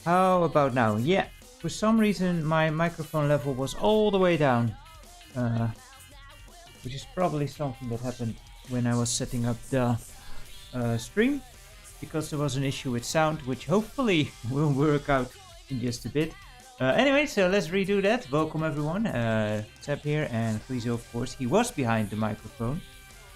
How about now? Yeah, for some reason my microphone level was all the way down. Which is probably something that happened when I was setting up the stream. Because there was an issue with sound, which hopefully will work out in just a bit. Anyway, so let's redo that. Welcome everyone. Seb here, and Frizo, of course, he was behind the microphone.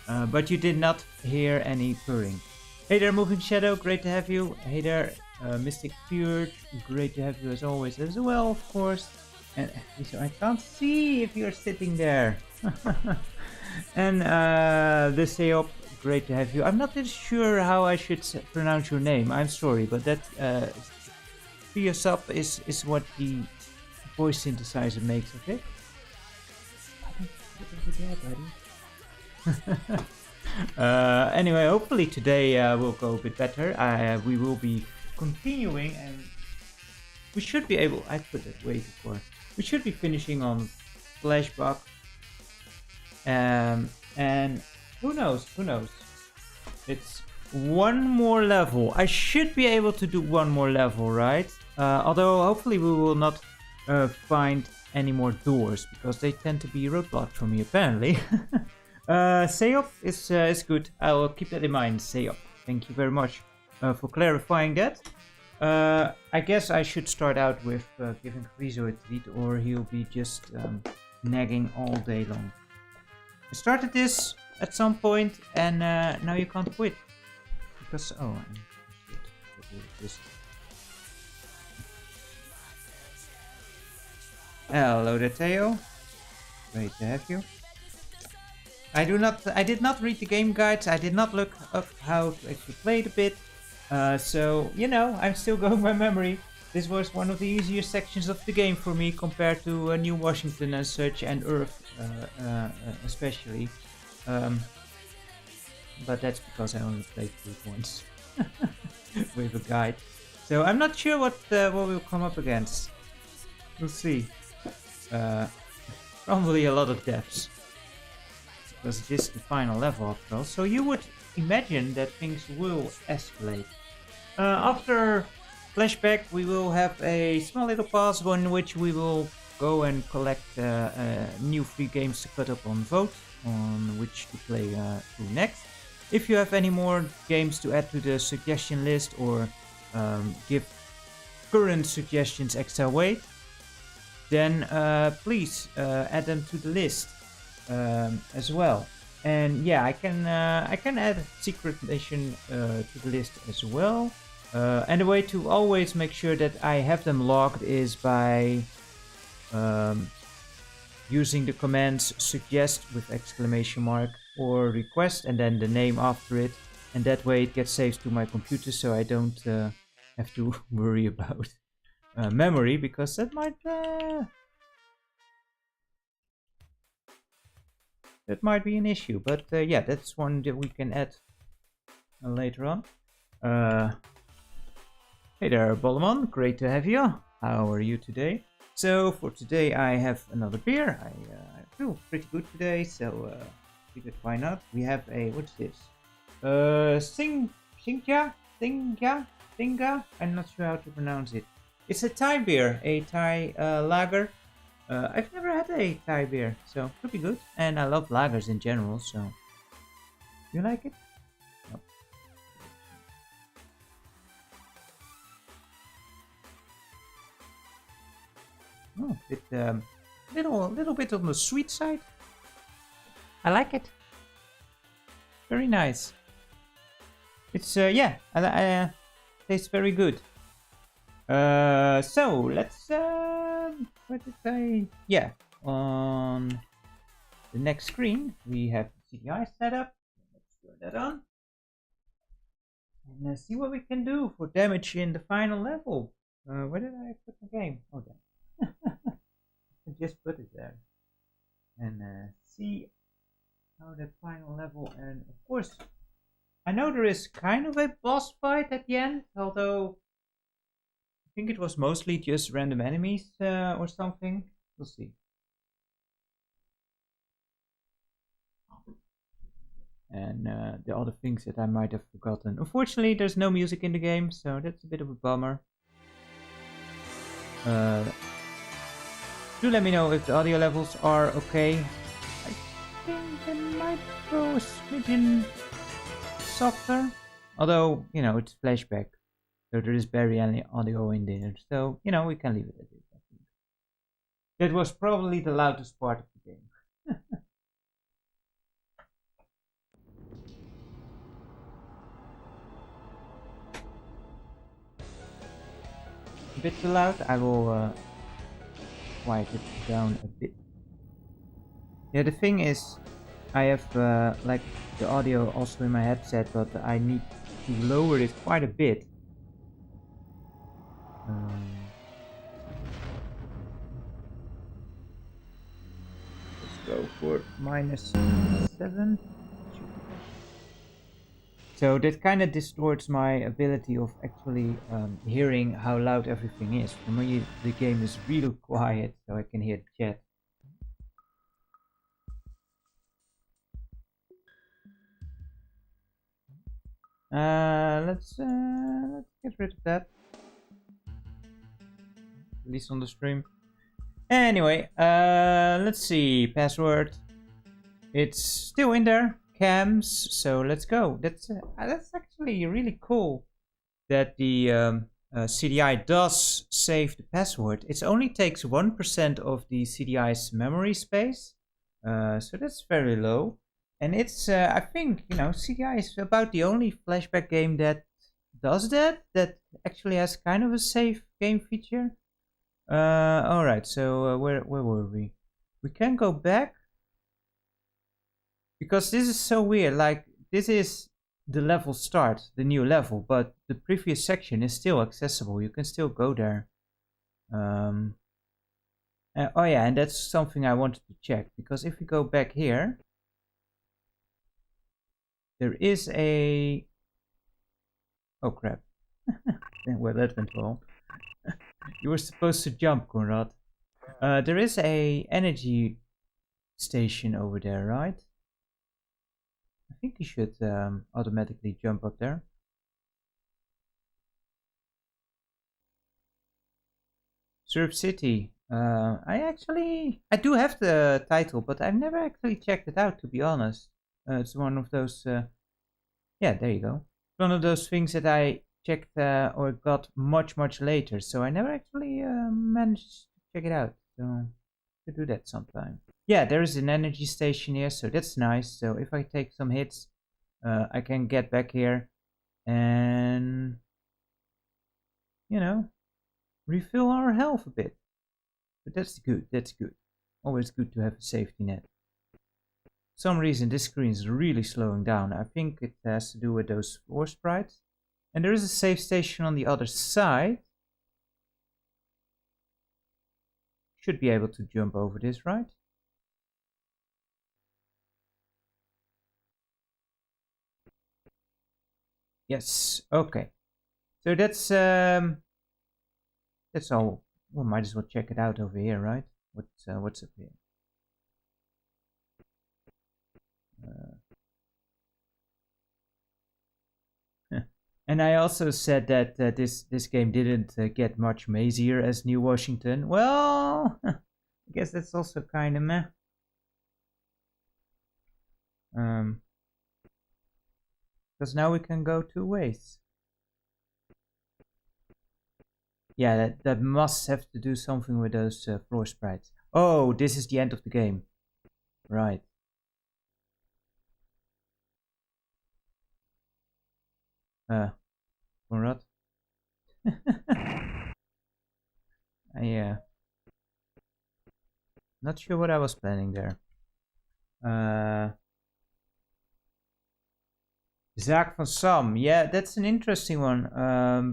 But you did not hear any purring. Hey there, Moving Shadow, great to have you. Hey there, Mystic Fjord, great to have you as always as well, of course. And so I can't see if you're sitting there. And the Seop, great to have you. I'm not really sure how I should pronounce your name. I'm sorry, but that Fiosop is what the voice synthesizer makes of it. Anyway, hopefully today will go a bit better. We will be continuing, and we should be able. I put it way before. We should be finishing on Flashback. And who knows? Who knows? It's one more level. I should be able to do one more level, right? Although hopefully we will not find any more doors, because they tend to be roadblocks for me apparently. Seop is good. I will keep that in mind. Seop, thank you very much for clarifying that. I guess I should start out with giving Frizo a treat, or he'll be just nagging all day long. I started this at some point, and now you can't quit. Because, hello there, Theo. Great to have you. I did not read the game guides. I did not look up how to actually play the bit. So, you know, I'm still going by memory. This was one of the easier sections of the game for me compared to New Washington and such, and Earth especially. But that's because I only played through it once with a guide. So I'm not sure what we'll come up against. We'll see. Probably a lot of deaths, because it is the final level after all. So you would imagine that things will escalate. After Flashback, we will have a small little pause in which we will go and collect new free games to put up on vote on which to play through next. If you have any more games to add to the suggestion list, or give current suggestions extra weight, then please add them to the list as well. And yeah, I can add Secret Mission to the list as well. And the way to always make sure that I have them logged is by using the commands suggest with exclamation mark or request and then the name after it, and that way it gets saved to my computer, so I don't have to worry about memory, because that might be an issue. But yeah, that's one that we can add later on. Hey there, Bolman, great to have you. How are you today? So for today I have another beer. I feel pretty good today, so figured why not. We have a, what's this? Singa? I'm not sure how to pronounce it. It's a Thai beer, a Thai lager. I've never had a Thai beer, so could be good. And I love lagers in general, so. You like it? No. Oh, little bit on the sweet side. I like it. Very nice. It's yeah, tastes very good. So let's what did I? Yeah, on the next screen we have the CDI setup. Let's turn that on and see what we can do for damage in the final level. Where did I put the game? Oh, there. I just put it there, and see how that final level. And of course, I know there is kind of a boss fight at the end, although I think it was mostly just random enemies or something. We'll see. And the other things that I might have forgotten. Unfortunately, there's no music in the game, so that's a bit of a bummer. Uh, do let me know if the audio levels are okay. I think they might go a smidgen softer. Although, you know, it's Flashback. So there is barely any audio in there. So, you know, we can leave it at this. I think. That was probably the loudest part of the game. A bit too loud. I will quiet it down a bit. Yeah, the thing is, I have like the audio also in my headset, but I need to lower it quite a bit. Let's go for -7. So that kind of distorts my ability of actually hearing how loud everything is. For me, the game is real quiet, so I can hear the chat. Let's get rid of that. At least on the stream. Anyway, let's see. Password. It's still in there. Cams. So let's go. That's actually really cool that the CDI does save the password. It only takes 1% of the CDI's memory space. So that's very low. And it's, I think, you know, CDI is about the only Flashback game that does that actually has kind of a save game feature. Alright, so where were we? We can go back. Because this is so weird, like, this is the level start, the new level, but the previous section is still accessible. You can still go there. Oh yeah, and that's something I wanted to check, because if we go back here, there is a... Oh crap. Well, that went well. You were supposed to jump, Conrad. There is a energy station over there, right? I think you should automatically jump up there. Surf City. I do have the title, but I've never actually checked it out, to be honest. It's one of those, yeah, there you go. One of those things that I checked or got much later, so I never actually managed to check it out. So to do that sometime. Yeah, there is an energy station here, so that's nice. So if I take some hits, I can get back here and, you know, refill our health a bit. But that's good, that's good. Always good to have a safety net. For some reason this screen is really slowing down. I think it has to do with those floor sprites. And there is a save station on the other side. Should be able to jump over this, right? Yes, okay. So that's all. Well, might as well check it out over here, right? What's up here? And I also said that this game didn't get much mazier as New Washington. Well, I guess that's also kind of meh. Because now we can go two ways. Yeah, that must have to do something with those floor sprites. Oh, this is the end of the game. Right. Conrad? Yeah. Not sure what I was planning there. Zaak van Sam. Yeah, that's an interesting one.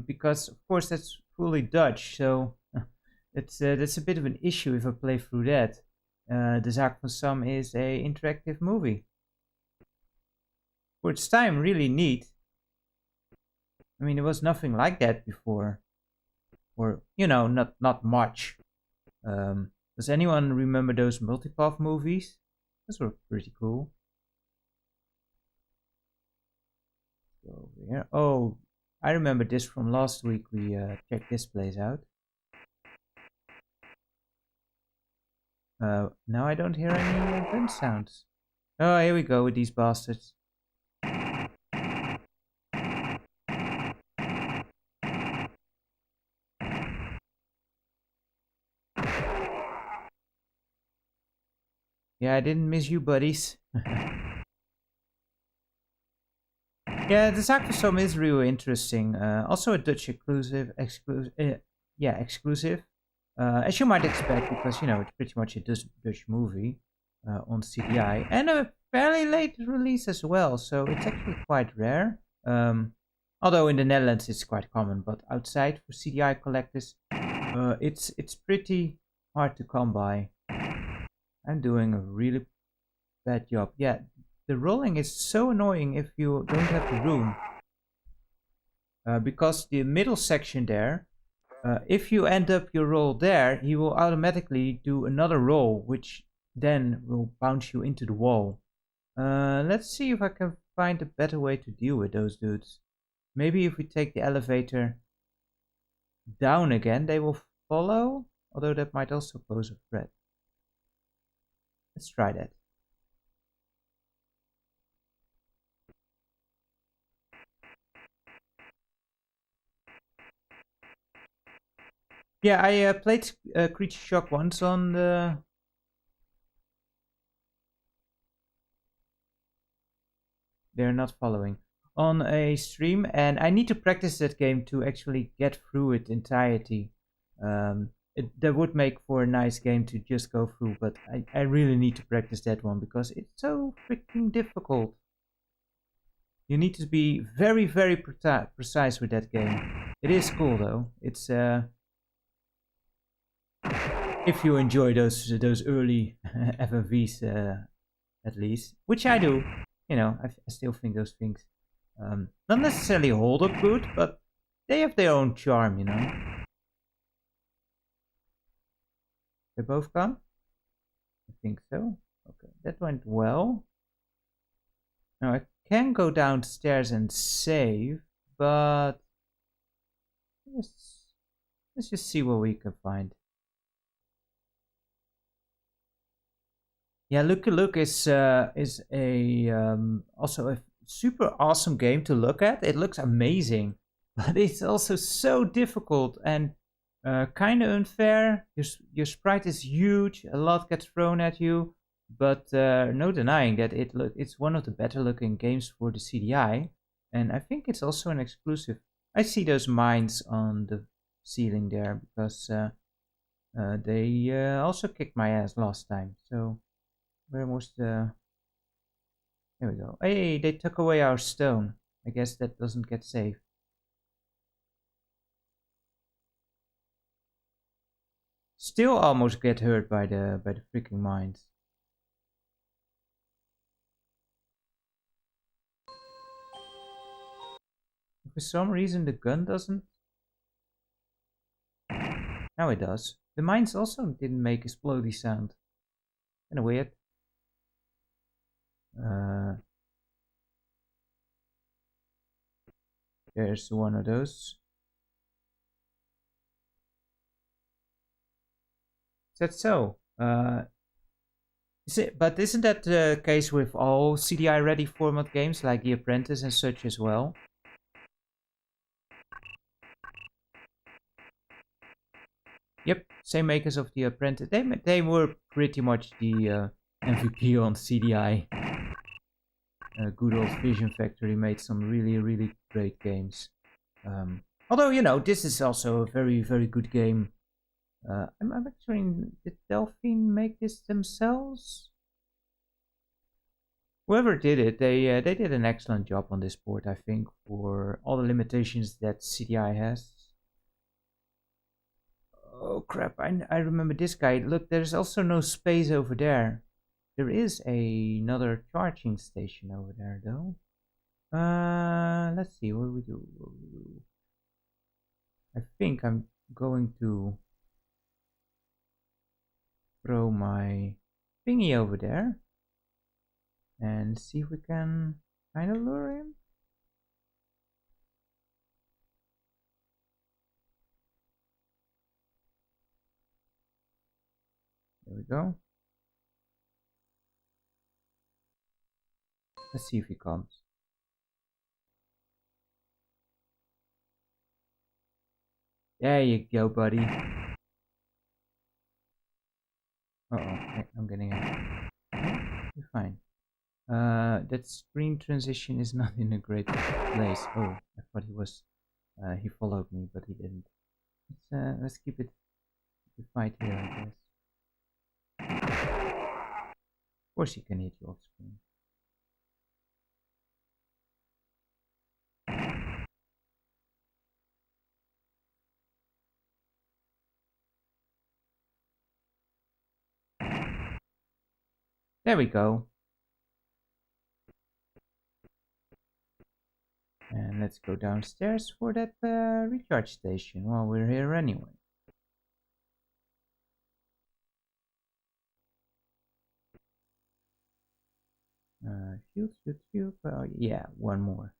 Because of course that's fully Dutch, so that's a bit of an issue if I play through that. The Zaak van Sam is a interactive movie. For its time, really neat. I mean, there was nothing like that before, or you know, not much. Does anyone remember those multipath movies? Those were pretty cool. Go over here. Oh, I remember this from last week. We checked this place out. Now I don't hear any gun sounds. Oh, here we go with these bastards. Yeah, I didn't miss you, buddies. Yeah, the Zakvasum is really interesting. Also a Dutch exclusive. As you might expect, because you know it's pretty much a Dutch movie on CDI, and a fairly late release as well. So it's actually quite rare. Although in the Netherlands it's quite common, but outside for CDI collectors, it's pretty hard to come by. I'm doing a really bad job. Yeah, the rolling is so annoying if you don't have the room. Because the middle section there, if you end up your roll there, he will automatically do another roll, which then will bounce you into the wall. Let's see if I can find a better way to deal with those dudes. Maybe if we take the elevator down again, they will follow, although that might also pose a threat. Let's try that. Yeah, I played Creature Shock once on the... They're not following. On a stream, and I need to practice that game to actually get through it entirety. That would make for a nice game to just go through, but I really need to practice that one because it's so freaking difficult. You need to be very, very precise with that game. It is cool though. It's if you enjoy those early FMVs at least, which I do. You know, I still think those things not necessarily hold up good, but they have their own charm, you know. They both come? I think so. Okay, that went well. Now I can go downstairs and save, but let's just see what we can find. Yeah, Look is a also a super awesome game to look at. It looks amazing, but it's also so difficult and kind of unfair. Your sprite is huge, a lot gets thrown at you, but no denying that it's one of the better looking games for the CDI, and I think it's also an exclusive. I see those mines on the ceiling there because they also kicked my ass last time. So where was the... Here we go. Hey, they took away our stone. I guess that doesn't get saved. Still almost get hurt by the freaking mines. For some reason the gun doesn't. Now it does. The mines also didn't make a explodey sound. Kinda weird. There's one of those. Is that so? But isn't that the case with all CDI ready format games like The Apprentice and such as well? Yep, same makers of The Apprentice. They were pretty much the MVP on CDI. Good old Vision Factory made some really great games. Although, you know, this is also a very good game. I'm actually... Did Delphine make this themselves? Whoever did it, they did an excellent job on this board, I think, for all the limitations that CDI has. Oh crap, I remember this guy. Look, there's also no space over there. There is another charging station over there, though. Let's see, what do we do? I think I'm going to throw my thingy over there and see if we can kind of lure him. There we go. Let's see if he comes. There you go, buddy. Uh-oh, I'm getting it. You're fine. That screen transition is not in a great place. Oh, I thought he was. He followed me, but he didn't. Let's keep it the fight here, I guess. Of course, he can hit you off screen. There we go. And let's go downstairs for that recharge station while we're here anyway. Shoot. Yeah, one more.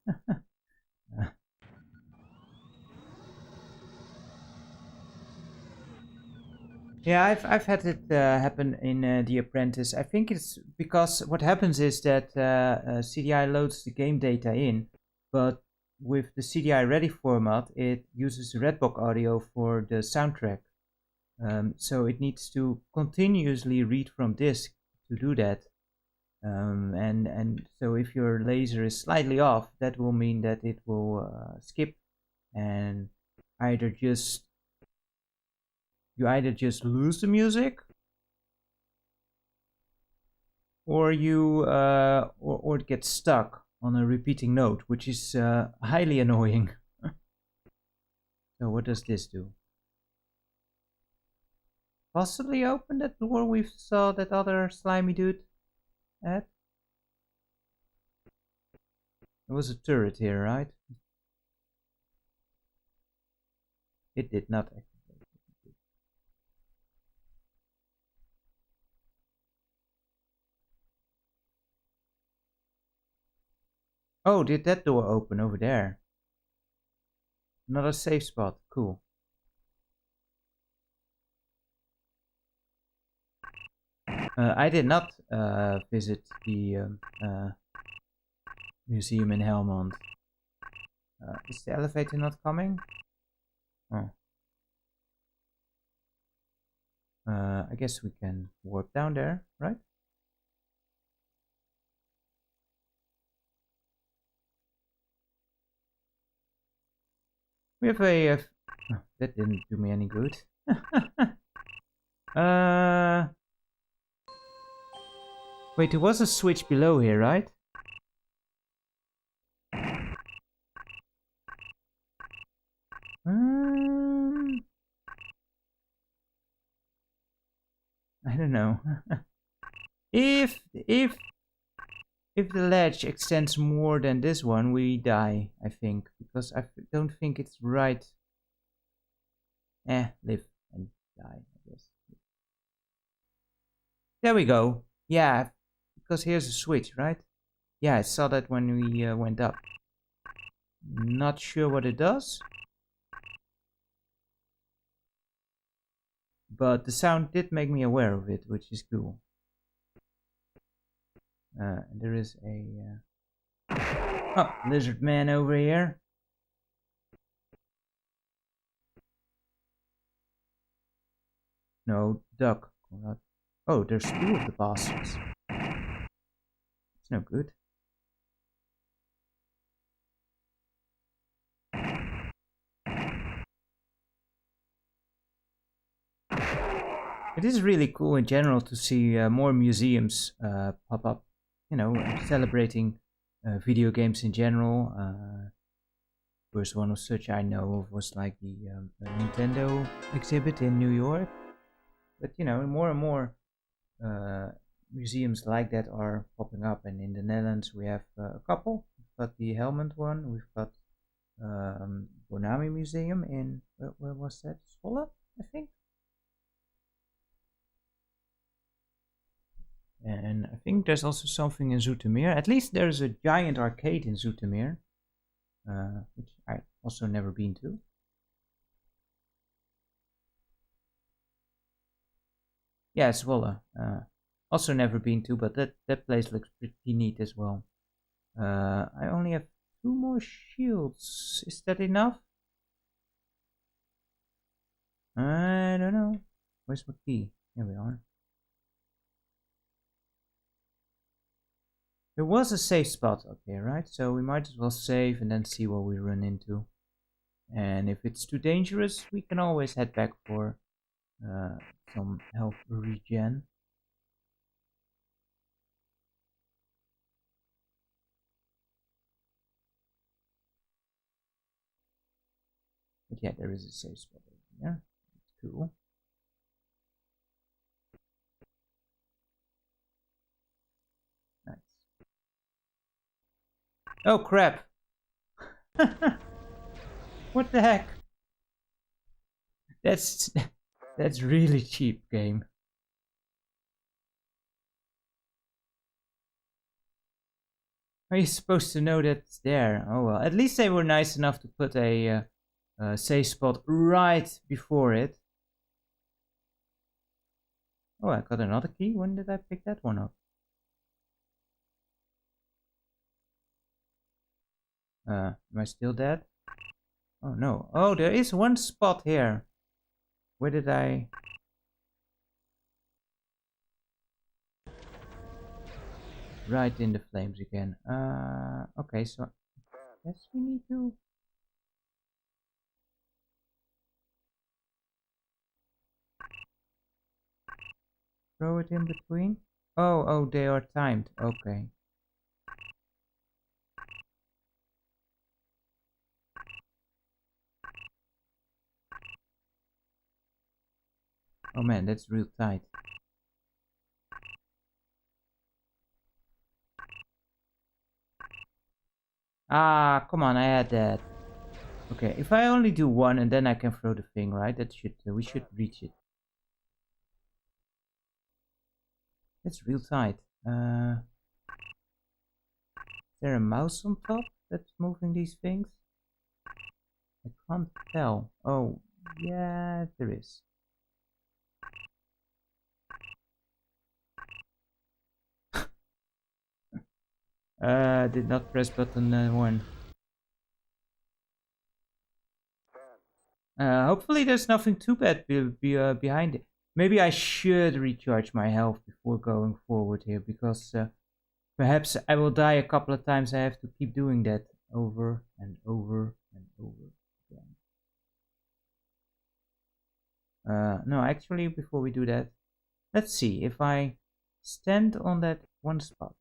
Yeah, I've had it happen in The Apprentice. I think it's because what happens is that CDI loads the game data in, but with the CDI ready format, it uses Redbox audio for the soundtrack. So it needs to continuously read from disk to do that. And so if your laser is slightly off, that will mean that it will skip and you either just lose the music, or or it gets stuck on a repeating note, which is highly annoying. So what does this do? Possibly open that door we saw that other slimy dude at? There was a turret here, right? It did not activate. Oh, did that door open over there? Another safe spot. Cool. I did not visit the museum in Helmond. Is the elevator not coming? Oh. I guess we can warp down there, right? We have a... oh, that didn't do me any good. Wait, there was a switch below here, right? I don't know. if the ledge extends more than this one, we die, I think, because I don't think it's right. Live and die, I guess. There we go. Yeah, because here's a switch, right? Yeah, I saw that when we went up. Not sure what it does. But the sound did make me aware of it, which is cool. There is a... oh, lizard man over here. No, duck. Oh, there's two of the bastards. It's no good. It is really cool in general to see more museums pop up, you know, celebrating video games in general. First one of such I know of was like the Nintendo exhibit in New York. But you know, more and more museums like that are popping up, and in the Netherlands we have a couple. We've got the Helmond one. We've got Bonami Museum in where was that? Zwolle, I think. And I think there's also something in Zoetermeer. At least there's a giant arcade in Zoetermeer, which I also never been to. Yeah, Zwolle. Also never been to, but that place looks pretty neat as well. I only have 2 more shields. Is that enough? I don't know. Where's my key? Here we are. There was a safe spot up here, right? So we might as well save and then see what we run into. And if it's too dangerous, we can always head back for some health regen. But yeah, there is a safe spot over here. That's cool. Nice. Oh crap! What the heck? That's really cheap, game. How are you supposed to know that's there? Oh well, at least they were nice enough to put a safe spot right before it. Oh, I got another key. When did I pick that one up? Am I still dead? Oh no. Oh, there is one spot here. Where did I... Right in the flames again. Okay, so... Yes, we need to... Throw it in between? Oh, they are timed. Okay. Oh man, that's real tight. Ah, come on, I had that. Okay, if I only do one and then I can throw the thing, right? That should we should reach it. That's real tight. Is there a mouse on top that's moving these things? I can't tell. Oh, yeah, there is. Did not press button 1. Hopefully there's nothing too bad behind it. Maybe I should recharge my health before going forward here, because perhaps I will die a couple of times. I have to keep doing that over and over and over again. No, actually, before we do that, let's see if I stand on that one spot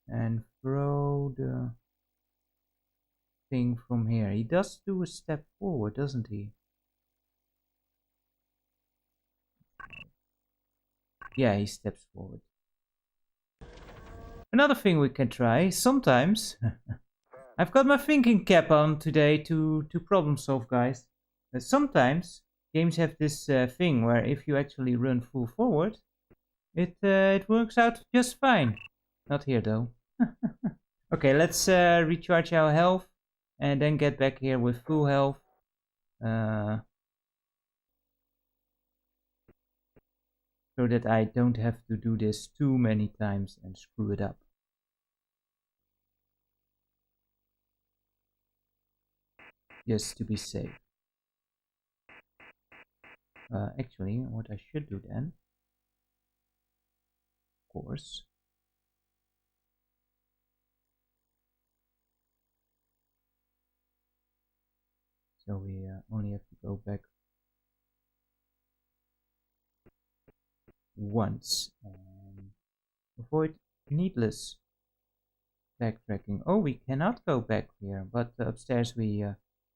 and throw the thing from here. He does do a step forward, doesn't he? Yeah, he steps forward. Another thing we can try, sometimes, I've got my thinking cap on today to problem solve, guys. Sometimes games have this thing where if you actually run full forward, it works out just fine. Not here though. Okay, let's recharge our health and then get back here with full health. So that I don't have to do this too many times and screw it up. Just to be safe. Actually, what I should do then, of course, so we only have to go back once and avoid needless backtracking. Oh, we cannot go back here, but upstairs we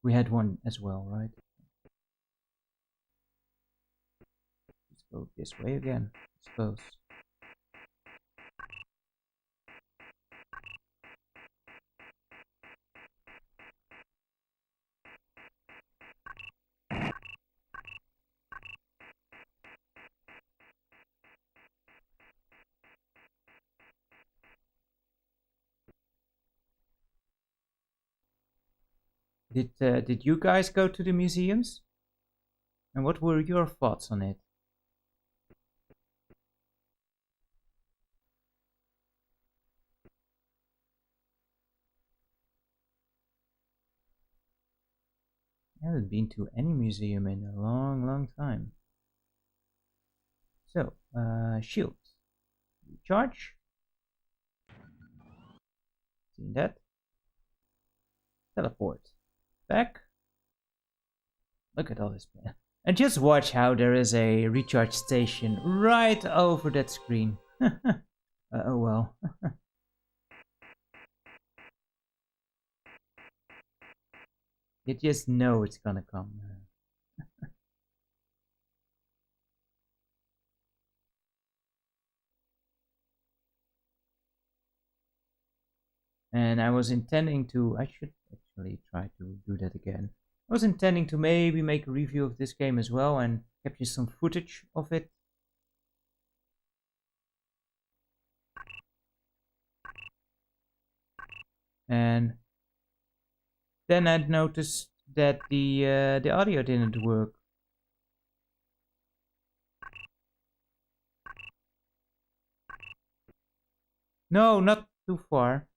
had one as well, right? Let's go this way again, I suppose. Did you guys go to the museums? And what were your thoughts on it? I haven't been to any museum in a long time. So, shield. Recharge. See that? Teleport. Back. Look at all this. And just watch how there is a recharge station right over that screen. Oh well. You just know it's gonna come. And I was intending to, I should actually try to do that again. I was intending to maybe make a review of this game as well and capture some footage of it. And then I'd noticed that the audio didn't work. No, not too far.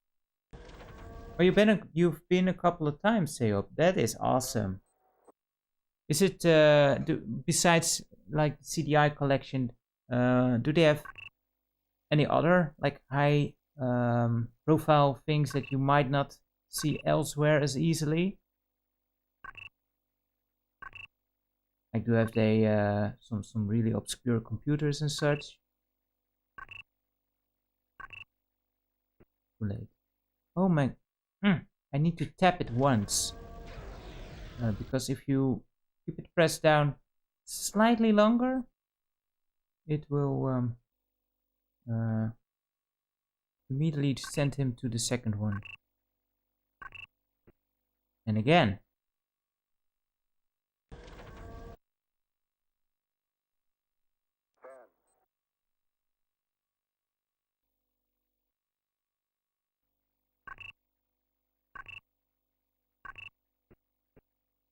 Oh, you've been a couple of times, Seop. That is awesome. Is it besides like CDI collection? Do they have any other like high profile things that you might not see elsewhere as easily? Like, do have they some really obscure computers and such? Too late. Oh my! I need to tap it once because if you keep it pressed down slightly longer, it will immediately send him to the second one. And again.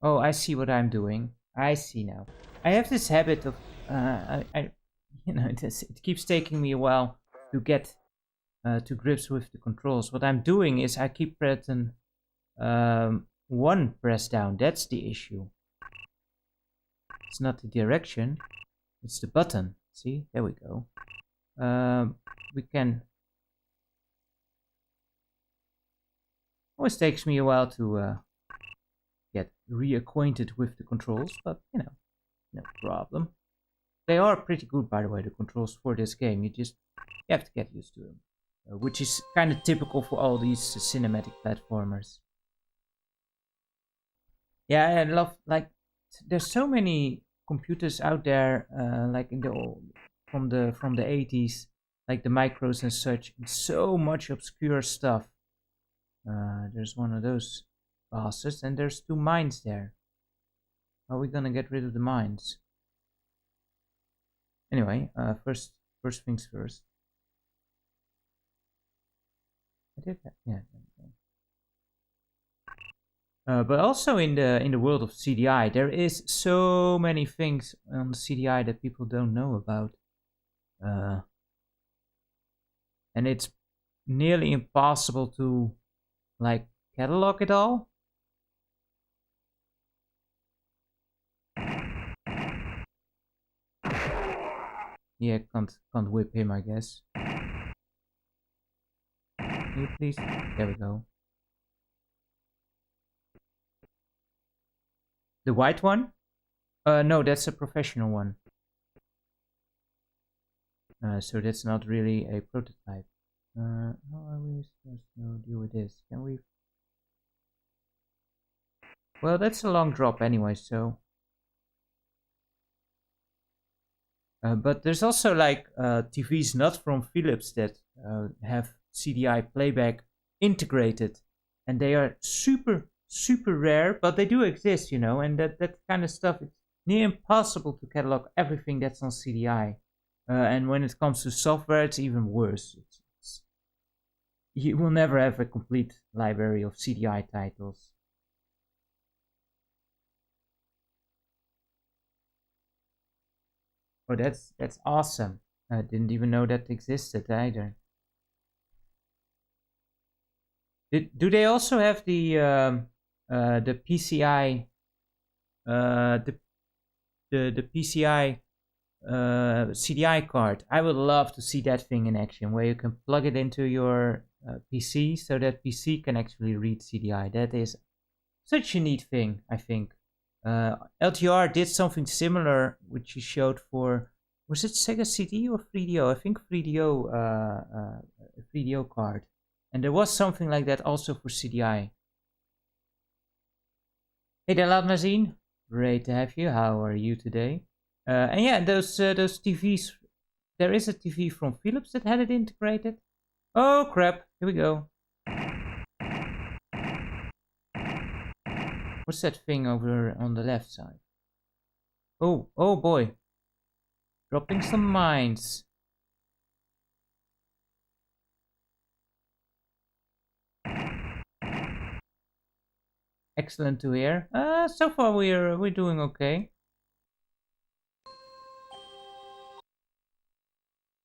Oh, I see what I'm doing. I see now. I have this habit of, you know, it keeps taking me a while to get to grips with the controls. What I'm doing is I keep pressing one press down. That's the issue. It's not the direction. It's the button. See, there we go. We can. Always takes me a while to get reacquainted with the controls, but you know, no problem. They are pretty good, by the way, the controls for this game. You have to get used to them, which is kind of typical for all these cinematic platformers. Yeah, I love, like, there's so many computers out there, like in the old, from the 80s, like the micros and such. So much obscure stuff. There's one of those bastards, and there's 2 mines there. How are we gonna get rid of the mines? Anyway, first things first. I did that, yeah. But also in the world of CDI, there is so many things on the CDI that people don't know about, and it's nearly impossible to like catalog it all. Yeah, can't whip him, I guess. Can you please? There we go. The white one? No, that's a professional one. So that's not really a prototype. How are we supposed to deal with this? Can we? Well, that's a long drop anyway, so. But there's also like TVs not from Philips that have CDI playback integrated, and they are super rare, but they do exist, you know, and that kind of stuff, it's near impossible to catalog everything that's on CDI. And when it comes to software, it's even worse. You will never have a complete library of CDI titles. Oh, that's awesome. I didn't even know that existed either. Do they also have the PCI the PCI CDI card. I would love to see that thing in action, where you can plug it into your PC so that PC can actually read CDI. That is such a neat thing, I think. LTR did something similar, which you showed for, was it Sega CD or 3DO? I think 3DO card. And there was something like that also for CDI. Hey there, Latmazine. Great to have you. How are you today? And yeah, those TVs. There is a TV from Philips that had it integrated. Oh crap! Here we go. What's that thing over on the left side? Oh boy! Dropping some mines. Excellent to hear. So far we're doing okay.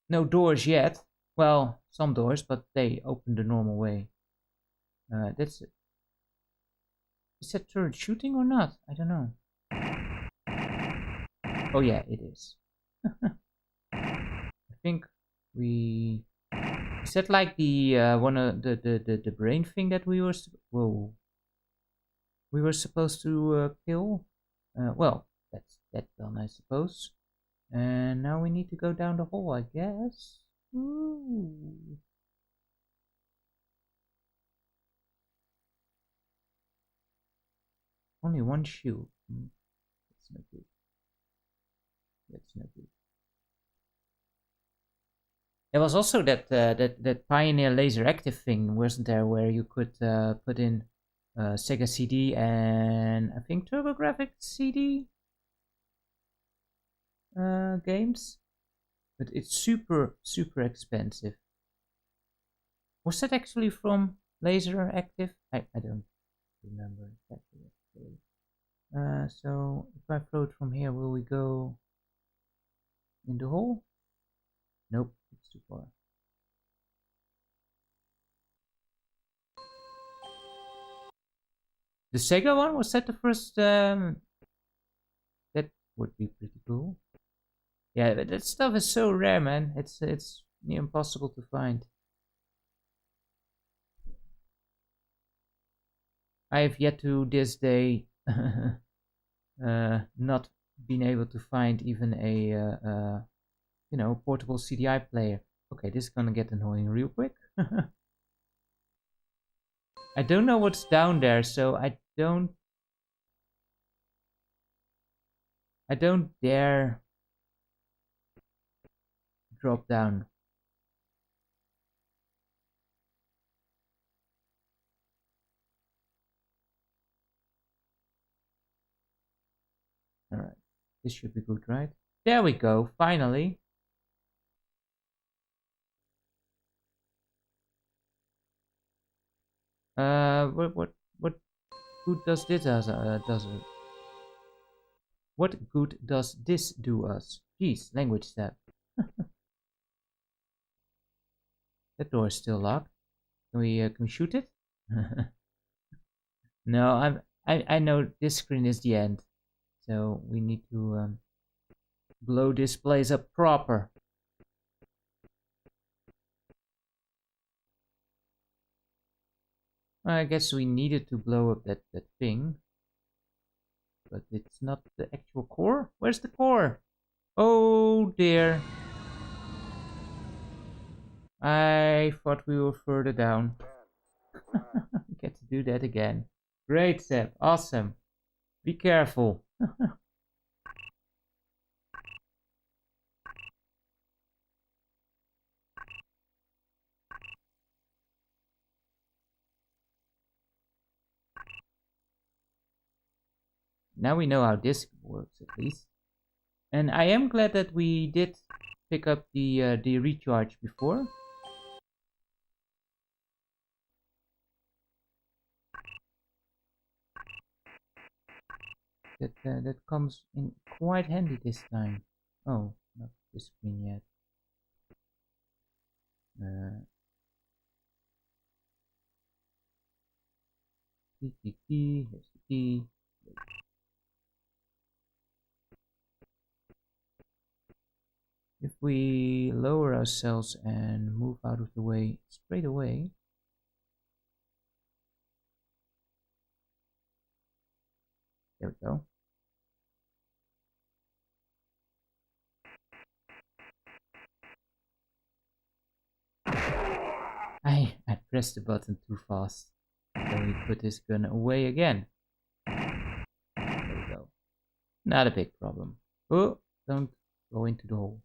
No doors yet. Well, some doors, but they open the normal way. That's it. Is that turret shooting or not? I don't know. Oh yeah, it is. I think we... Is that like the one of the brain thing that we were... Whoa. We were supposed to kill? Well, that's that done, I suppose. And now we need to go down the hole, I guess. Ooh. Only one shield. That's no good. That's no good. There was also that Pioneer laser active thing, wasn't there, where you could put in Sega CD and I think TurboGrafx CD games, but it's super expensive. Was that actually from Laser Active? I don't remember exactly. So if I float from here, will we go in the hole? Nope, it's too far. The Sega one, was that the first? That would be pretty cool. Yeah, but that stuff is so rare, man. It's near impossible to find. I have yet to this day not been able to find even a you know, portable CDI player. Okay, this is gonna get annoying real quick. I don't know what's down there, so I don't dare drop down. Alright, this should be good, right? There we go, finally. What good does this what good does this do us? Jeez, language step. That door is still locked. Can we shoot it? No, I know this screen is the end, so we need to blow this place up proper. I guess we needed to blow up that thing, but it's not the actual core. Where's the core? Oh dear. I thought we were further down. Get to do that again. Great, Seb. Awesome. Be careful. Now we know how this works, at least. And I am glad that we did pick up the recharge before. That comes in quite handy this time. Oh, not this screen yet. Key, here's the key. we lower ourselves and move out of the way straight away. There we go. I pressed the button too fast. So we put this gun away again. There we go. Not a big problem. Oh, don't go into the hole.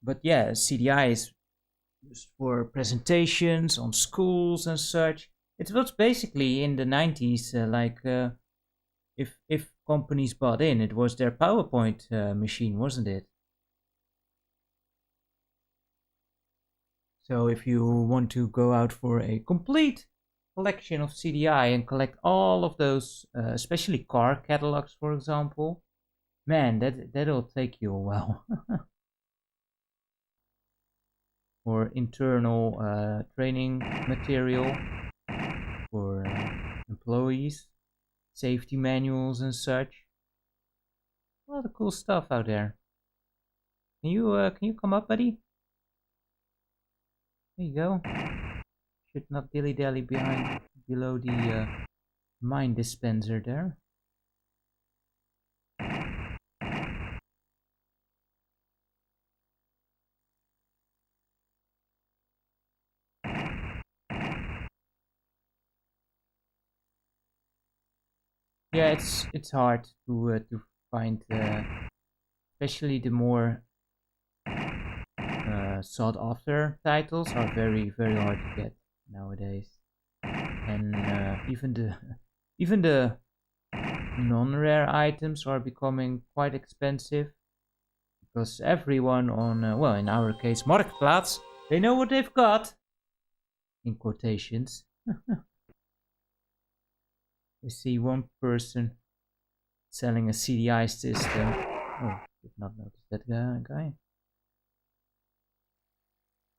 But yeah, CDI is used for presentations on schools and such. It was basically in the 90s, if companies bought in, it was their PowerPoint machine, wasn't it? So if you want to go out for a complete collection of CDI and collect all of those, especially car catalogs, for example, man, that'll take you a while. Or internal training material for employees, safety manuals and such. A lot of cool stuff out there. Can you come up, buddy? There you go. Should not dilly-dally below the mine dispenser there. Yeah, it's hard to find, especially the more sought after titles are very hard to get nowadays, and even the non-rare items are becoming quite expensive because everyone on well, in our case Marktplaats, they know what they've got, in quotations. I see one person selling a CDI system. Oh, did not notice that guy.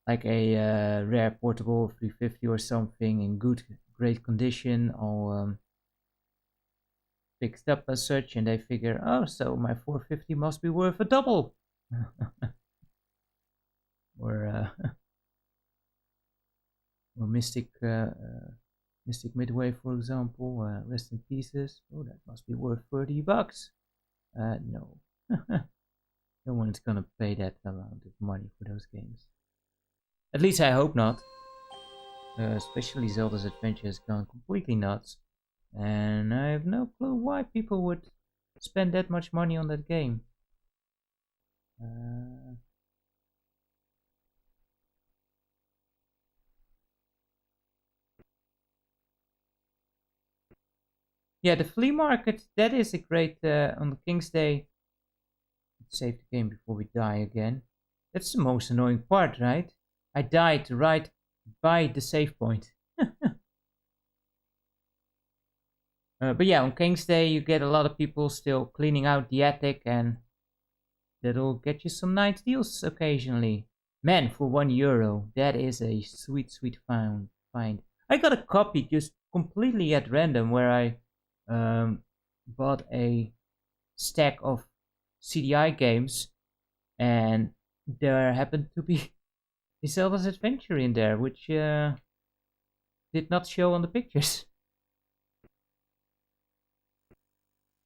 Like a rare portable 350 or something in great condition, all fixed up as such, and they figure, oh, so my 450 must be worth a double. or Mystic Midway, for example, rest in pieces. Oh, that must be worth $30. No. No one's gonna pay that amount of money for those games. At least I hope not. Especially Zelda's Adventure has gone completely nuts. And I have no clue why people would spend that much money on that game. Yeah, the flea market, that is a great, on the King's Day. Let's save the game before we die again. That's the most annoying part, right? I died right by the save point. But yeah, on King's Day you get a lot of people still cleaning out the attic, and that'll get you some nice deals occasionally. Man, for €1, that is a sweet find. I got a copy just completely at random where I bought a stack of CDI games, and there happened to be Zelda's Adventure in there, which did not show on the pictures.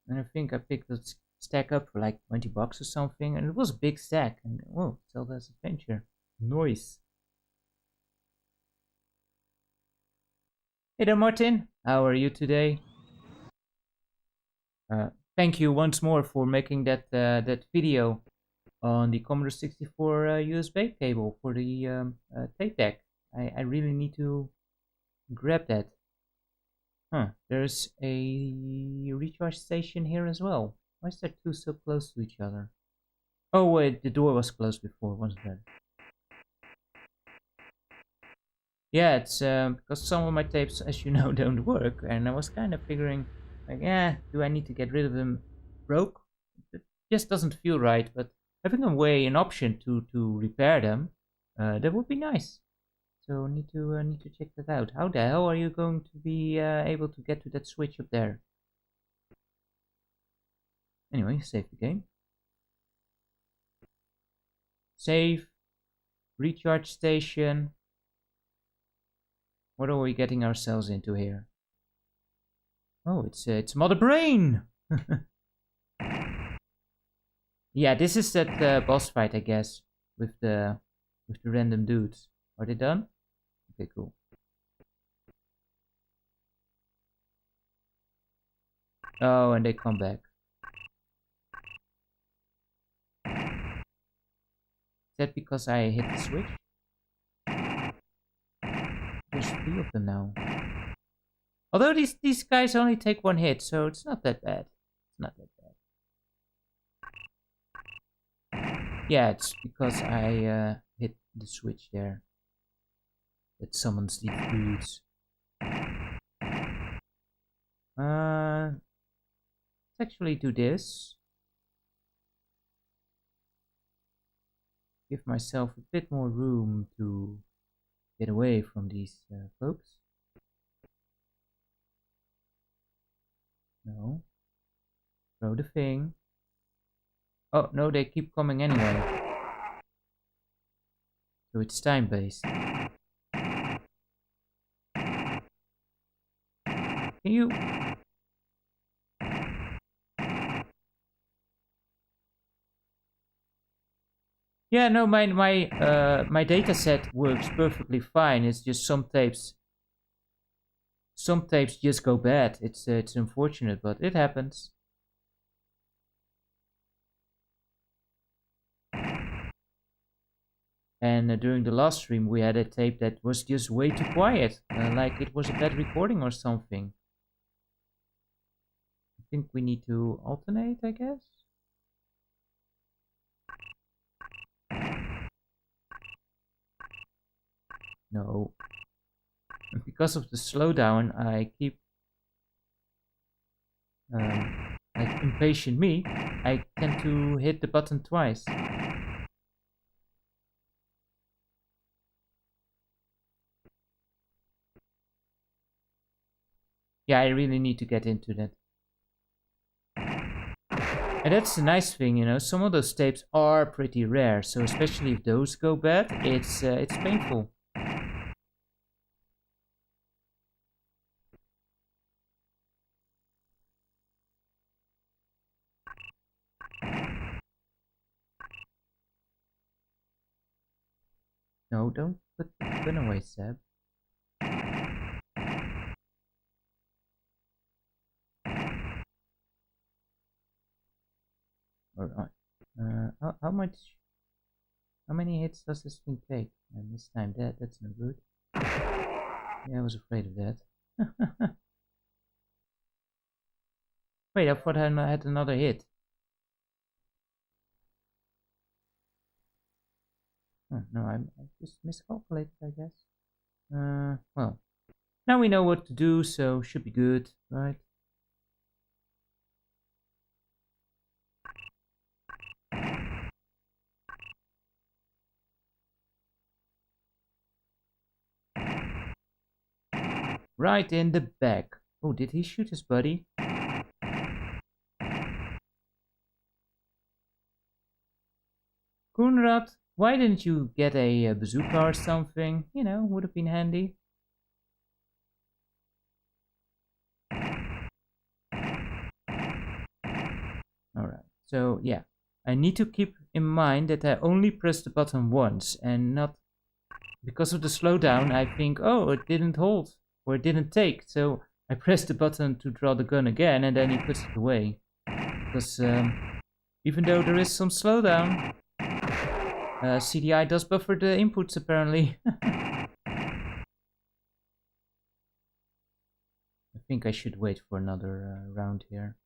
And I think I picked that stack up for like $20 or something, and it was a big stack. And whoa, Zelda's Adventure, nice. Hey there, Martin. How are you today? Thank you once more for making that that video on the Commodore 64 USB cable for the tape deck. I really need to grab that. Huh, there's a recharge station here as well. Why is there two so close to each other? Oh wait, the door was closed before, wasn't it? Yeah, it's because some of my tapes, as you know, don't work, and I was kind of figuring, like, do I need to get rid of them broke? It just doesn't feel right, but having a way, an option to repair them that would be nice. So need to check that out. How the hell are you going to be able to get to that switch up there? Anyway, save the game. Save. Recharge station. What are we getting ourselves into here? Oh, it's Mother Brain. Yeah, this is that boss fight, I guess, with the random dudes. Are they done? Okay, cool. Oh, and they come back. Is that because I hit the switch? There's 3 of them now. Although these guys only take 1 hit, so it's not that bad. It's not that bad. Yeah, it's because I hit the switch there that summons these dudes. Let's actually do this. Give myself a bit more room to get away from these folks. No. Throw the thing. Oh, no, they keep coming anyway. So it's time-based. Can you... Yeah, no, my data set works perfectly fine. It's just some tapes just go bad. It's unfortunate, but it happens. And during the last stream, we had a tape that was just way too quiet, like it was a bad recording or something. I think we need to alternate, I guess. No. Because of the slowdown, I keep like impatient me. I tend to hit the button twice. Yeah, I really need to get into that. And that's the nice thing, you know, some of those tapes are pretty rare, so especially if those go bad, it's painful. No, don't put the gun away, Seb. Alright. How many hits does this thing take? And this time that's no good. Yeah, I was afraid of that. Wait, I thought I had another hit. Oh, no, I just miscalculated, I guess. Well, now we know what to do, so should be good, right? Right in the back. Oh, did he shoot his buddy? Koenraad, why didn't you get a bazooka or something? You know, would have been handy. Alright, so yeah. I need to keep in mind that I only pressed the button once and not... Because of the slowdown, I think, oh, it didn't hold. Or it didn't take. So I pressed the button to draw the gun again and then he puts it away. Because even though there is some slowdown, CDI does buffer the inputs apparently. I think I should wait for another round here.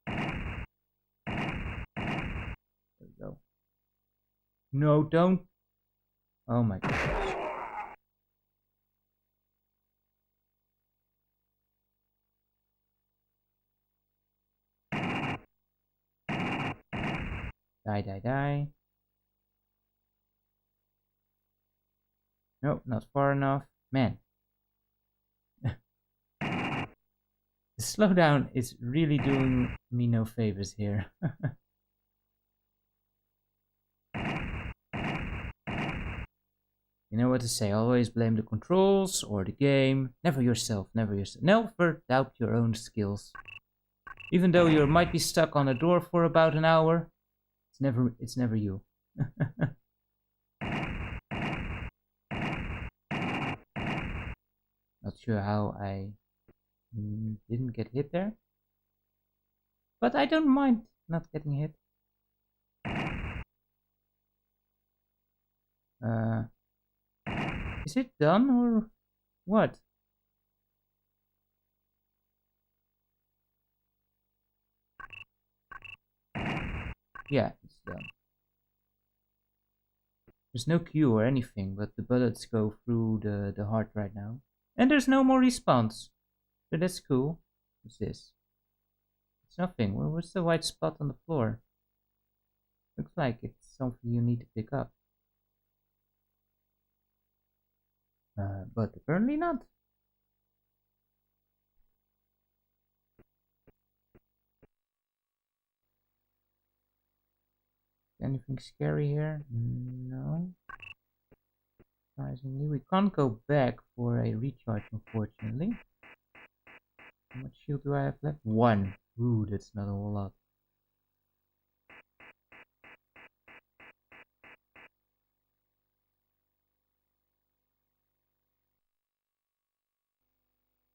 There we go. No, don't. Oh my gosh. Die, die, die. No, not far enough. Man. The slowdown is really doing me no favors here. You know what to say, always blame the controls or the game. Never yourself, never yourself. Never doubt your own skills. Even though you might be stuck on a door for about an hour, it's never you. Not sure how I didn't get hit there. But I don't mind not getting hit. Is it done or what? Yeah, it's done. There's no queue or anything, but the bullets go through the heart right now. And there's no more respawns. So that's cool. What's this? It's nothing. Well, what's the white spot on the floor? Looks like it's something you need to pick up. But apparently not. Anything scary here? No. Surprisingly, we can't go back for a recharge, unfortunately. How much shield do I have left? 1. Ooh, that's not a whole lot.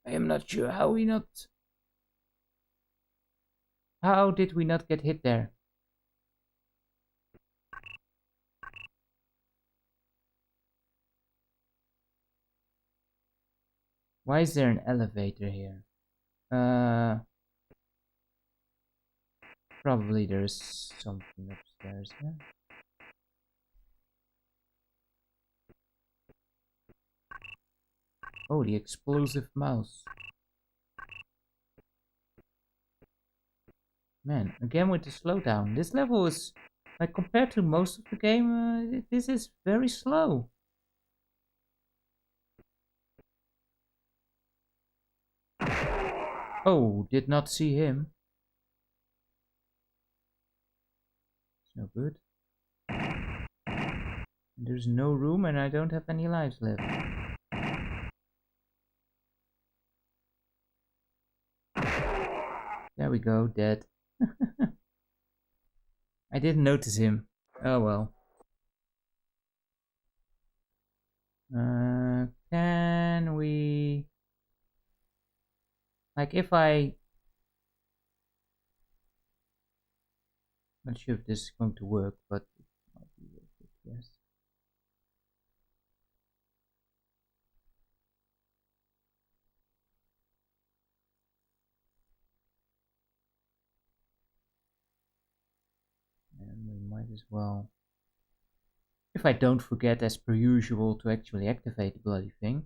I am not sure how we not... How did we not get hit there? Why is there an elevator here? Probably there's something upstairs, yeah? Oh, the explosive mouse. Man, again with the slowdown. This level is, like, compared to most of the game, this is very slow. Oh, did not see him. It's no good. There's no room and I don't have any lives left. There we go, dead. I didn't notice him. Oh well. Can we... Like if I... Not sure if this is going to work, but it might be worth it, yes. And we might as well... If I don't forget, as per usual, to actually activate the bloody thing.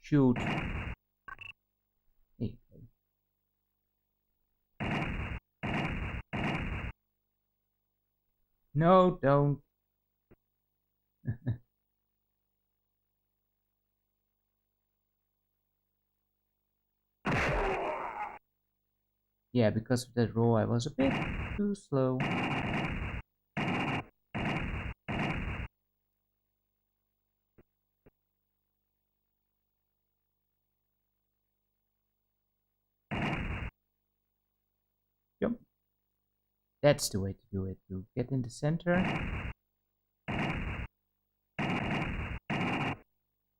Shoot. There you go. No, don't. Yeah, because of that roll I was a bit too slow. Yep. That's the way to do it. To get in the center.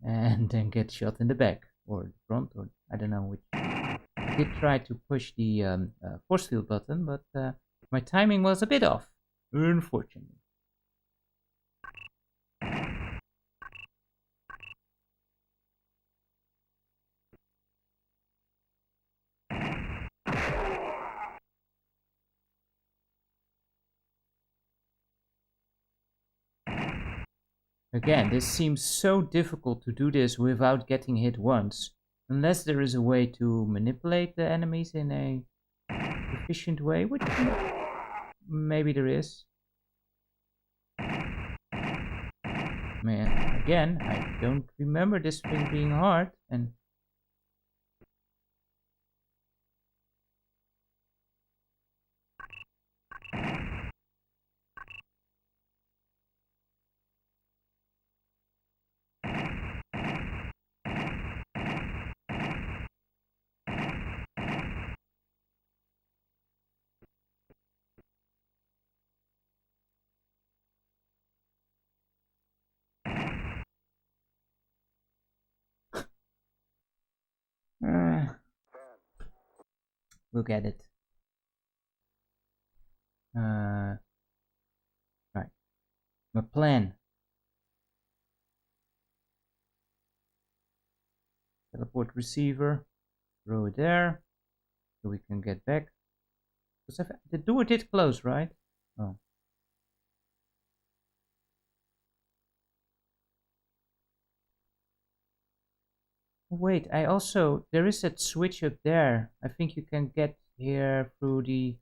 And then get shot in the back. Or the front, or I don't know which. I did try to push the force field button, but my timing was a bit off. Unfortunately. Again, this seems so difficult to do this without getting hit once. Unless there is a way to manipulate the enemies in a efficient way, which maybe there is. Man, again, I don't remember this thing being hard, and we'll get it. Right. My plan. Teleport receiver. Throw it there. So we can get back. Because the door did close, right? Oh. Wait, I also... There is that switch up there. I think you can get here through the...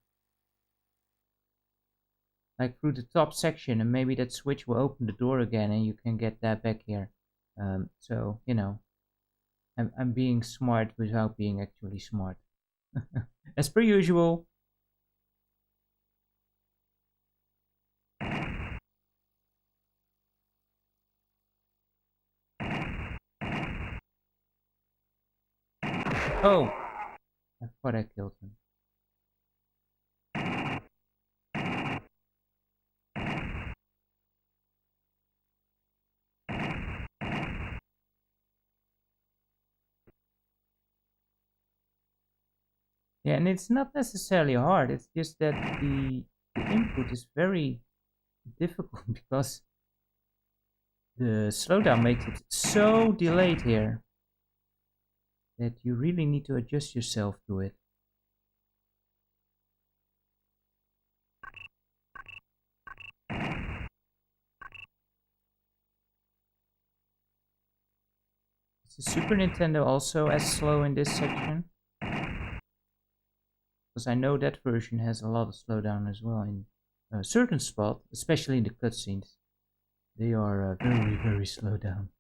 Like through the top section, and maybe that switch will open the door again and you can get that back here. So, you know, I'm being smart without being actually smart. As per usual. Oh! I thought I killed him. Yeah, and it's not necessarily hard, it's just that the input is very difficult because the slowdown makes it so delayed here that you really need to adjust yourself to it. Is the Super Nintendo also as slow in this section? Because I know that version has a lot of slowdown as well in a certain spot, especially in the cutscenes. They are very, very slow down.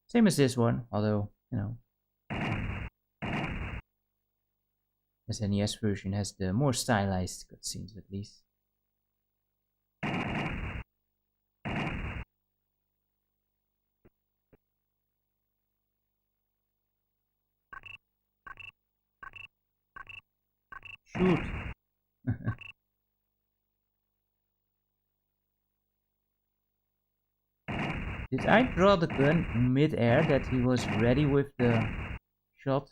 Same as this one, although, you know, SNES version has the more stylized cutscenes at least. Shoot! Did I draw the gun mid-air that he was ready with the shot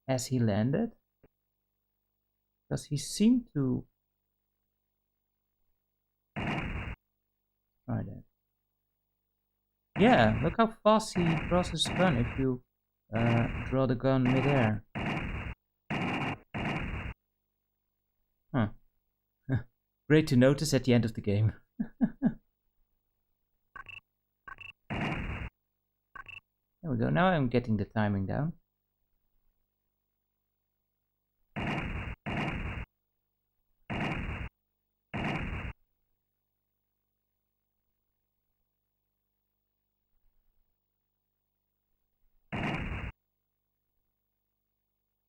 as he landed? Because he seemed to... Try that. Yeah, look how fast he draws his gun if you draw the gun mid-air. Huh. Great to notice at the end of the game. There we go, now I'm getting the timing down.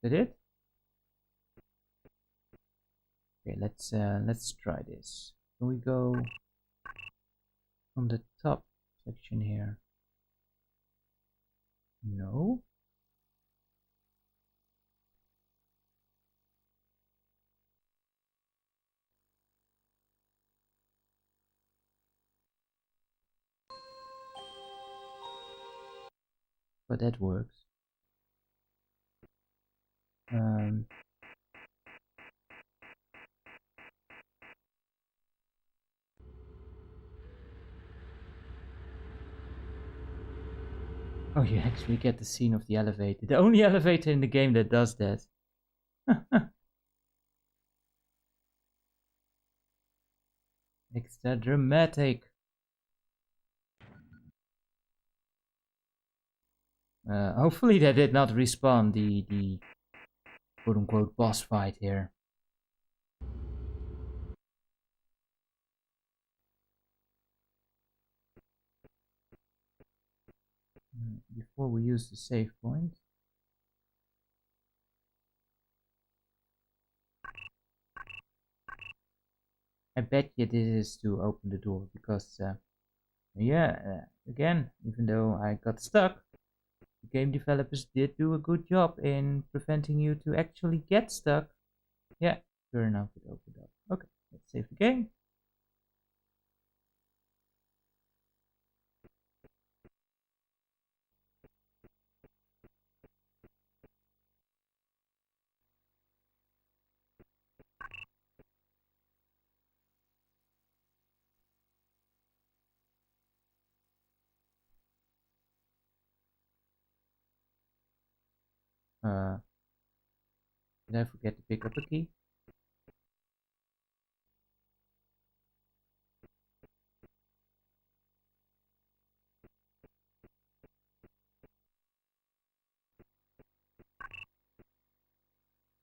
Is that it? Okay, let's try this. Can we go from the top section here? No. But that works. Oh, you actually get the scene of the elevator. The only elevator in the game that does that. Extra dramatic. Hopefully that did not respawn the quote-unquote boss fight here. Before we use the save point. I bet you this is to open the door, because again, even though I got stuck, the game developers did do a good job in preventing you to actually get stuck. Yeah, sure enough, it opened up. Okay, let's save the game. Did I forget to pick up a key?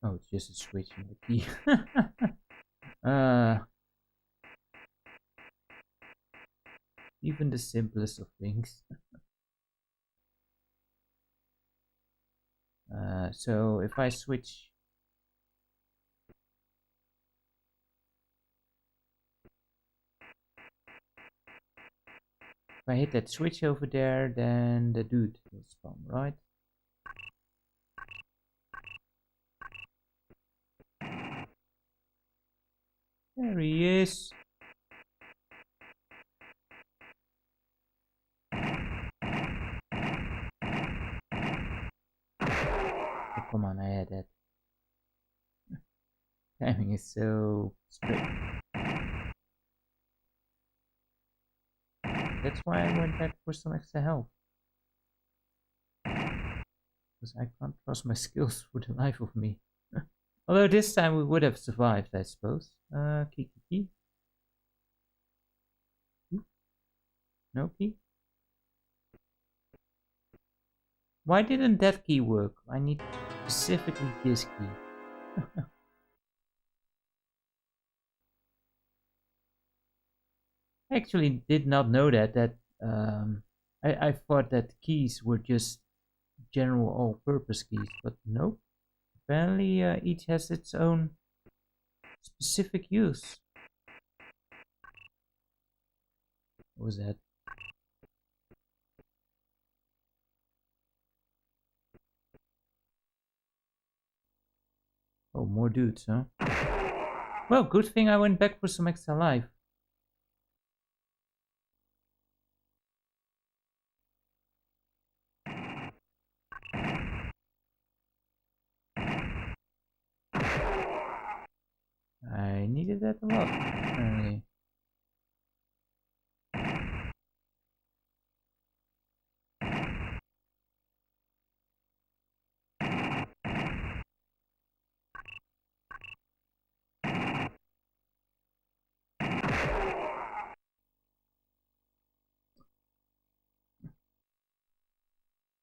Oh, it's just a switch and a key. Even the simplest of things. So if I switch, if I hit that switch over there, then the dude will spawn, right? There he is. Oh, come on, I had that. Timing is so strict. That's why I went back for some extra help. Because I can't trust my skills for the life of me. Although this time we would have survived, I suppose. Key. No key? Why didn't that key work? I need specifically this key. I actually did not know that I thought that keys were just general all-purpose keys, but nope. Apparently each has its own specific use. What was that? Oh, more dudes, huh? Well, good thing I went back for some extra life. I needed that a lot, apparently.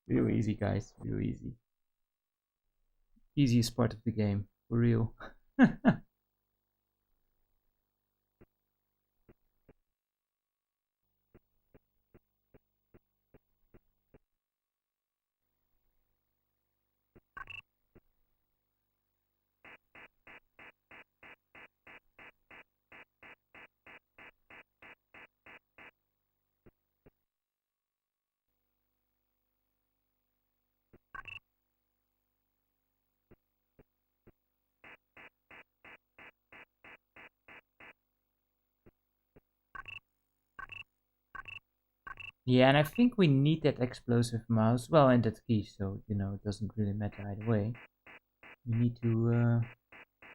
Real easy, guys. Real easy. Easiest part of the game, for real. Yeah, and I think we need that explosive mouse. Well, and that key, so, you know, it doesn't really matter either way. We need to,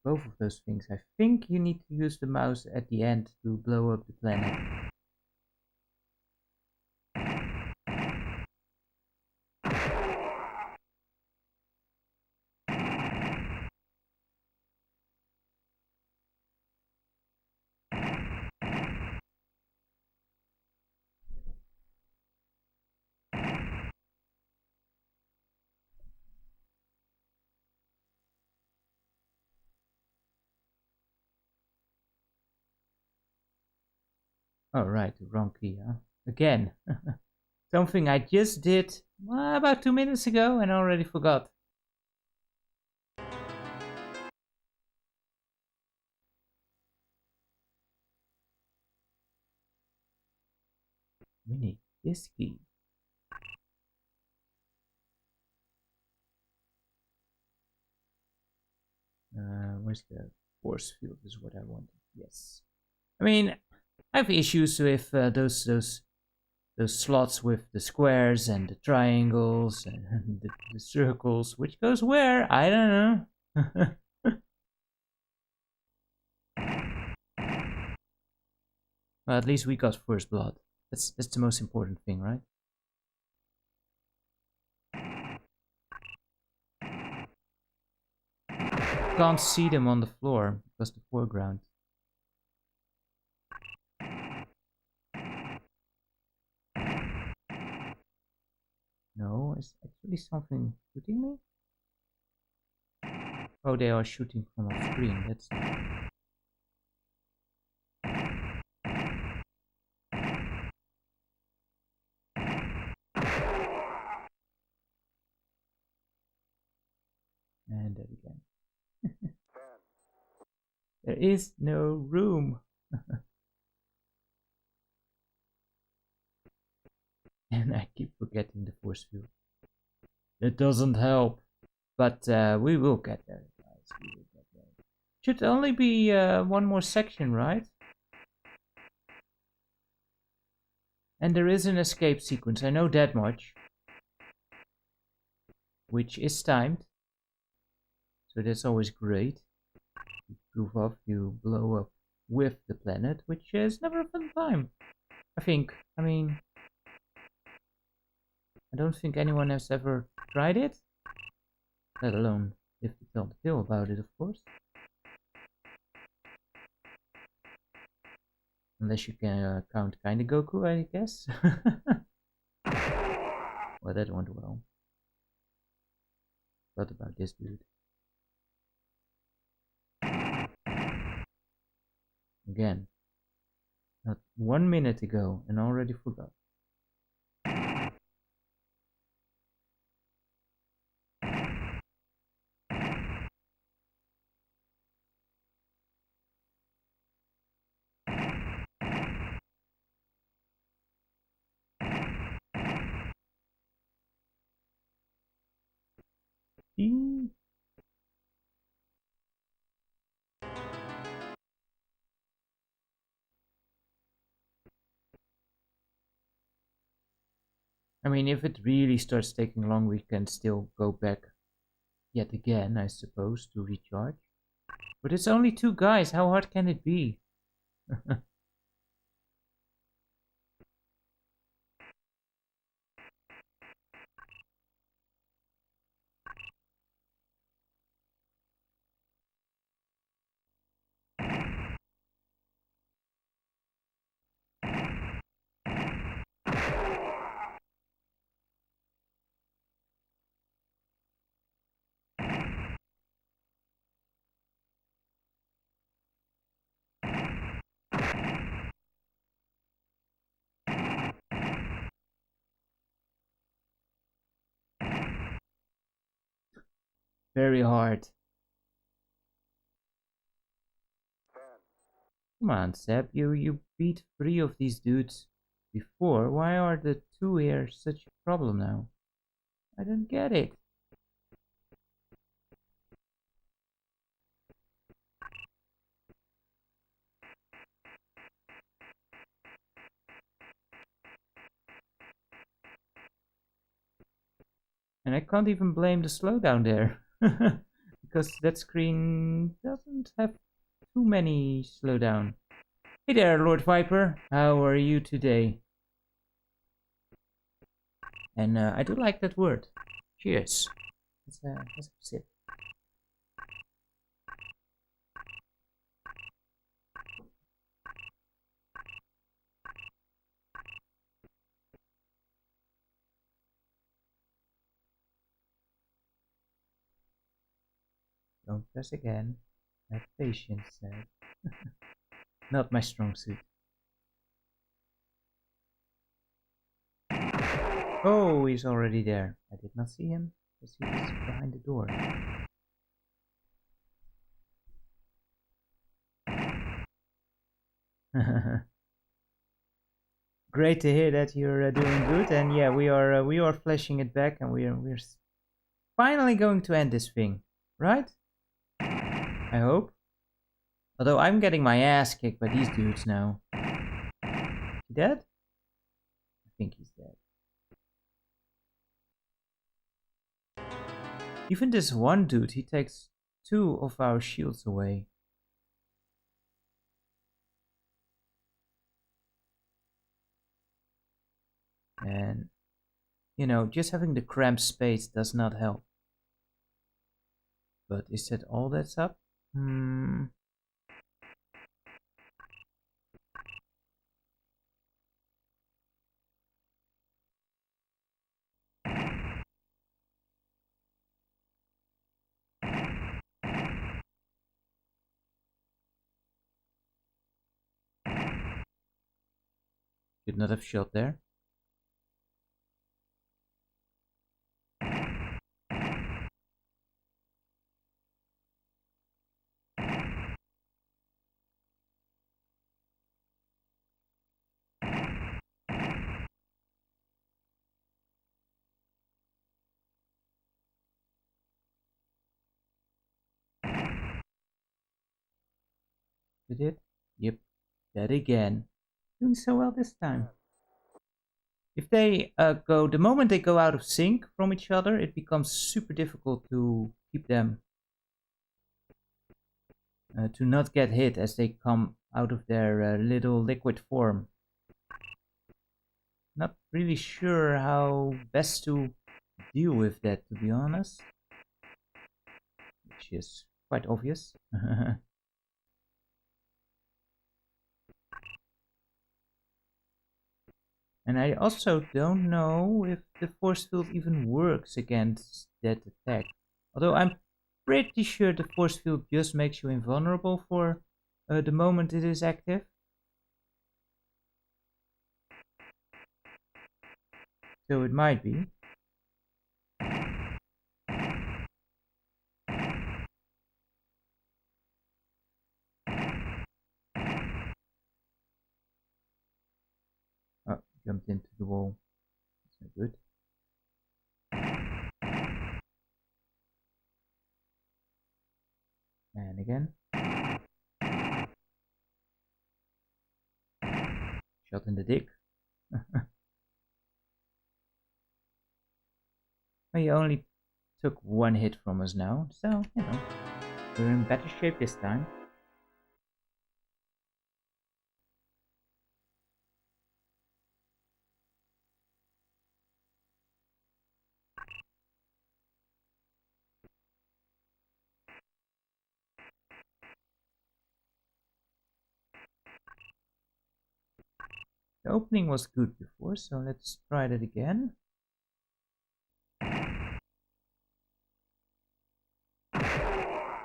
both of those things. I think you need to use the mouse at the end to blow up the planet. Oh, right, the wrong key, huh? Again. Something I just did about 2 minutes ago and already forgot. We need this key. Where's the force field is what I wanted. Yes. I mean, I have issues with those slots with the squares and the triangles and the circles. Which goes where? I don't know. Well, at least we got first blood. That's the most important thing, right? Can't see them on the floor because the foreground. No, is actually something shooting me? Oh, they are shooting from off screen. That's. And there again. There is no room. And I keep forgetting the force field. It doesn't help. But we will get there, guys. We will get there. Should only be one more section, right? And there is an escape sequence. I know that much. Which is timed. So that's always great. You prove up, you blow up with the planet, which is never a fun time. I think. I mean, I don't think anyone has ever tried it. Let alone if they tell the tale about it, of course. Unless you can count Kinda Goku, I guess. Well, that went well. What about this dude? Again. Not 1 minute ago and already forgot. Ding. I mean, if it really starts taking long, we can still go back yet again, I suppose, to recharge. But it's only 2 guys, how hard can it be? Very hard. Come on, Seb, you beat 3 of these dudes before. Why are the 2 here such a problem now? I don't get it. And I can't even blame the slowdown there. Because that screen doesn't have too many slowdown. Hey there, Lord Viper. How are you today? And I do like that word. Cheers. Let's have a sip. Don't press again. Have patience, Seb. Not my strong suit. Oh, he's already there. I did not see him because he was behind the door. Great to hear that you're doing good, and yeah, we are flashing it back, and we're finally going to end this thing, right? I hope. Although I'm getting my ass kicked by these dudes now. He dead? I think he's dead. Even this one dude, he takes 2 of our shields away. And, you know, just having the cramped space does not help. But is that all that's up? Could not have shot there. Did it? Yep. Dead again. Doing so well this time. If they the moment they go out of sync from each other, it becomes super difficult to keep them, to not get hit as they come out of their little liquid form. Not really sure how best to deal with that, to be honest. Which is quite obvious. And I also don't know if the force field even works against that attack. Although I'm pretty sure the force field just makes you invulnerable for the moment it is active. So it might be. Oh, jumped into the wall. That's not good. And again. Shot in the dick. He only took 1 hit from us now, so, you know, we're in better shape this time. The opening was good before, so let's try that again.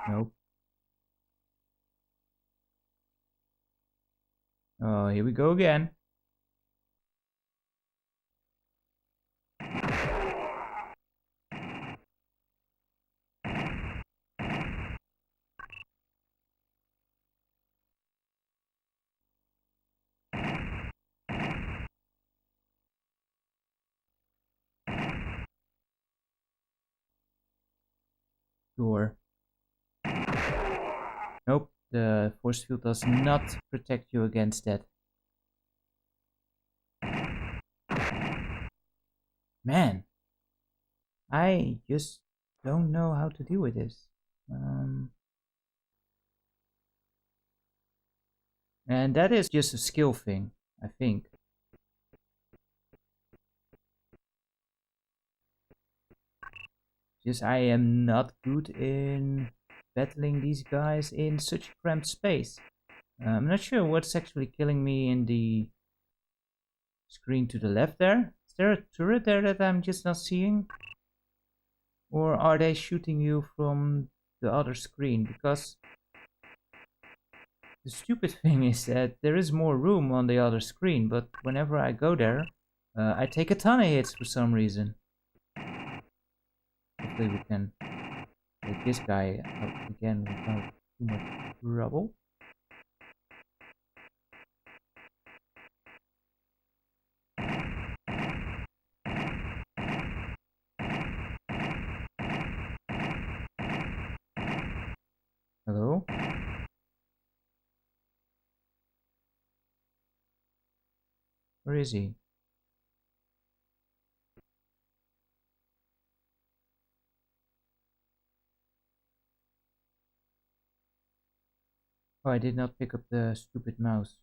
Nope. Oh, here we go again. Door. Nope, the force field does not protect you against that. Man, I just don't know how to deal with this. And that is just a skill thing, I think. Just I am not good in battling these guys in such a cramped space. I'm not sure what's actually killing me in the screen to the left there. Is there a turret there that I'm just not seeing? Or are they shooting you from the other screen? Because the stupid thing is that there is more room on the other screen, but whenever I go there, I take a ton of hits for some reason. Hopefully we can take this guy out again without too much trouble. Hello? Where is he? Oh, I did not pick up the stupid mouse.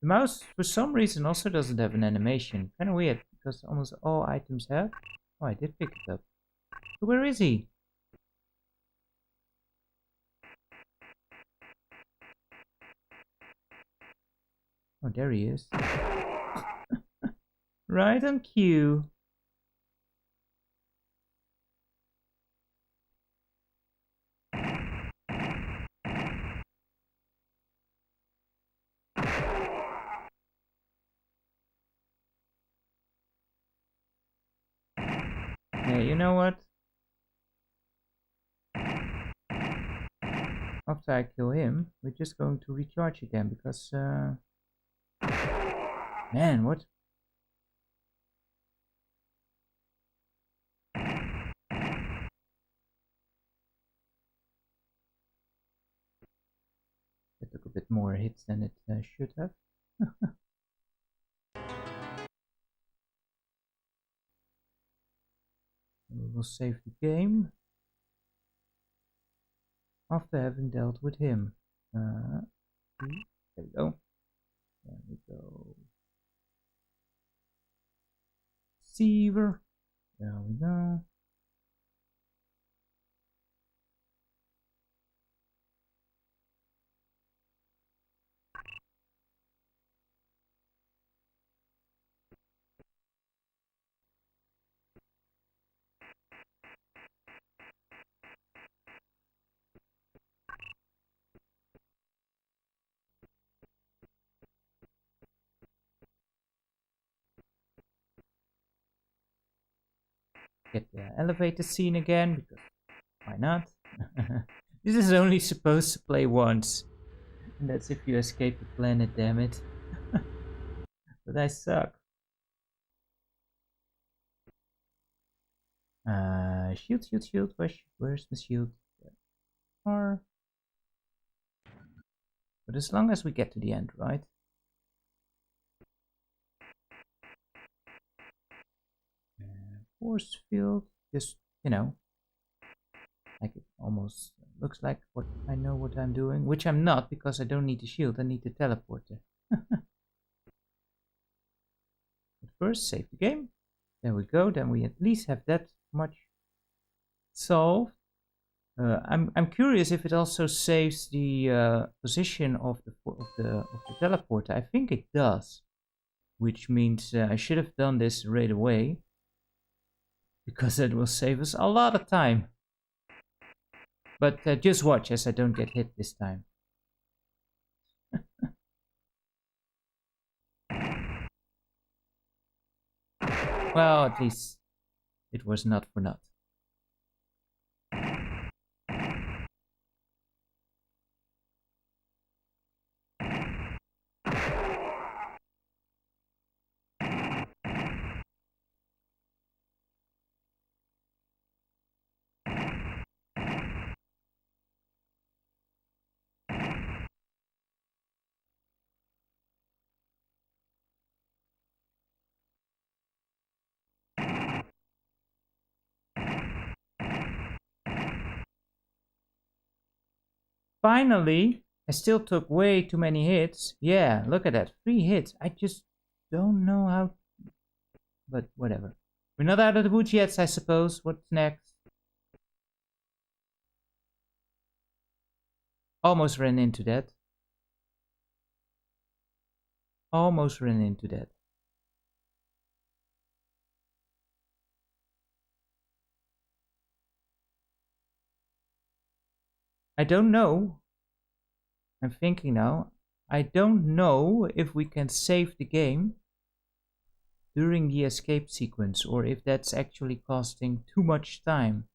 The mouse, for some reason, also doesn't have an animation. Kind of weird, because almost all items have. Oh, I did pick it up. So where is he? Oh, there he is. Right on cue. Yeah, you know what? After I kill him, we're just going to recharge again, because, man, what? It took a bit more hits than it should have. We will save the game after having dealt with him. There we go. There we go. Receiver. There we go. Get the elevator scene again, because why not? This is only supposed to play once. And that's if you escape the planet, damn it. But I suck. Shield, shield, shield. Where's the shield? Or... But as long as we get to the end, right? Force field, just, you know, like it almost looks like what I know what I'm doing, which I'm not, because I don't need the shield, I need the teleporter. But first, save the game. There we go, then we at least have that much solved. I'm curious if it also saves the position of the teleporter. I think it does, which means I should have done this right away, because it will save us a lot of time. But just watch as I don't get hit this time. Well, at least it was not for naught. Finally, I still took way too many hits. Yeah, look at that. 3 hits. I just don't know how... But whatever. We're not out of the woods yet, I suppose. What's next? Almost ran into that. Almost ran into that. I don't know. I'm thinking now. I don't know if we can save the game during the escape sequence or if that's actually costing too much time.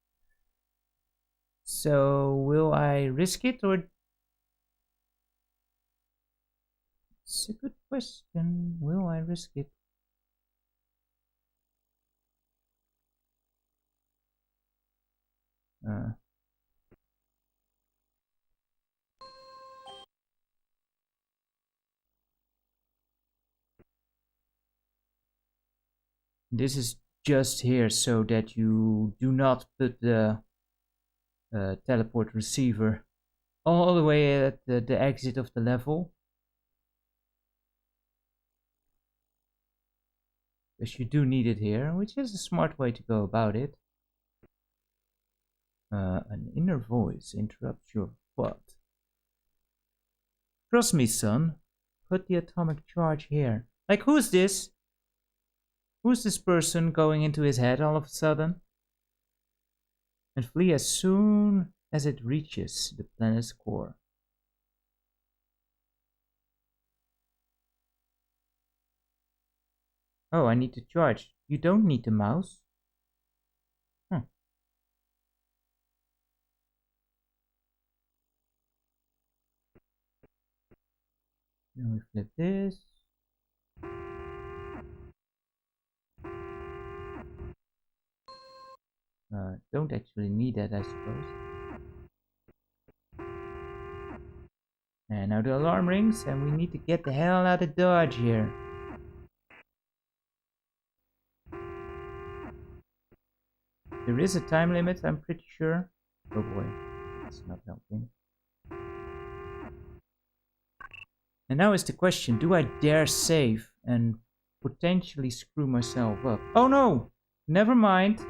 So will I risk it or... It's a good question. Will I risk it? This is just here so that you do not put the teleport receiver all the way at the exit of the level. Because you do need it here, which is a smart way to go about it. An inner voice interrupts your what? Trust me, son. Put the atomic charge here. Like, who's this? Who's this person going into his head all of a sudden? And flee as soon as it reaches the planet's core. Oh, I need to charge. You don't need the mouse. Huh. Then we flip this. Don't actually need that, I suppose. And now the alarm rings and we need to get the hell out of Dodge here. There is a time limit, I'm pretty sure. Oh boy, that's not helping. And now is the question, do I dare save and potentially screw myself up? Oh no! Never mind.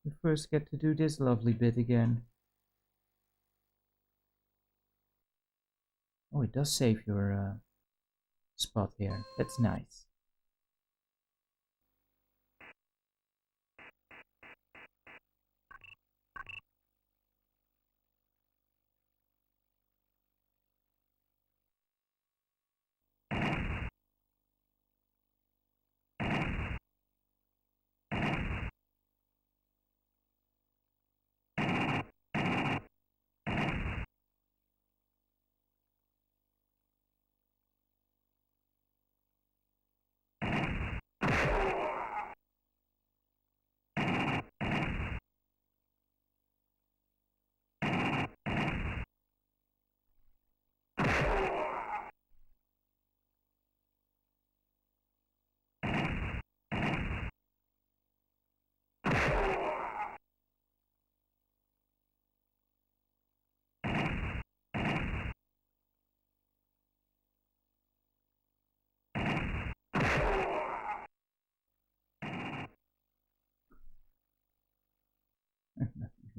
We first get to do this lovely bit again. Oh, it does save your spot here. That's nice.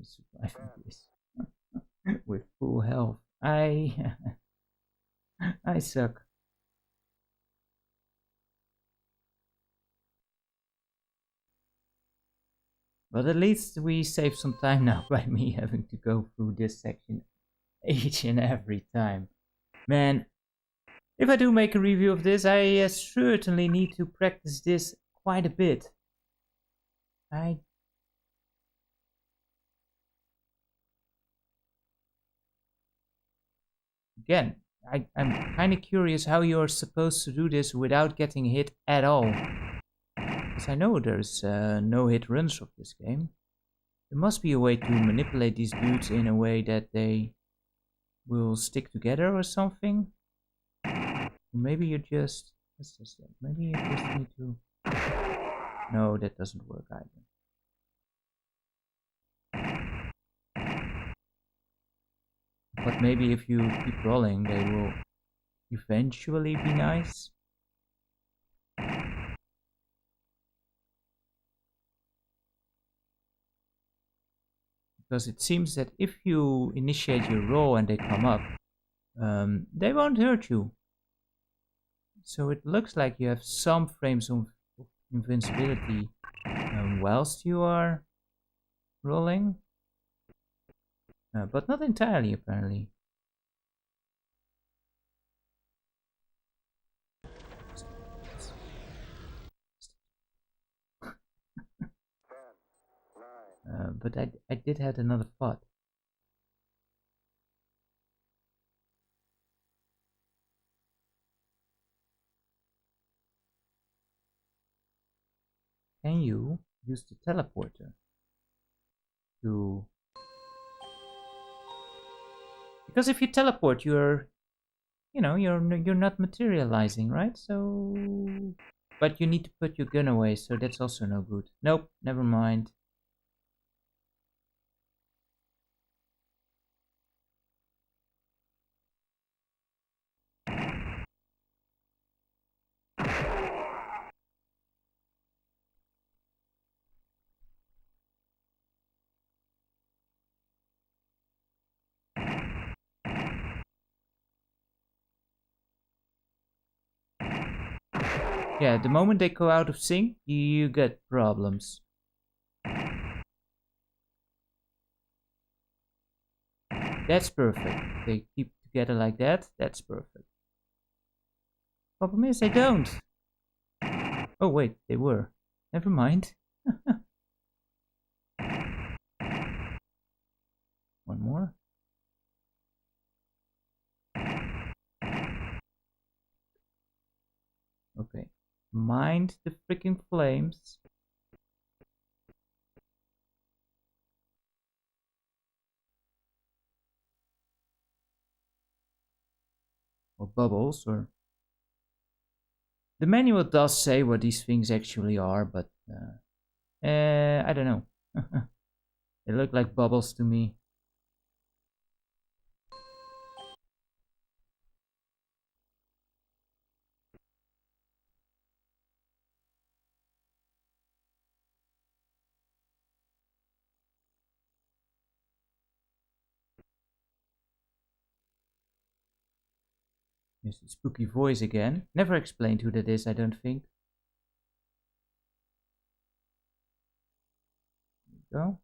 Surviving this with full health. I suck. But at least we save some time now by me having to go through this section each and every time. Man, if I do make a review of this, I certainly need to practice this quite a bit. Again, I'm kind of curious how you're supposed to do this without getting hit at all. Because I know there's no hit runs of this game. There must be a way to manipulate these dudes in a way that they will stick together or something. Maybe you just... What's this? Maybe you just need to... No, that doesn't work either. But maybe if you keep rolling, they will eventually be nice. Because it seems that if you initiate your roll and they come up, they won't hurt you. So it looks like you have some frames of invincibility whilst you are rolling. But not entirely, apparently. But I did have another thought. Can you use the teleporter to... Because if you teleport, you're not materializing, right? So... But you need to put your gun away, so that's also no good. Nope, never mind. Yeah, the moment they go out of sync, you get problems. That's perfect. They keep together like that. That's perfect. Problem is, they don't. Oh wait, they were. Never mind. One more. Okay. Mind the freaking flames. Or bubbles, or... The manual does say what these things actually are, but... I don't know. They look like bubbles to me. There's the spooky voice again. Never explained who that is, I don't think. There we go.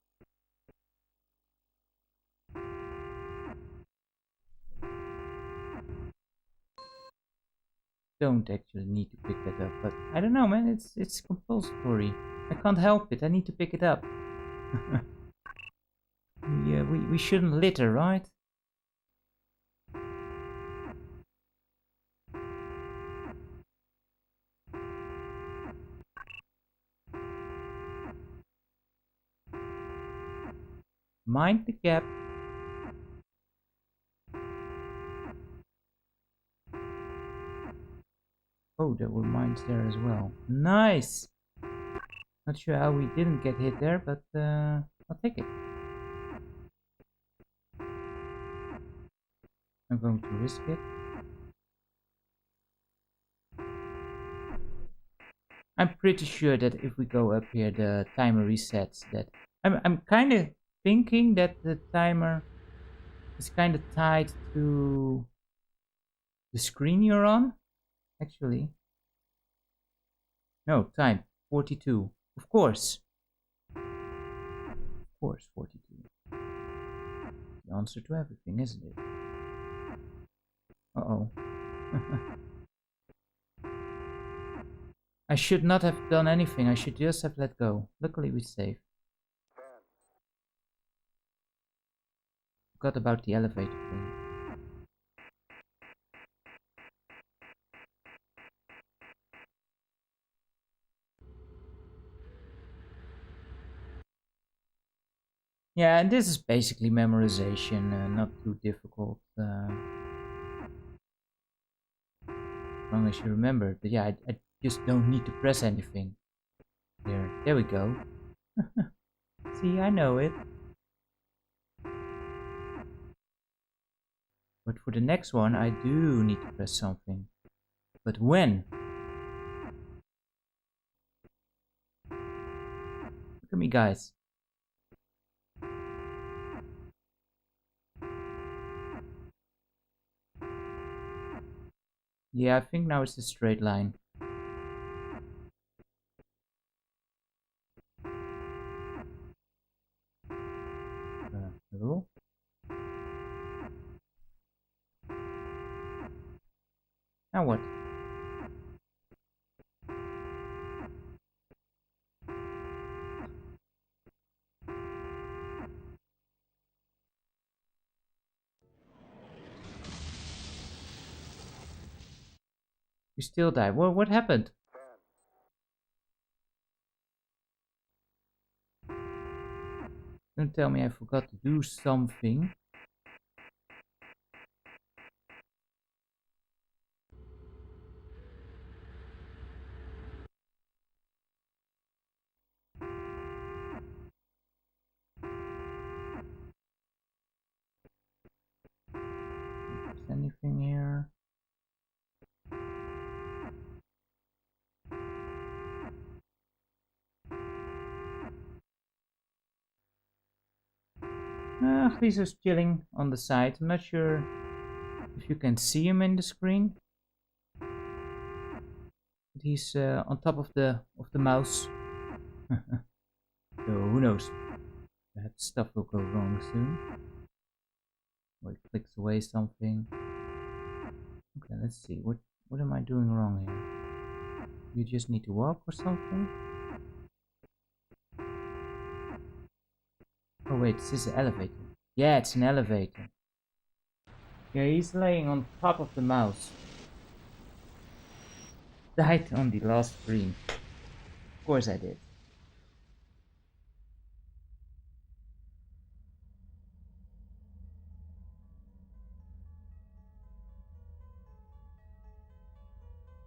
Don't actually need to pick that up, but I don't know, man. It's compulsory. I can't help it. I need to pick it up. Yeah, we shouldn't litter, right? Mind the gap. Oh, there were mines there as well. Nice! Not sure how we didn't get hit there, but I'll take it. I'm going to risk it. I'm pretty sure that if we go up here, the timer resets. That I'm kind of thinking that the timer is kind of tied to the screen you're on. Actually, no, time 42. Of course, 42. The answer to everything, isn't it? Uh-oh. I should not have done anything. I should just have let go. Luckily, we're safe. Forgot about the elevator thing. Yeah, and this is basically memorization, not too difficult. As long as you remember. But yeah, I just don't need to press anything. There we go. See, I know it. But for the next one, I do need to press something. But when? Look at me, guys. Yeah, I think now it's a straight line. Cool. Now what? You still die. Well, what happened? Don't tell me I forgot to do something. Is anything here? He's just chilling on the side. I'm not sure if you can see him in the screen. But he's on top of the mouse. So who knows? That stuff will go wrong soon. Or it clicks away something. Okay, let's see. What am I doing wrong here? You just need to walk or something? Oh wait, this is an elevator. Yeah, it's an elevator. Yeah, he's laying on top of the mouse. Died on the last screen. Of course I did.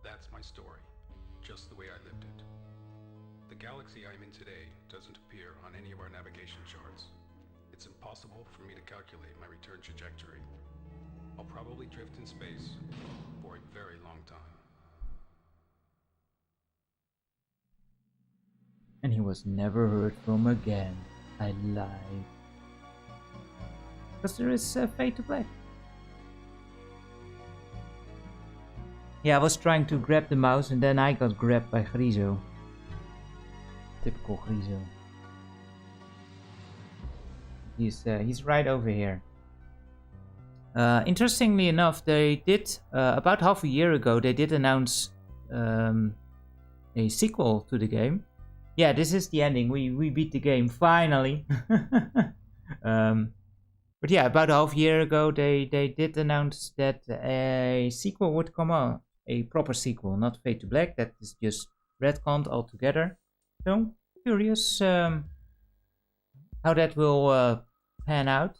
That's my story, just the way I lived it. The galaxy I'm in today doesn't appear on any of our navigation charts. It's impossible for me to calculate my return trajectory. I'll probably drift in space for a very long time. And he was never heard from again. I lied. Because there is Fade to Black. Yeah, I was trying to grab the mouse and then I got grabbed by Grizo. Typical Grizo. He's right over here. Interestingly enough, they did, about half a year ago, they did announce a sequel to the game. Yeah, this is the ending. We beat the game, finally. But yeah, about half a year ago, they did announce that a sequel would come out. A proper sequel, not Fade to Black. That is just retconned altogether. So, curious how that will pan out.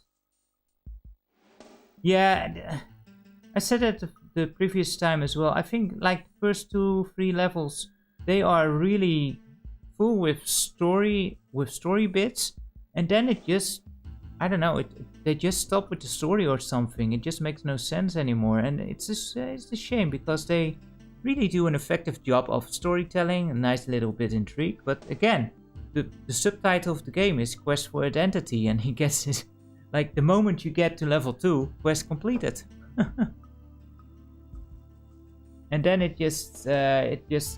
Yeah, I said that the previous time as well. I think like the first 2-3 levels, they are really full with story bits, and then it just, I don't know, they just stop with the story or something. It just makes no sense anymore, and it's a shame because they really do an effective job of storytelling, a nice little bit intrigue. But again, the subtitle of the game is Quest for Identity, and he gets it like the moment you get to level 2, quest completed. And then it just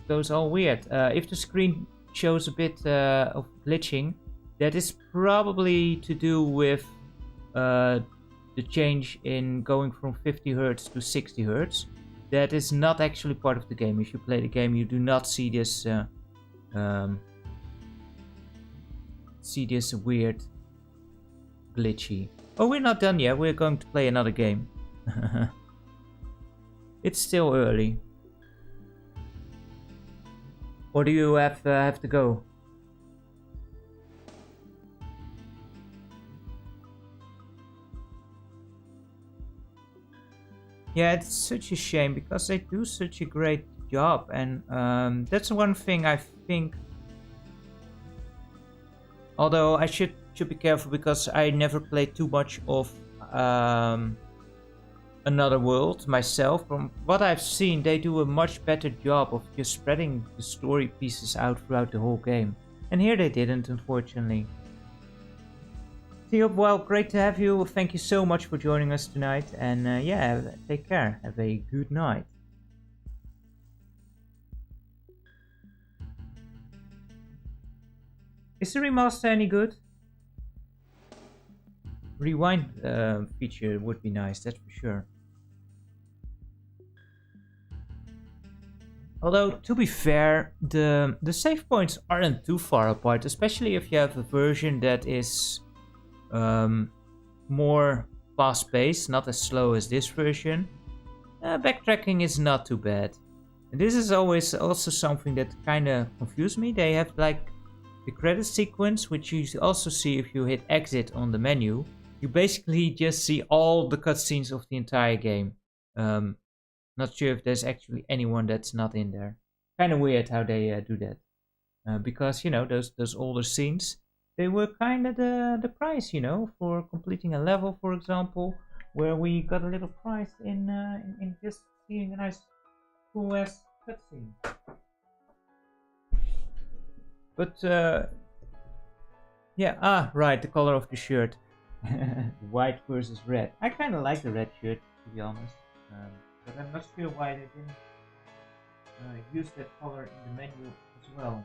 goes all weird. If the screen shows a bit of glitching, that is probably to do with the change in going from 50 Hz to 60 Hz. That is not actually part of the game. If you play the game, you do not see this weird glitchy. Oh, we're not done yet. We're going to play another game. It's still early. Or do you have to go? Yeah, it's such a shame because they do such a great job, and that's one thing I think. Although I should be careful because I never played too much of Another World myself. From what I've seen, they do a much better job of just spreading the story pieces out throughout the whole game. And here they didn't, unfortunately. Theo, well, great to have you. Thank you so much for joining us tonight. And yeah, take care. Have a good night. Is the remaster any good? rewind feature would be nice, that's for sure. Although, to be fair, the save points aren't too far apart, especially if you have a version that is more fast-paced, not as slow as this version. Backtracking is not too bad. And this is always also something that kind of confused me. They have like the credit sequence, which you also see if you hit exit on the menu. You basically just see all the cutscenes of the entire game. Not sure if there's actually anyone that's not in there. Kind of weird how they do that. Because, you know, those older scenes, they were kind of the price, you know, for completing a level, for example, where we got a little prize in just seeing a nice cool-ass cutscene. But, yeah, right, the color of the shirt. White versus red. I kind of like the red shirt, to be honest. But I'm not sure why they didn't use that color in the menu as well.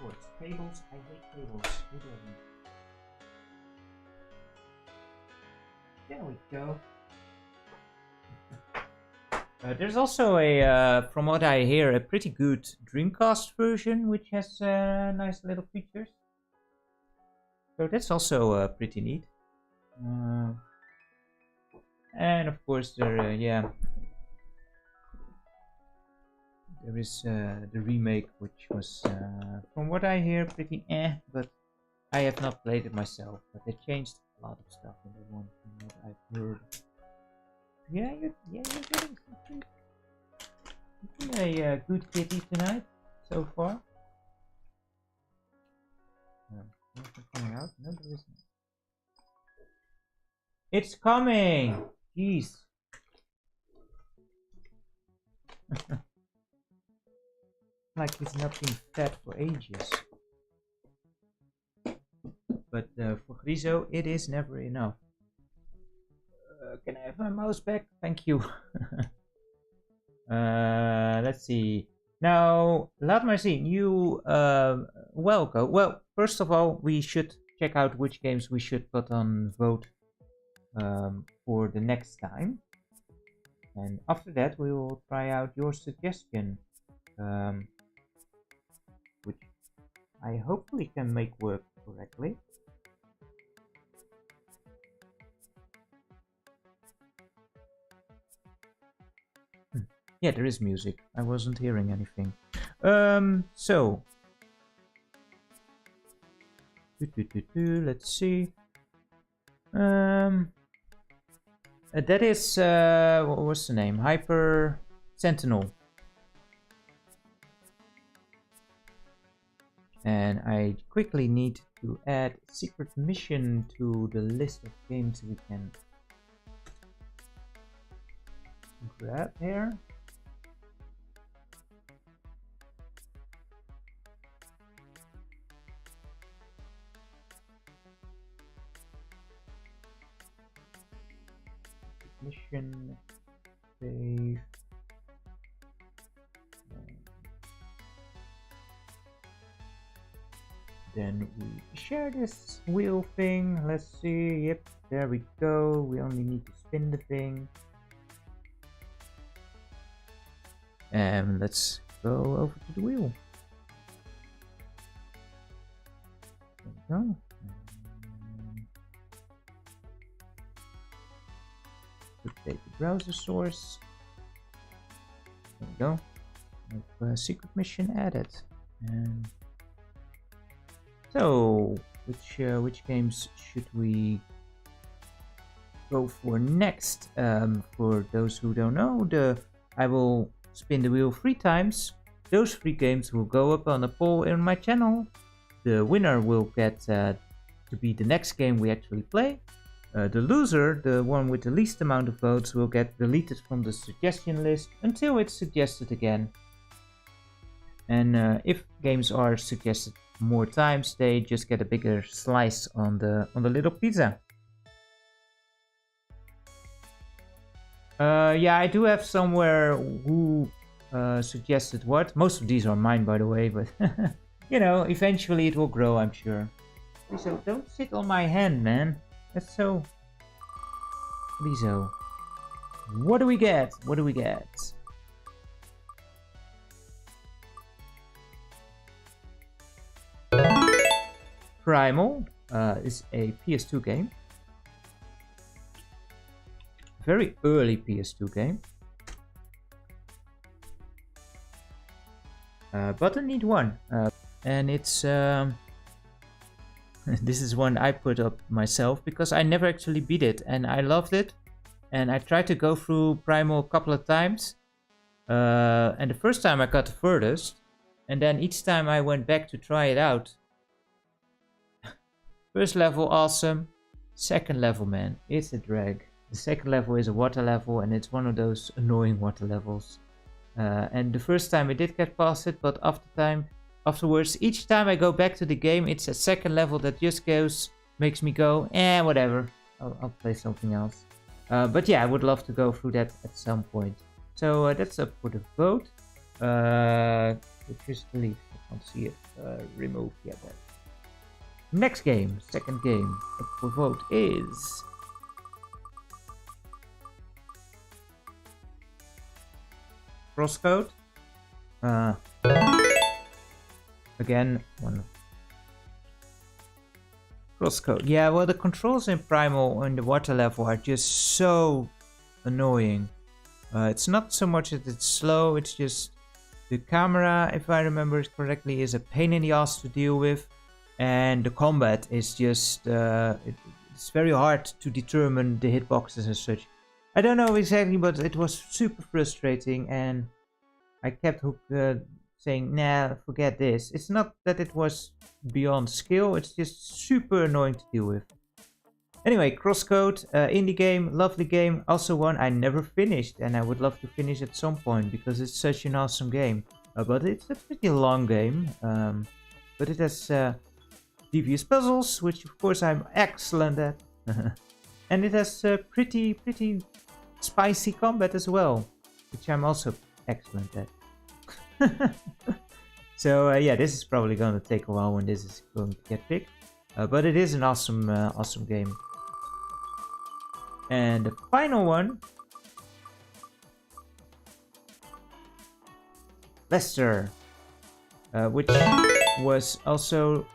Oh, it's tables. I hate tables. Who doesn't? There we go. There's also a, from what I hear, a pretty good Dreamcast version, which has nice little features. So that's also pretty neat. And of course, there is the remake, which was, from what I hear, pretty but I have not played it myself. But they changed a lot of stuff in the one, from what I've heard. Yeah, you're getting something. You've been a good kitty tonight so far. Nothing coming out? No, there isn't. It's coming! Jeez. Like he's not been fed for ages. But for Grizo, it is never enough. Can I have my mouse back? Thank you. Let's see. Now, Latmarcin, you welcome. Well, first of all, we should check out which games we should put on vote for the next time. And after that, we will try out your suggestion, which I hopefully can make work correctly. Yeah, there is music. I wasn't hearing anything. So let's see. That is what was the name? Hyper Sentinel. And I quickly need to add secret mission to the list of games we can grab here. Mission save. Then we share this wheel thing. Let's see. Yep, there we go. We only need to spin the thing. And let's go over to the wheel. There we go. Update the browser source. There we go. With, secret mission added. And so, which games should we go for next? For those who don't know, I will spin the wheel 3 times. Those 3 games will go up on a poll in my channel. The winner will get to be the next game we actually play. The loser, the one with the least amount of votes, will get deleted from the suggestion list until it's suggested again. And if games are suggested more times, they just get a bigger slice on the little pizza. Yeah, I do have somewhere who suggested what. Most of these are mine, by the way, but you know, eventually it will grow, I'm sure. So don't sit on my hand, man. That's so... Lizzo. What do we get? What do we get? Primal is a PS2 game. Very early PS2 game. But a neat one. And it's... this is one I put up myself because I never actually beat it. And I loved it. And I tried to go through Primal a couple of times. And the first time I got the furthest. And then each time I went back to try it out. First level, awesome. Second level, man, it's a drag. The second level is a water level, and it's one of those annoying water levels. And the first time I did get past it, but afterwards, each time I go back to the game, it's a second level that just makes me go, whatever. I'll play something else. But yeah, I would love to go through that at some point. So that's up for the vote. Just delete. I can't see it. Remove. Yeah, that. Next game, second game up for vote is Crosscode. Again, one. Crosscode. Yeah, well, the controls in Primal on the water level are just so annoying. It's not so much that it's slow, it's just the camera, if I remember it correctly, is a pain in the ass to deal with. And the combat is just, it's very hard to determine the hitboxes and such. I don't know exactly, but it was super frustrating, and I kept saying, nah, forget this. It's not that it was beyond skill, it's just super annoying to deal with. Anyway, Crosscode, indie game, lovely game, also one I never finished, and I would love to finish at some point, because it's such an awesome game. But it's a pretty long game, but it has devious puzzles, which of course I'm excellent at. And it has pretty spicy combat as well, which I'm also excellent at. So yeah, this is probably going to take a while when this is going to get picked. But it is an awesome, awesome game. And the final one, Lester, which was also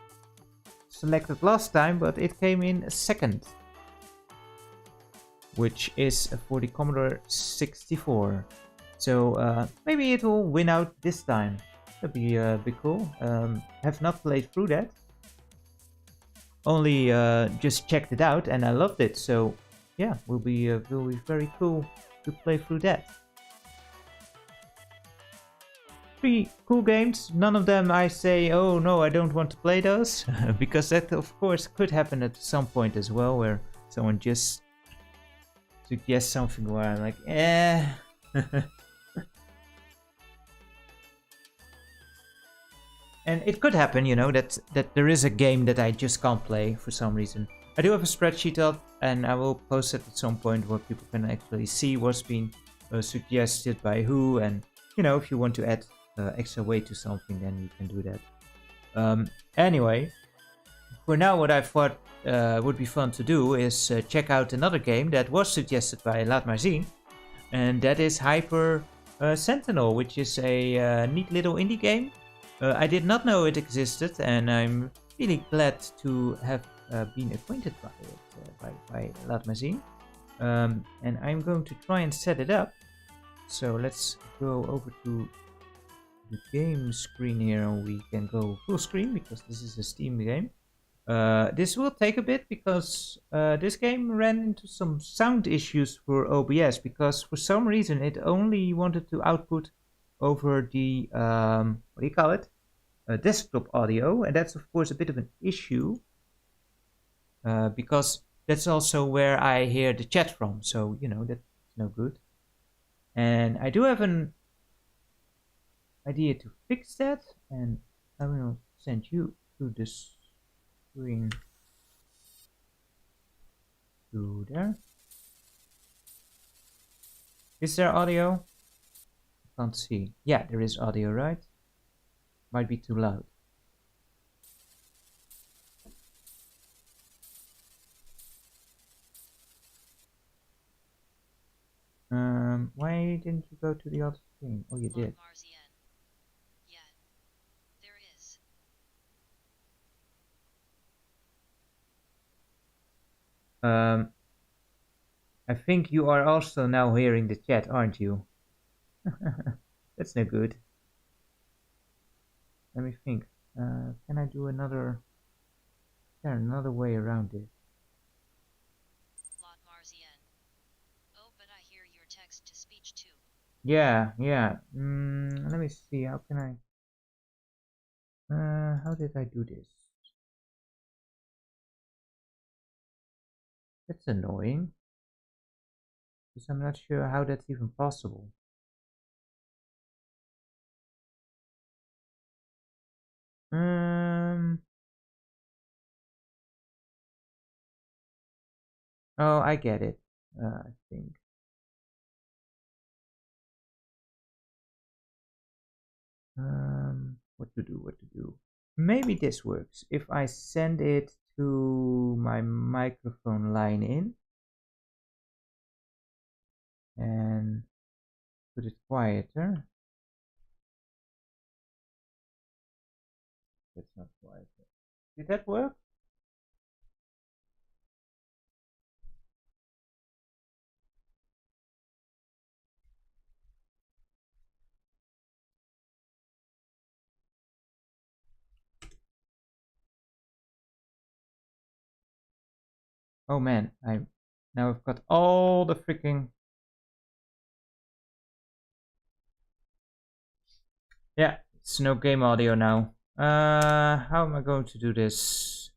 selected last time, but it came in second, which is for the Commodore 64. So maybe it will win out this time. That'd be cool. Have not played through that. Only just checked it out and I loved it. So yeah, will be very cool to play through that. 3 cool games. None of them I say, oh no, I don't want to play those. Because that of course could happen at some point as well, where someone just suggests something where I'm like, eh. And it could happen, you know, that there is a game that I just can't play for some reason. I do have a spreadsheet up, and I will post it at some point where people can actually see what's been suggested by who, and you know, if you want to add extra weight to something, then you can do that. Anyway, for now, what I thought would be fun to do is check out another game that was suggested by Laat Maar Zien, and that is Hyper Sentinel, which is a neat little indie game. I did not know it existed, and I'm really glad to have been acquainted by it by Laat Maar Zien. And I'm going to try and set it up. So let's go over to the game screen here, and we can go full screen because this is a Steam game. This will take a bit because this game ran into some sound issues for OBS, because for some reason it only wanted to output over the what do you call it, desktop audio, and that's of course a bit of an issue because that's also where I hear the chat from, so you know, that's no good. And I do have an idea to fix that, and I will send you to the screen to there. Is there audio? I can't see. Yeah, there is audio, right? Might be too loud. Why didn't you go to the other thing? Oh, you did. I think you are also now hearing the chat, aren't you? That's no good. Let me think. Can I do another... Is there another way around this? Yeah. Let me see. How can I... how did I do this? That's annoying. Because I'm not sure how that's even possible. Oh, I get it. I think. What to do? Maybe this works. If I send it to my microphone line in and put it quieter. That's not quieter. Did that work? Oh man, now I've got all the freaking... Yeah, it's no game audio now. How am I going to do this?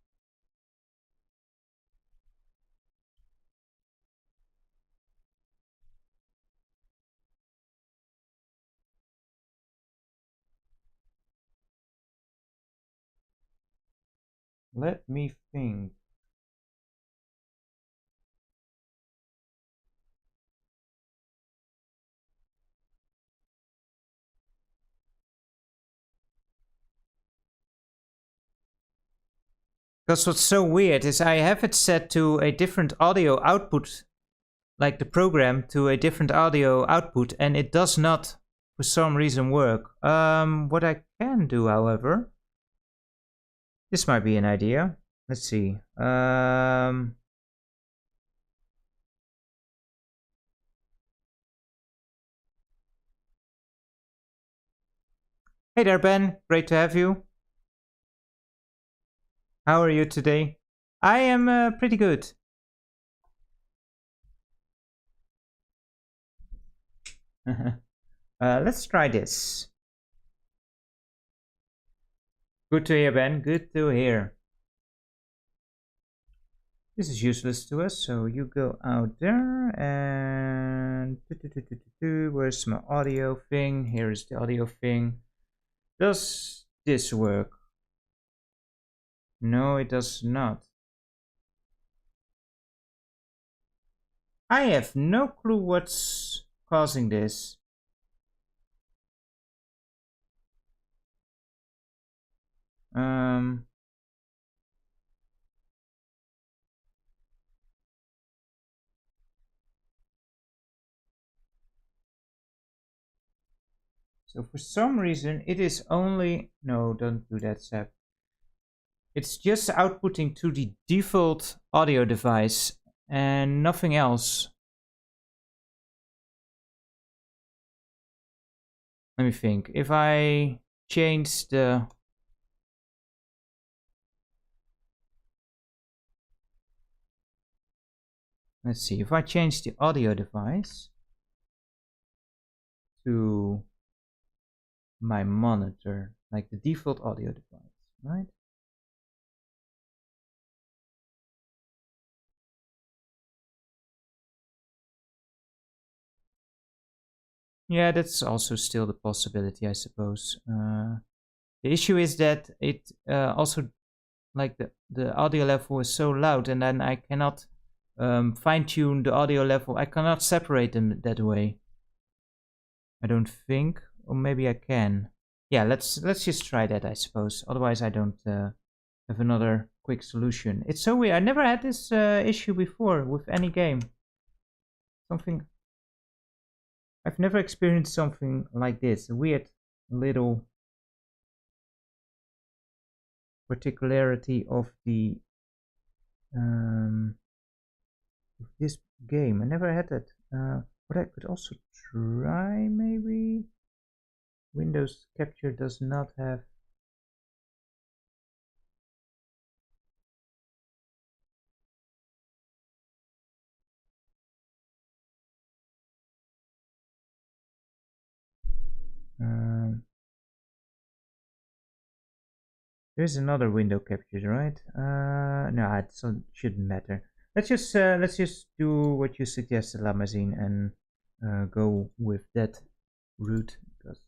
Let me think. Because what's so weird is I have it set to a different audio output, like the program to a different audio output, and it does not, for some reason, work. What I can do, however, this might be an idea. Let's see. Hey there, Ben. Great to have you. How are you today? I am pretty good. Let's try this. Good to hear, Ben. Good to hear. This is useless to us, so you go out there and... Where's my audio thing? Here is the audio thing. Does this work? No, it does not. I have no clue what's causing this. So for some reason it is only... No, don't do that, Seb. It's just outputting to the default audio device and nothing else. Let me think. If I change the... Let's see. If I change the audio device to my monitor, like the default audio device, right? Yeah, that's also still the possibility, I suppose. The issue is that it also, like the audio level is so loud, and then I cannot fine-tune the audio level. I cannot separate them that way. I don't think, or maybe I can. Yeah, let's just try that, I suppose. Otherwise, I don't have another quick solution. It's so weird. I never had this issue before with any game. Something I've never experienced something like this. A weird little particularity of the this game. I never had that. But I could also try maybe. Windows Capture does not have. There's another window capture, right? No, it shouldn't matter. Let's just do what you suggested, Lamazine, and go with that route because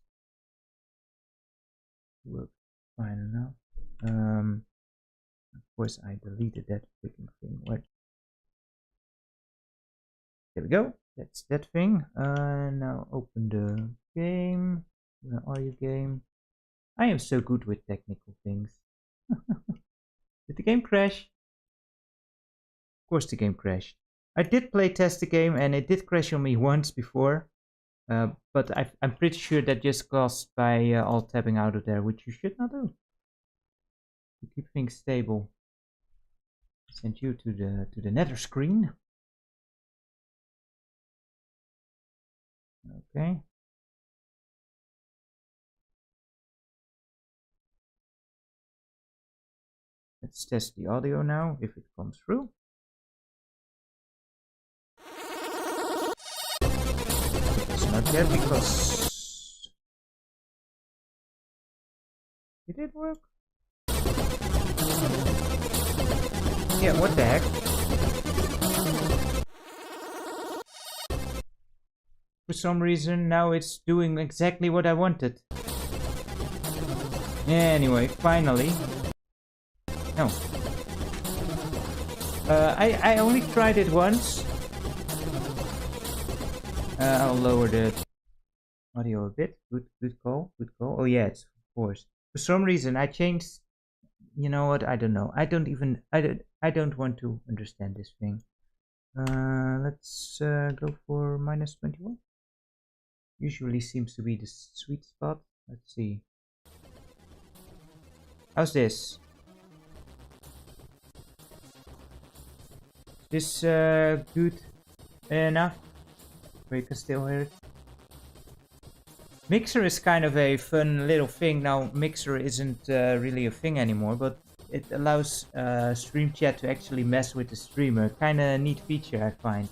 it works fine enough. Of course, I deleted that freaking thing. What? There we go. That's that thing. Now open the game. Where are you, game? I am so good with technical things. Did the game crash? Of course the game crashed. I did play test the game and it did crash on me once before. But I'm pretty sure that just caused by alt tabbing out of there, which you should not do. To keep things stable. Send you to the nether screen. Okay. Let's test the audio now, if it comes through. It's not yet because it did work. Yeah, what the heck? For some reason now it's doing exactly what I wanted. Anyway, finally. No. I only tried it once. I'll lower the audio a bit. Good call. Good call. Oh yeah, it's of course. For some reason I changed. You know what? I don't know. I don't want to understand this thing. Let's go for -21. Usually seems to be the sweet spot. Let's see. How's this? This good enough? Where you can still hear it. Mixer is kind of a fun little thing. Now Mixer isn't really a thing anymore, but it allows stream chat to actually mess with the streamer. Kind of neat feature, I find.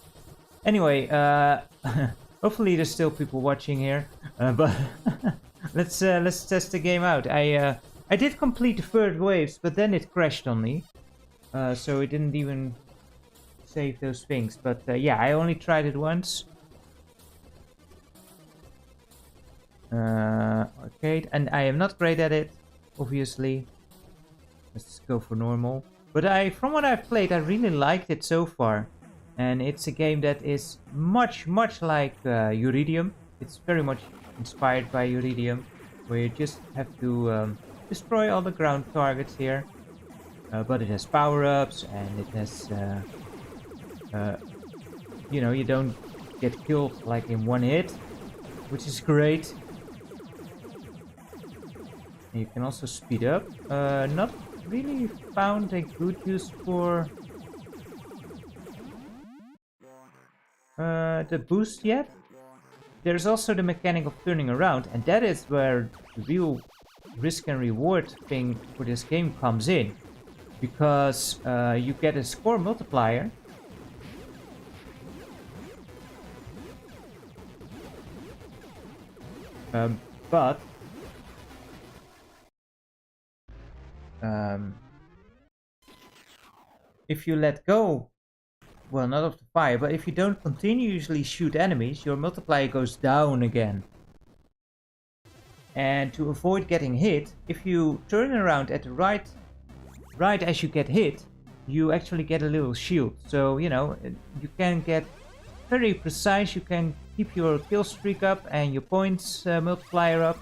Anyway, hopefully there's still people watching here, but let's test the game out. I did complete the third waves, but then it crashed on me, so it didn't even save those things. But yeah, I only tried it once. Arcade, and I am not great at it, obviously. Let's go for normal. But from what I've played, I really liked it so far. And it's a game that is much like Uridium. It's very much inspired by Uridium, where you just have to destroy all the ground targets here. But it has power-ups, and it has, you know, you don't get killed like in one hit, which is great. And you can also speed up. Not really found a good use for the boost yet. There's also the mechanic of turning around, and that is where the real risk and reward thing for this game comes in, because you get a score multiplier. But if you let go, well, not of the fire, but if you don't continuously shoot enemies, your multiplier goes down again. And to avoid getting hit, if you turn around at the right as you get hit, you actually get a little shield. So, you know, you can get very precise, you can keep your kill streak up and your points multiplier up.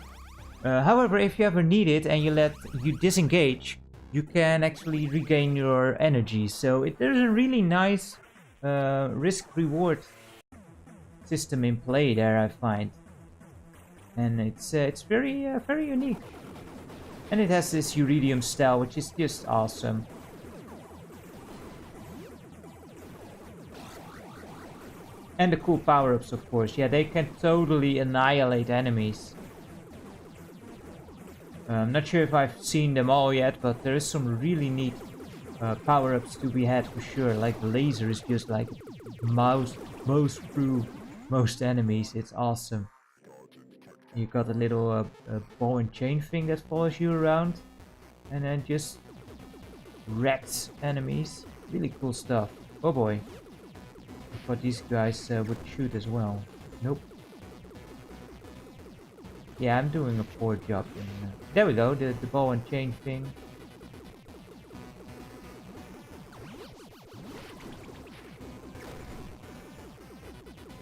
However, if you ever need it and you disengage, you can actually regain your energy. So there's a really nice risk-reward system in play there, I find. And it's very unique. And it has this Uridium style, which is just awesome. And the cool power-ups, of course. Yeah, they can totally annihilate enemies. I'm not sure if I've seen them all yet, but there is some really neat power-ups to be had for sure. Like the laser is just like mouse through most enemies. It's awesome. You got a little ball and chain thing that follows you around, and then just wrecks enemies. Really cool stuff. Oh boy. I thought these guys would shoot as well. Nope. Yeah, I'm doing a poor job. There we go, the ball and chain thing.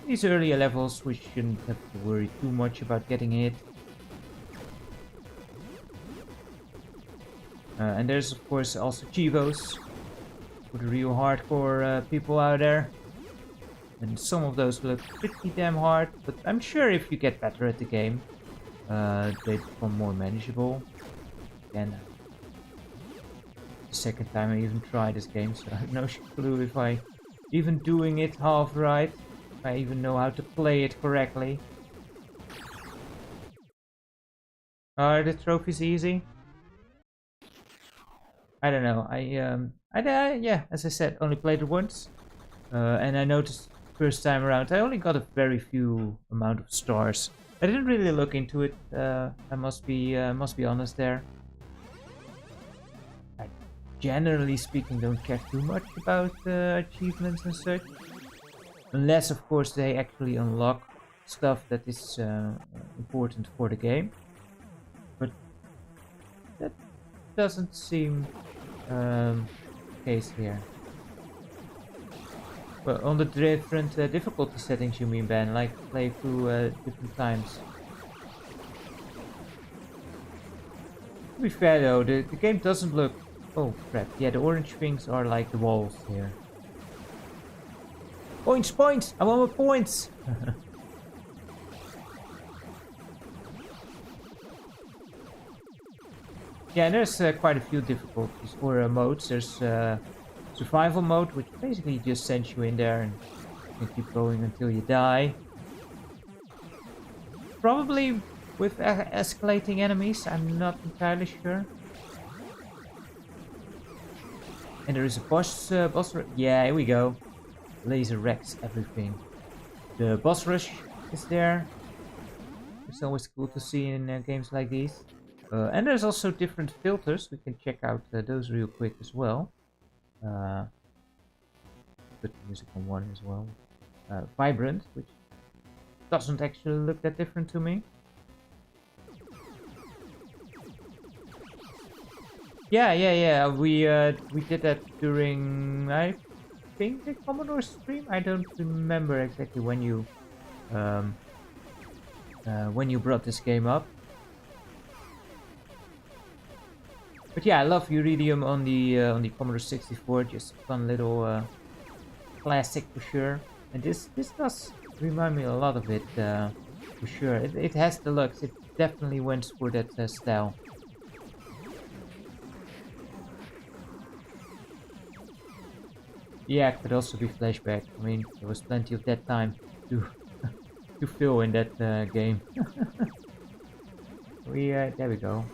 These earlier levels, we shouldn't have to worry too much about getting hit. And there's of course also Chivos for the real hardcore people out there. And some of those look pretty damn hard, but I'm sure if you get better at the game, they become more manageable. Again, the second time I even tried this game, so I have no clue if I even doing it half right. If I even know how to play it correctly. Are the trophies easy? I don't know. Yeah, as I said, only played it once, and I noticed first time around I only got a very few amount of stars. I didn't really look into it. I must be honest there. I generally speaking don't care too much about achievements and such, unless of course they actually unlock stuff that is important for the game. But that doesn't seem the case here. Well, on the different difficulty settings you mean, Ben, like play through different times. To be fair though, the game doesn't look... Oh crap, yeah, the orange things are like the walls here. Points, points! I want my points! Yeah, there's quite a few difficulties or modes. There's survival mode, which basically just sends you in there and you can keep going until you die. Probably with escalating enemies, I'm not entirely sure. And there is a boss rush. Yeah, here we go. Laser wrecks everything. The boss rush is there. It's always cool to see in games like these. And there's also different filters. We can check out those real quick as well. Put the music on one as well. Vibrant, which doesn't actually look that different to me. Yeah. We did that during, I think, the Commodore stream. I don't remember exactly when you brought this game up. But yeah, I love Uridium on the Commodore 64. Just a fun little classic for sure. And this does remind me a lot of it for sure. It has the looks. It definitely went for that style. Yeah, it could also be Flashback. I mean, there was plenty of that time to to fill in that game. There we go.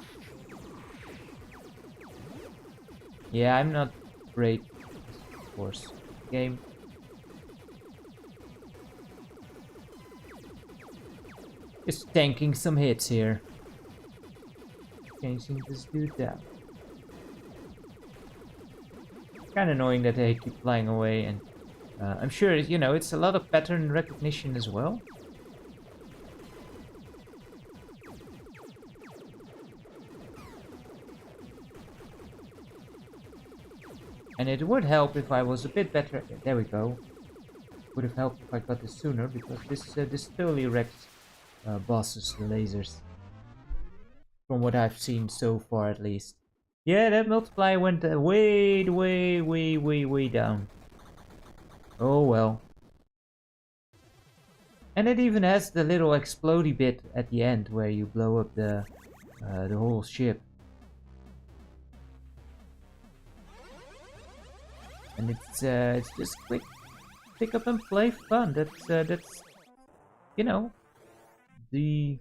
Yeah, I'm not great, of course. Game. Just tanking some hits here. Changing this dude down. Kind of annoying that they keep flying away, and I'm sure, you know, it's a lot of pattern recognition as well. And it would help if I was a bit better. There we go. Would have helped if I got this sooner, because this totally wrecks bosses, the lasers. From what I've seen so far, at least. Yeah, that multiplier went way down. Oh well. And it even has the little explodey bit at the end where you blow up the whole ship. And it's just quick pick up and play fun. That's you know, the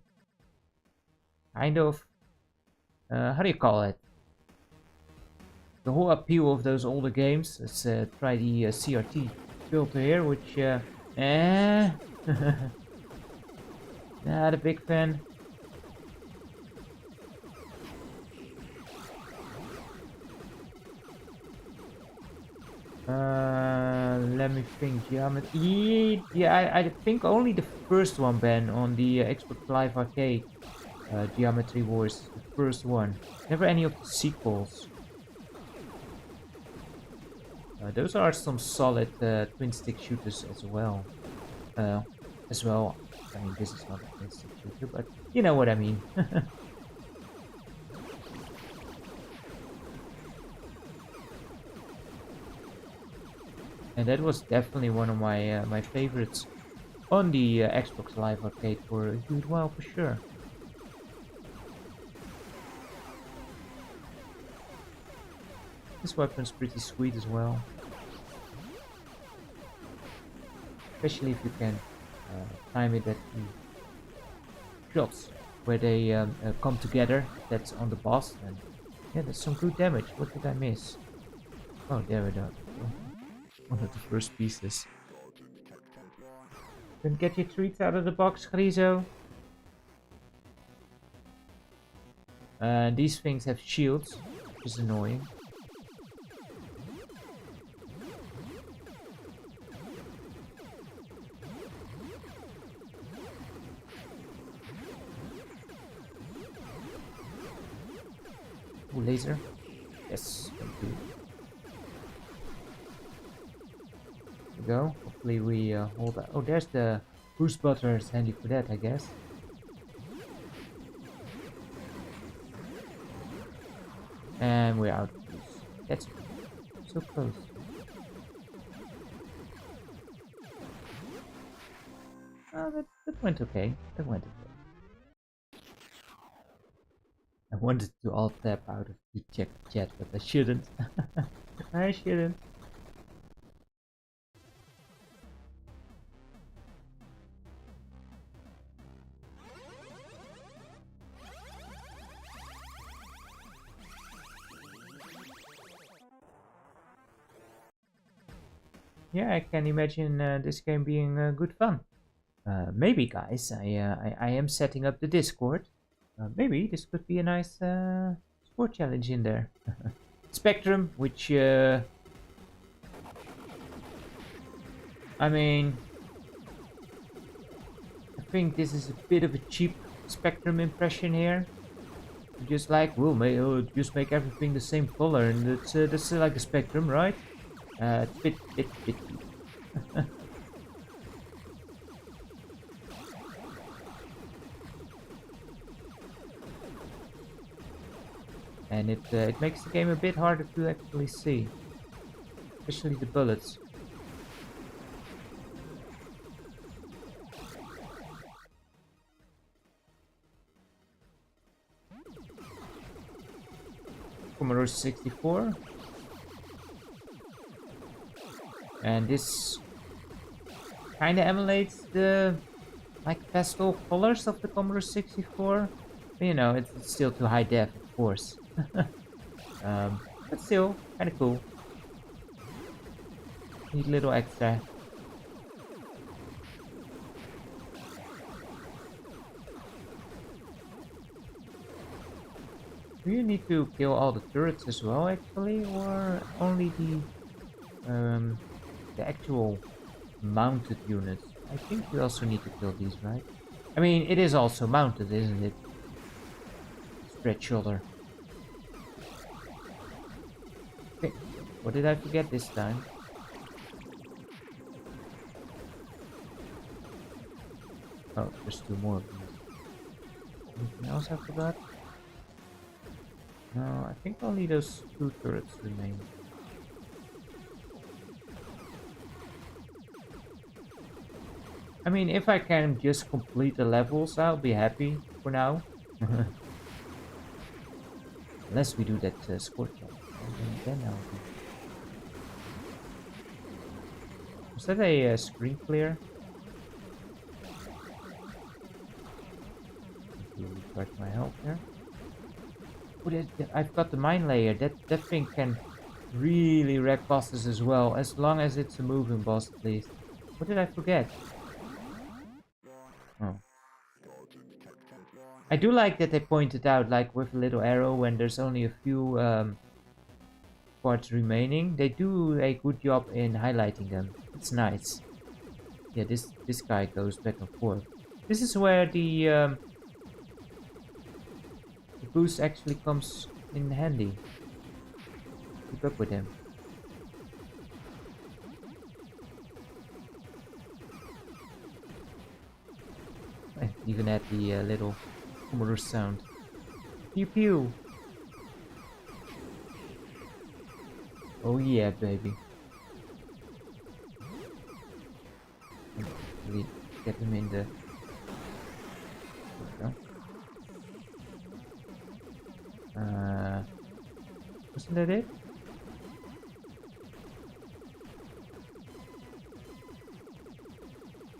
kind of how do you call it? The whole appeal of those older games. Let's try the CRT filter here, which not a big fan. Let me think. Geometry. Yeah, I think only the first one, Ben, on the Xbox Live Arcade. Geometry Wars, the first one. Never any of the sequels. Those are some solid twin stick shooters as well. I mean, this is not a twin stick shooter, but you know what I mean. And that was definitely one of my my favorites on the Xbox Live Arcade for a good while, for sure. This weapon's pretty sweet as well. Especially if you can time it at the shots where they come together. That's on the boss. And yeah, that's some good damage. What did I miss? Oh, there we go. One of the first pieces. Then get your treats out of the box, Grizo. These things have shields, which is annoying. Ooh, laser. Yes, thank you. There we go. Hopefully we hold that. Oh, there's the boost button. It's handy for that, I guess. And we're out of boost. That's so close. Oh, that went okay. That went okay. I wanted to alt tab out of the chat, but I shouldn't. I shouldn't. Yeah, I can imagine this game being good fun. Maybe, guys, I am setting up the Discord. Maybe this could be a nice sport challenge in there. Spectrum, which I mean, I think this is a bit of a cheap Spectrum impression here. Just like, we'll just make everything the same color, and that's like a Spectrum, right? Bit. And it makes the game a bit harder to actually see, especially the bullets. Commodore 64. And this kind of emulates the like pastel colors of the Commodore 64. But, you know, it's still too high def, of course. But still, kind of cool. Need a little extra. Do you need to kill all the turrets as well, actually, or only the actual mounted units? I think you also need to kill these, right? I mean, it is also mounted, isn't it? Spread shoulder. Okay, what did I forget this time? Oh, there's two more of these. Anything else I forgot? No, I think only those two turrets remain. I mean, if I can just complete the levels, I'll be happy for now. Unless we do that score check. Then I'll be... Was that a screen clear? Requires my help here. Oh, I've got the mine layer. That thing can really wreck bosses as well, as long as it's a moving boss at least. What did I forget? Oh. I do like that they pointed out, like with a little arrow, when there's only a few parts remaining. They do a good job in highlighting them. It's nice. Yeah, this guy goes back and forth. This is where the boost actually comes in handy. Keep up with him. I even had the little Commodore sound. Pew pew! Oh yeah, baby. Really get him in the... There we go. Wasn't that it?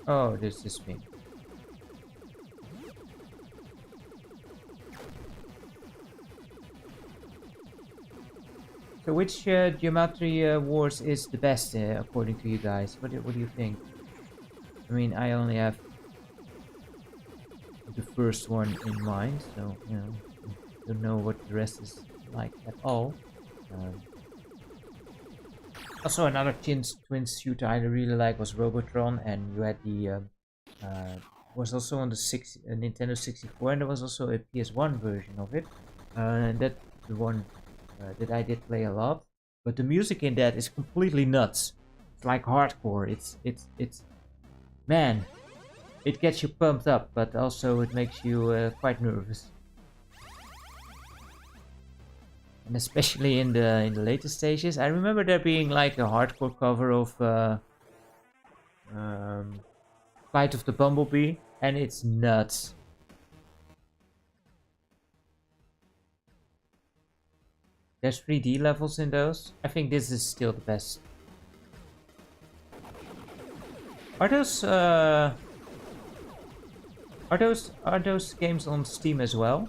Oh, there's this thing. So which Geometry Wars is the best according to you guys? What do you think? I mean, I only have the first one in mind, so you know, don't know what the rest is like at all. Also, another twin shooter I really like was Robotron, and you had the was also on the Nintendo 64, and there was also a PS1 version of it. And that's the one that I did play a lot. But the music in that is completely nuts. It's like hardcore. It's man, it gets you pumped up, but also it makes you quite nervous. And especially in the later stages, I remember there being like a hardcore cover of Flight of the Bumblebee, and it's nuts. There's 3D levels in those. I think this is still the best. Are those games on Steam as well?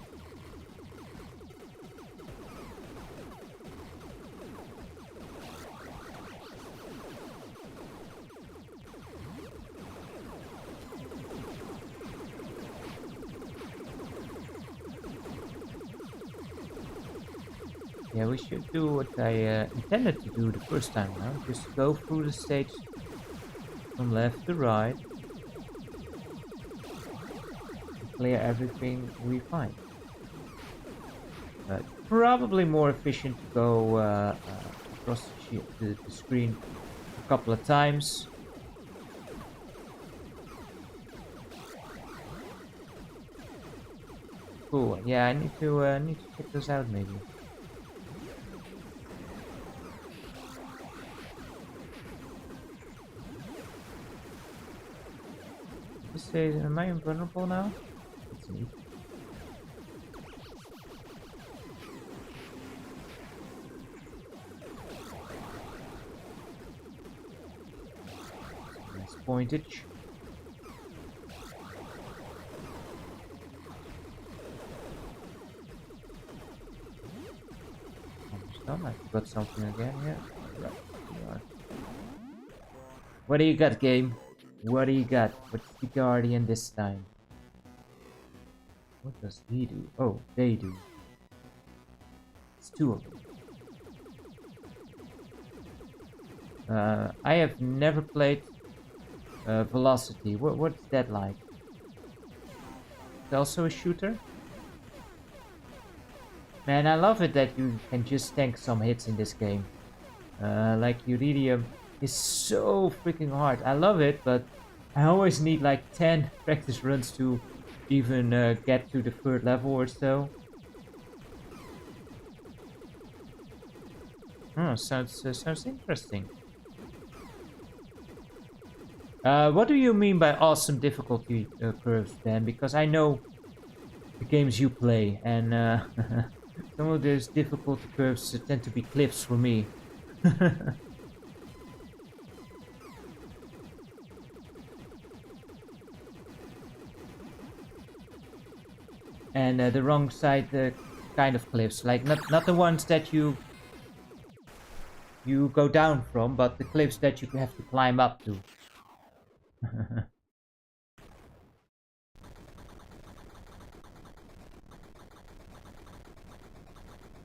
Yeah, we should do what I intended to do the first time around. Just go through the stage from left to right. Clear everything we find. Probably more efficient to go across the screen a couple of times. Cool. Yeah, I need to check those out maybe. This says, am I invulnerable now? That's neat. Nice pointage. Almost done. I forgot something again here. Right, we are. What do you got, game? What do you got? What's the Guardian this time? What does he do? Oh, they do. It's two of them. I have never played Velocity. What's that like? It's also a shooter? Man, I love it that you can just tank some hits in this game. Like Uridium is so freaking hard. I love it, but I always need like 10 practice runs to even get to the third level or so. Oh, sounds interesting. What do you mean by awesome difficulty curves, Ben? Because I know the games you play, and some of those difficulty curves tend to be cliffs for me. And the wrong side kind of cliffs, like not the ones that you go down from, but the cliffs that you have to climb up to.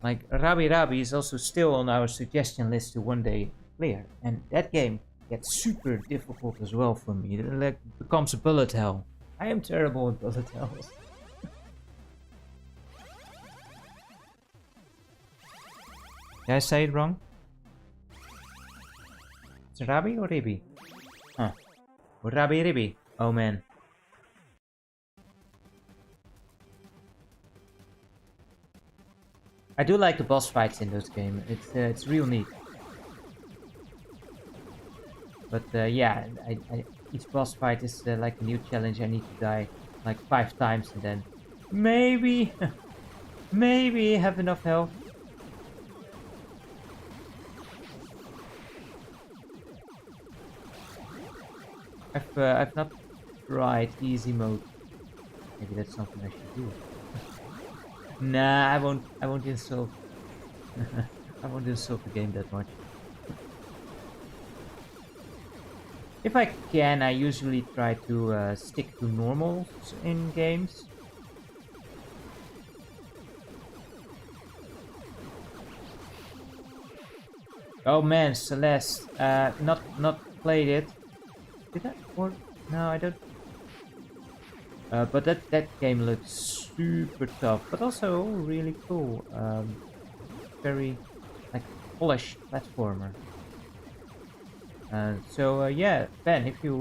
Like Rabi Rabi is also still on our suggestion list to one day clear, and that game gets super difficult as well for me. It like becomes a bullet hell. I am terrible at bullet hells. Did I say it wrong? It's Rabi or Ribi? Huh. Or Rabi Ribi? Oh man. I do like the boss fights in those games. It's real neat. But yeah, each boss fight is like a new challenge. I need to die like 5 times and then maybe, maybe have enough health. I've not tried easy mode. Maybe that's something I should do. Nah, I won't insult. I won't insult the game that much. If I can, I usually try to stick to normals in games. Oh man, Celeste. Not played it. Did I? Or no, I don't. But that game looks super tough, but also really cool. Very like polished platformer. So yeah, Ben, if you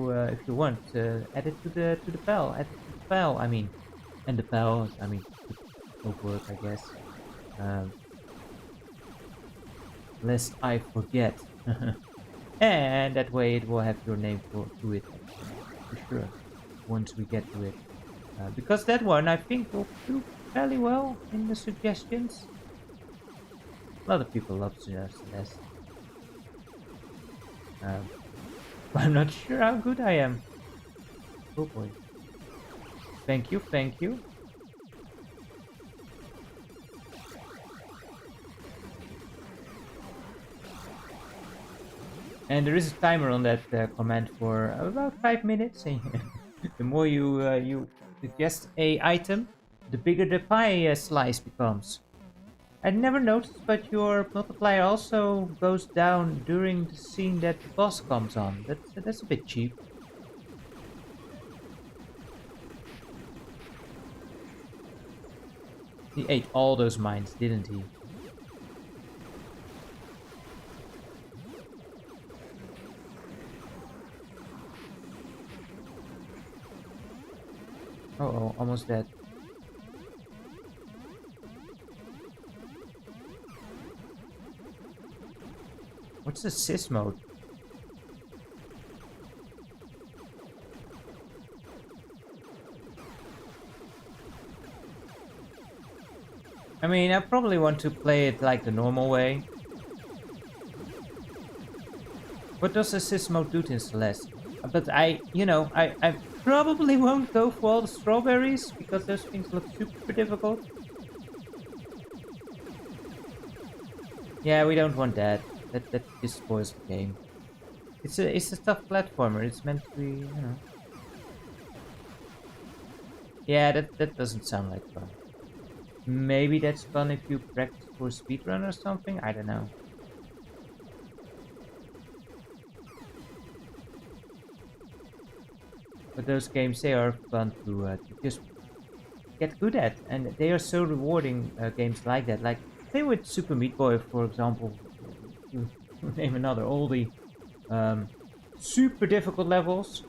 want, add it to the pal. Add it to the pal. I mean, and the pal. I mean, it'll work, I guess. Lest I forget. And that way it will have your name to it, for sure, once we get to it. Because that one, I think, will do fairly well in the suggestions. A lot of people love Celeste. But I'm not sure how good I am. Oh boy. Thank you, thank you. And there is a timer on that command for about 5 minutes. The more you suggest a item, the bigger the pie slice becomes. I never noticed, but your multiplier also goes down during the scene that the boss comes on. That's a bit cheap. He ate all those mines, didn't he? Oh, almost dead. What's the sys mode? I mean, I probably want to play it like the normal way. What does the sys mode do to Celeste? But I probably won't go for all the strawberries because those things look super difficult. Yeah, we don't want that. That just spoils the game. It's a tough platformer. It's meant to be, Yeah, that doesn't sound like fun. Maybe that's fun if you practice for speedrun or something. I don't know. But those games, they are fun to just get good at, and they are so rewarding. Games like that, like say with Super Meat Boy, for example. To name another oldie. Super difficult levels,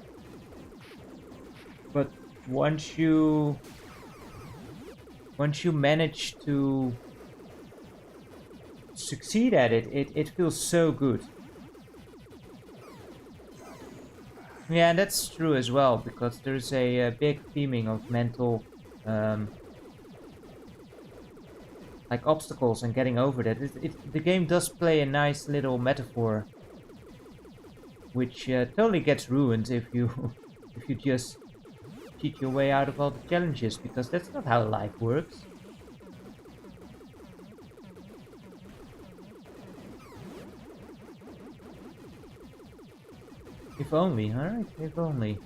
but once you manage to succeed at it, it feels so good. Yeah, that's true as well, because there's a big theming of mental, um, like obstacles and getting over that. The game does play a nice little metaphor, which totally gets ruined if you if you just cheat your way out of all the challenges, because that's not how life works. If only, alright, if only.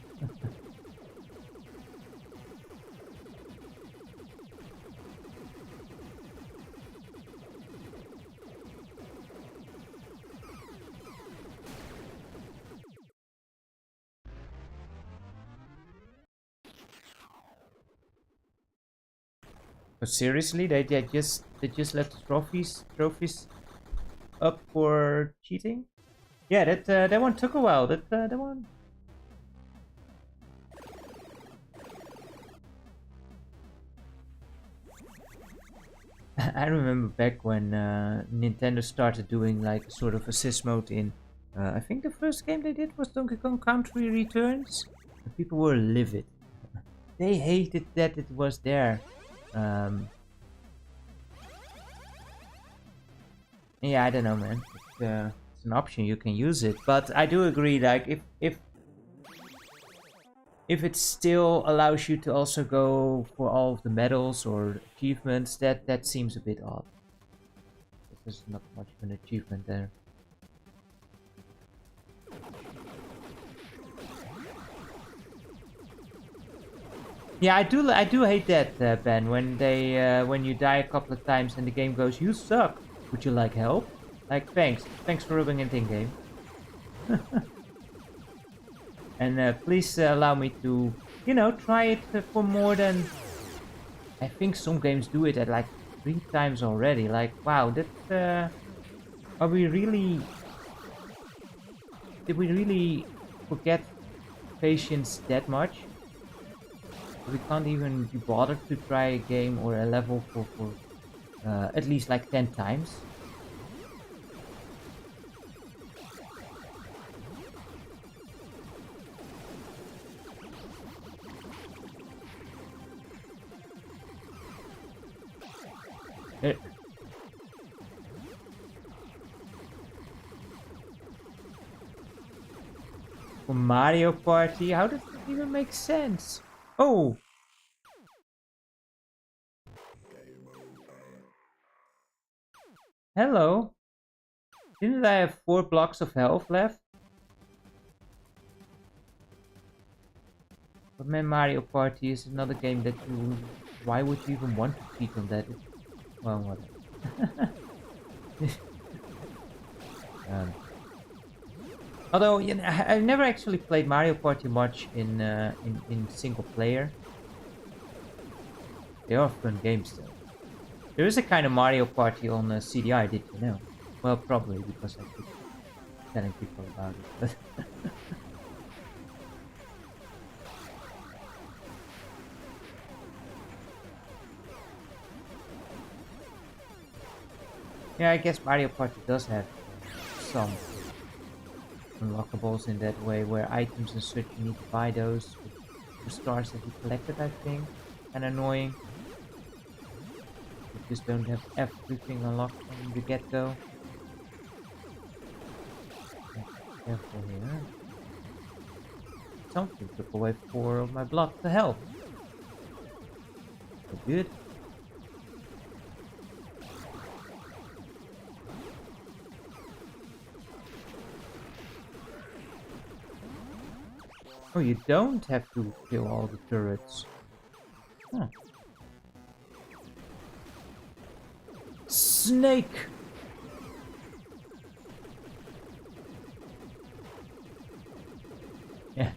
But seriously, they just left the trophies up for cheating? Yeah, that one took a while. That one. I remember back when Nintendo started doing like sort of assist mode in. I think the first game they did was Donkey Kong Country Returns. And people were livid. They hated that it was there. Um, yeah, I don't know, man. It's an option, you can use it, but I do agree. Like if it still allows you to also go for all of the medals or achievements, that seems a bit odd. There's not much of an achievement there. Yeah, I do hate that, Ben. When you die a couple of times and the game goes, "You suck. Would you like help?" Like, thanks for rubbing it in, game. And please allow me to, try it for more than. I think some games do it at like 3 times already. Like, wow, are we really? Did we really forget patience that much? We can't even be bothered to try a game or a level for at least like 10 times. For Mario Party, how does it even make sense? Oh! Hello! Didn't I have 4 blocks of health left? But man, Mario Party is another game that you... Why would you even want to cheat on that? Well, whatever. Although, I've never actually played Mario Party much in single player. They are fun games though. There is a kind of Mario Party on CDI, did you know? Well, probably because I keep telling people about it. But yeah, I guess Mario Party does have some unlockables in that way, where items and such you need to buy those for stars that you collected, I think. And annoying. You just don't have everything unlocked from the get-go. Careful here. Something took away 4 of my block to help. So good. Oh, you don't have to kill all the turrets. Huh. Snake! Yeah.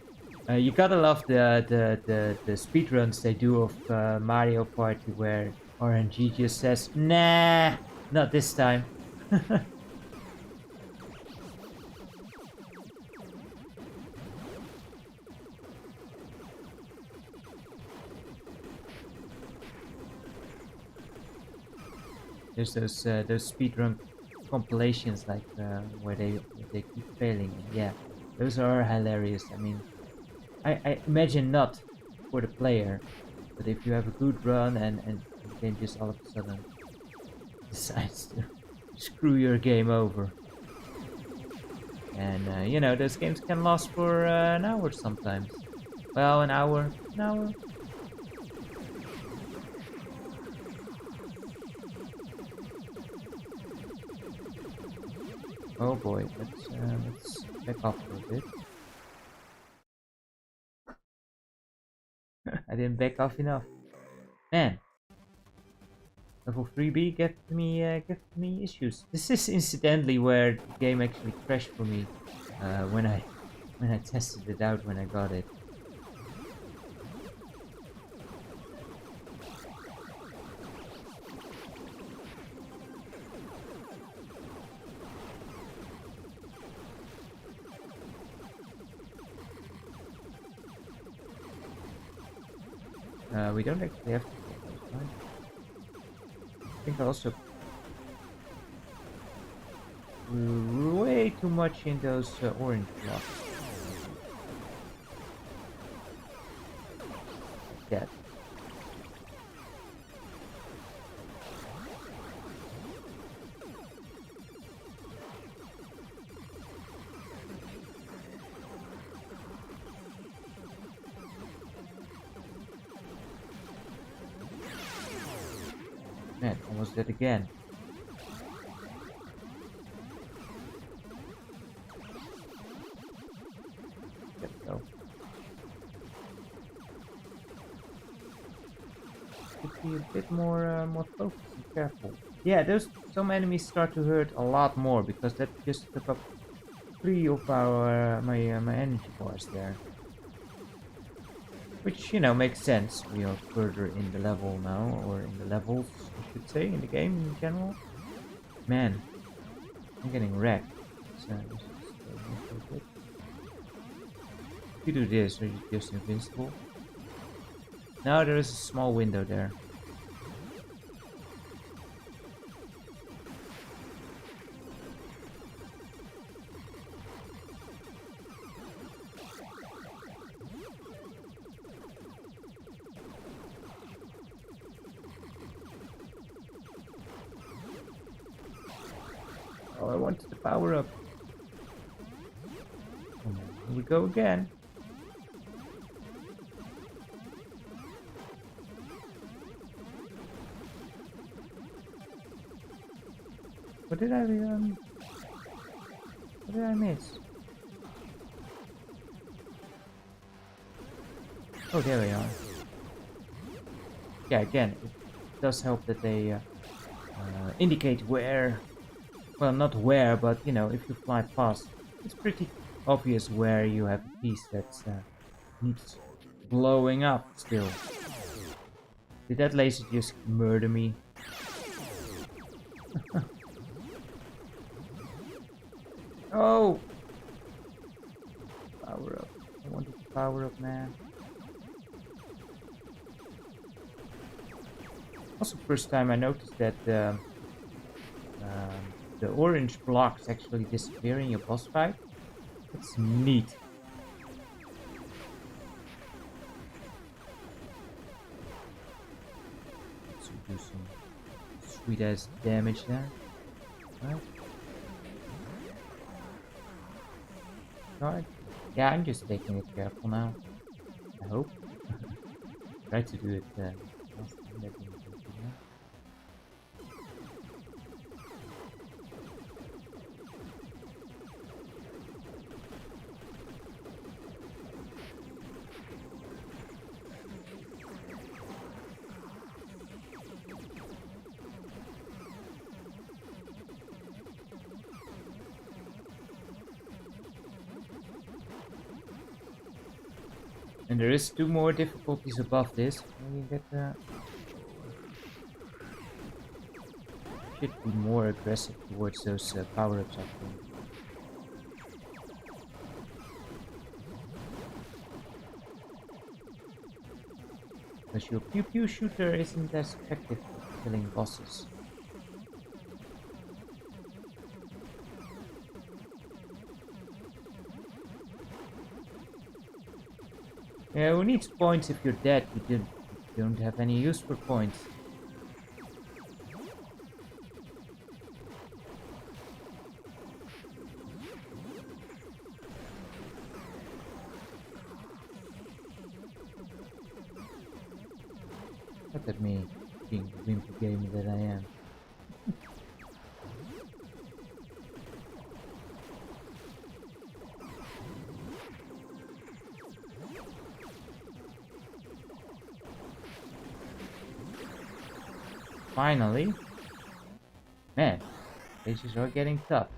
You gotta love the speedruns they do of Mario Party, where RNG just says, nah, not this time. There's those speedrun compilations like where they keep failing. Yeah, those are hilarious. I mean, I imagine not for the player, but if you have a good run and the game just all of a sudden decides to screw your game over. And you know, those games can last for an hour sometimes. Well, an hour. Oh boy, let's back off for a bit. I didn't back off enough. Man, level 3B gave me issues. This is incidentally where the game actually crashed for me when I tested it out when I got it. We don't actually have to get those, right? I think I also grew way too much in those orange blocks. Like that. Man, almost dead again. There we go. Should be a bit more focused and careful. Yeah, some enemies start to hurt a lot more because that just took up 3 of our my energy bars there. Which, you know, makes sense. We are further in the level now, or in the levels, I should say, in the game in general. Man, I'm getting wrecked. So, if you do this, are you just invincible? No, there is a small window there. Oh, I wanted to power up. Oh, here we go again. What did I miss? Oh, there we are. Yeah, again, it does help that they indicate where. Well, not where, but you know, if you fly past, it's pretty obvious where you have a piece that needs blowing up still. Did that laser just murder me? Oh! Power up. I wanted to power up, man. Also, first time I noticed that the orange blocks actually disappear in your boss fight. It's neat. So do some sweet ass damage there. Right? Right. Yeah, I'm just taking it careful now. I hope. Try to do it last time that didn't work, you know? And there is 2 more difficulties above this. Maybe get should be more aggressive towards those power-ups, I think. Because your pew pew shooter isn't as effective at killing bosses. Yeah, who needs points if you're dead? You don't have any use for points. Look at me, being the wimpy gamer that I am. Finally. Man, stages are getting tough.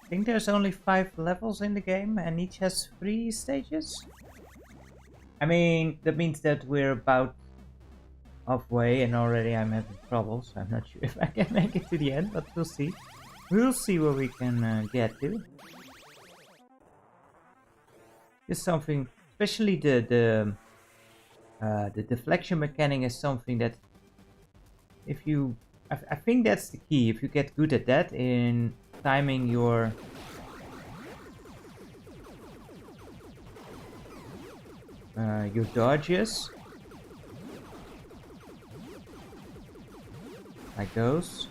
I think there's only 5 levels in the game and each has 3 stages. I mean, that means that we're about halfway and already I'm having troubles. I'm not sure if I can make it to the end, but we'll see. We'll see where we can get to. It's something, especially the deflection mechanic is something that if you... I think that's the key. If you get good at that in timing your dodges, like those.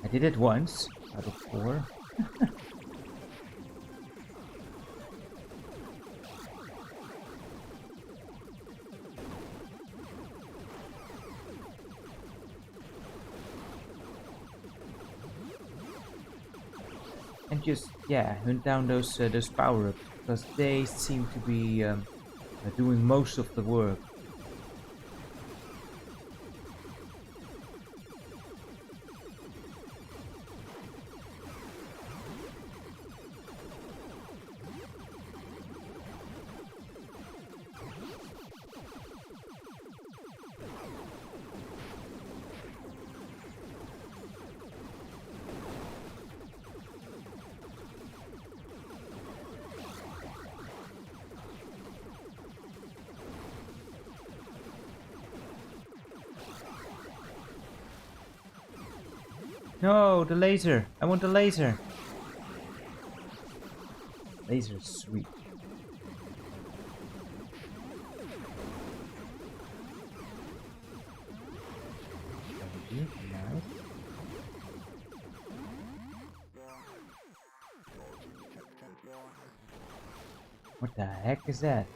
I did it once out of 4. And just, yeah, hunt down those power-ups, because they seem to be doing most of the work. No, the laser! I want the laser! Laser's sweet. Thank you, nice. What the heck is that?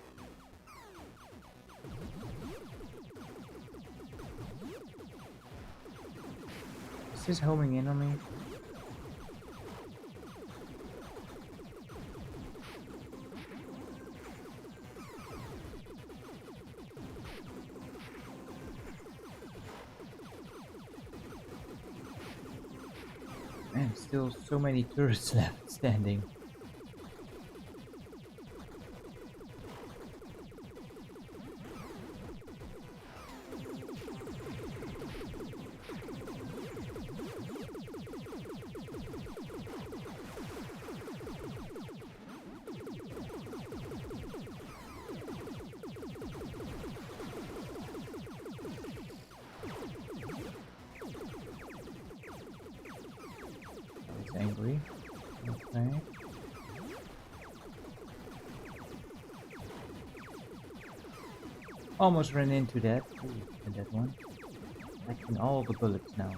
Is this homing in on me? Man, still so many turrets left standing. Angry. Okay. Almost ran into that. Ooh, and that one. Collecting all the bullets now.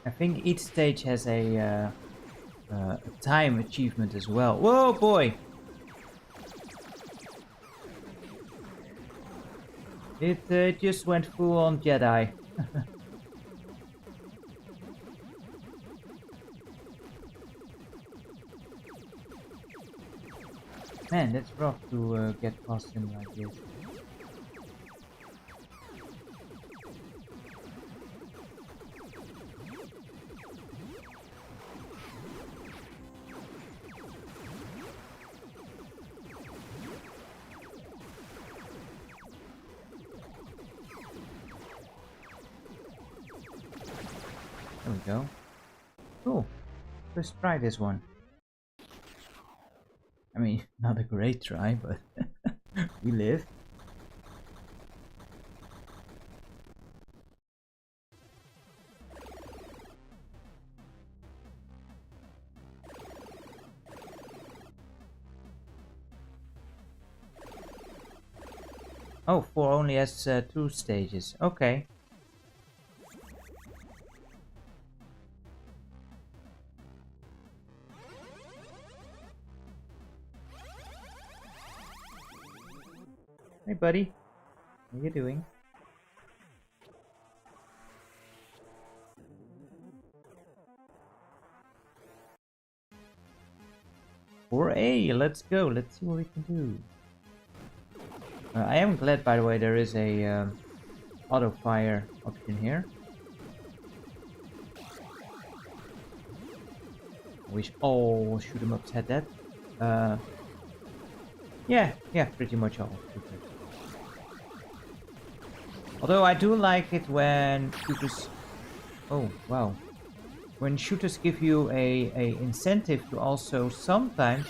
I think each stage has a time achievement as well. Whoa, boy! It just went full on Jedi. Man, that's rough to get past him like this. go. Cool. Let's try this one. I mean, not a great try, but we live. Oh, 4 only has 2 stages. Okay. Hey, buddy. How you doing? For A, let's go. Let's see what we can do. I am glad, by the way, there is a auto fire option here. I wish all shoot 'em ups had that. Yeah, pretty much all. Although I do like it when shooters. Oh wow, when shooters give you a incentive to also sometimes,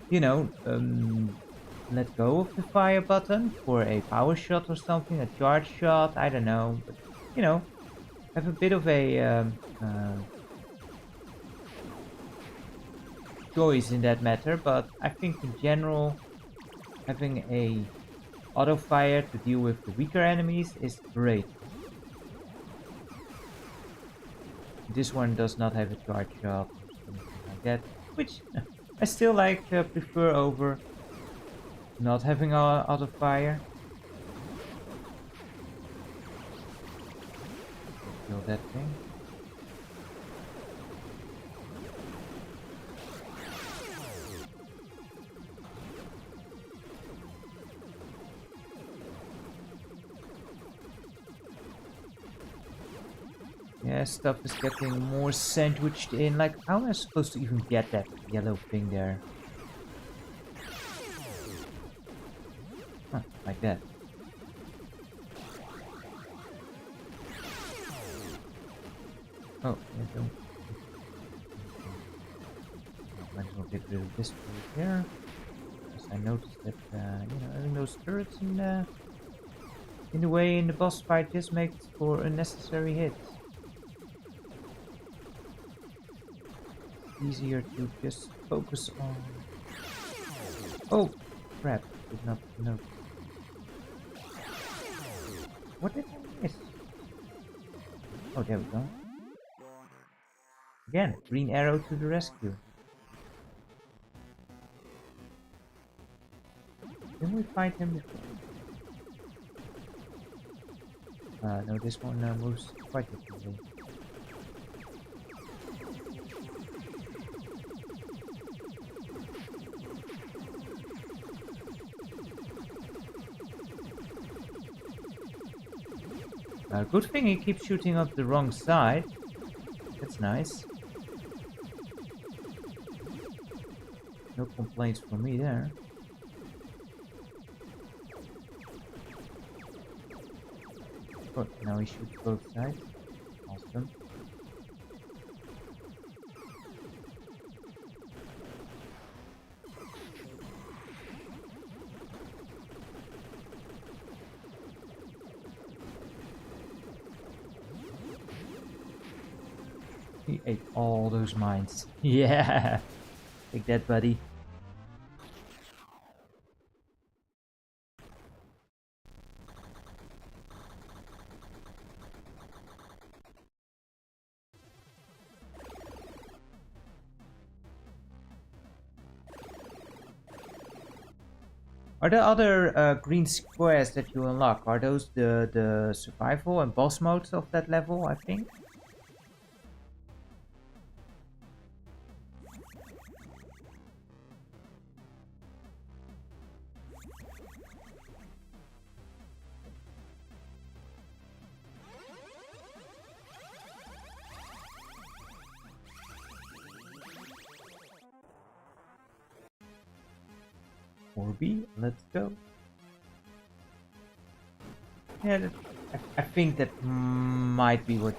you know, let go of the fire button for a power shot or something, a charge shot. I don't know, but you know, have a bit of a choice in that matter. But I think in general, having a auto fire to deal with the weaker enemies is great. This one does not have a charge shot or something like that, which I still prefer over not having auto fire. Kill that thing. Yeah, stuff is getting more sandwiched in. Like, how am I supposed to even get that yellow thing there? Huh, like that. Oh, yeah, don't. Might as well get rid of this turret here. Because I noticed that, you know, having those turrets in the way in the boss fight just makes for unnecessary hits. Easier to just focus on. Oh, crap! Did not notice. What did I miss? Oh, there we go. Again, green arrow to the rescue. Didn't we fight him before? No, this one moves quite differently. Good thing he keeps shooting up the wrong side. That's nice. No complaints from me there. Oh, now he shoots both sides. Awesome. He ate all those mines. Yeah! Take that, buddy. Are the other green squares that you unlock, are those the survival and boss modes of that level, I think? Or B, let's go. Yeah, I think that might be what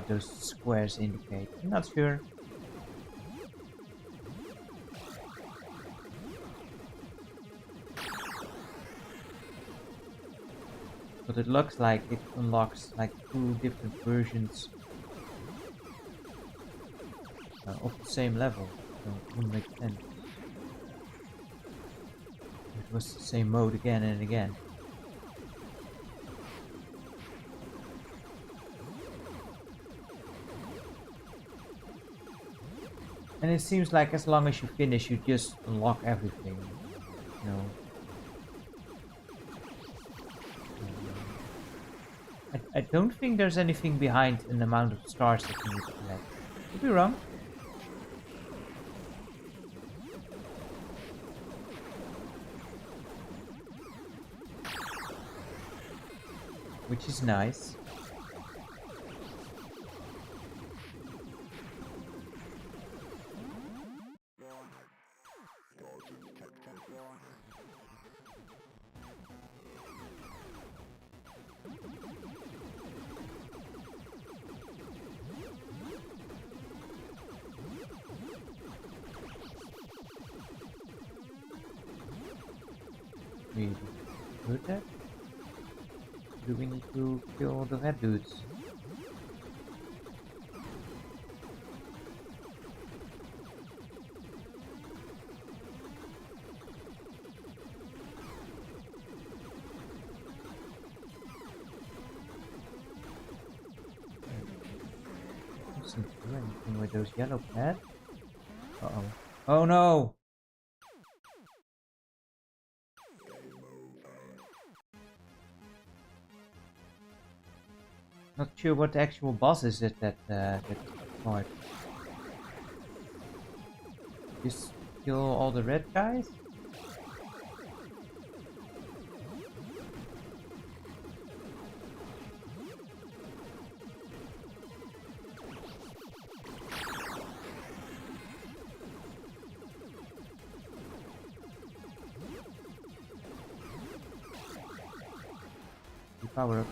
those squares indicate. I'm not sure. But it looks like it unlocks like 2 different versions of the same level. So it wouldn't make sense. It was the same mode again and again. And it seems like as long as you finish, you just unlock everything. You know. I don't think there's anything behind an amount of stars that you need to collect. Could be wrong. Which is nice. We do that? Do we need to kill the red dudes? I don't seem to do anything with those yellow pads. Uh-oh. Oh no! Not sure what the actual boss is at that part. Just kill all the red guys? Power up.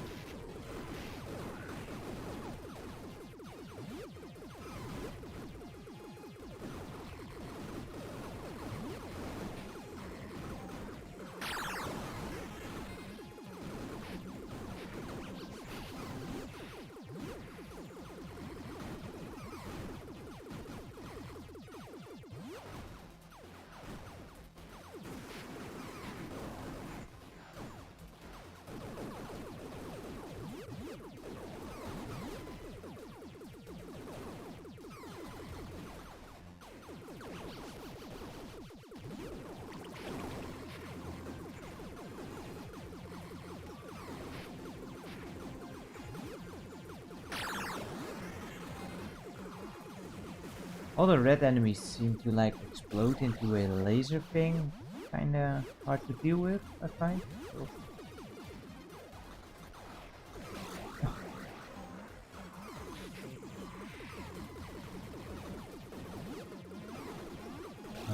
All the red enemies seem to like explode into a laser thing. Kinda hard to deal with, I find. So.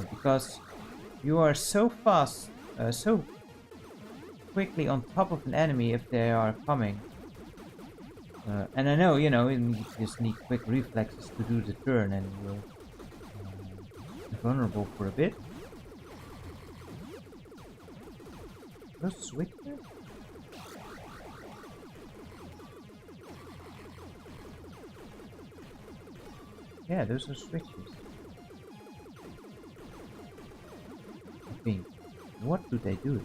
Because you are so fast, so quickly on top of an enemy if they are coming. And I know, you know, you just need quick reflexes to do the turn and you're vulnerable for a bit. Those switches? Yeah, those are switches. I think. What do they do?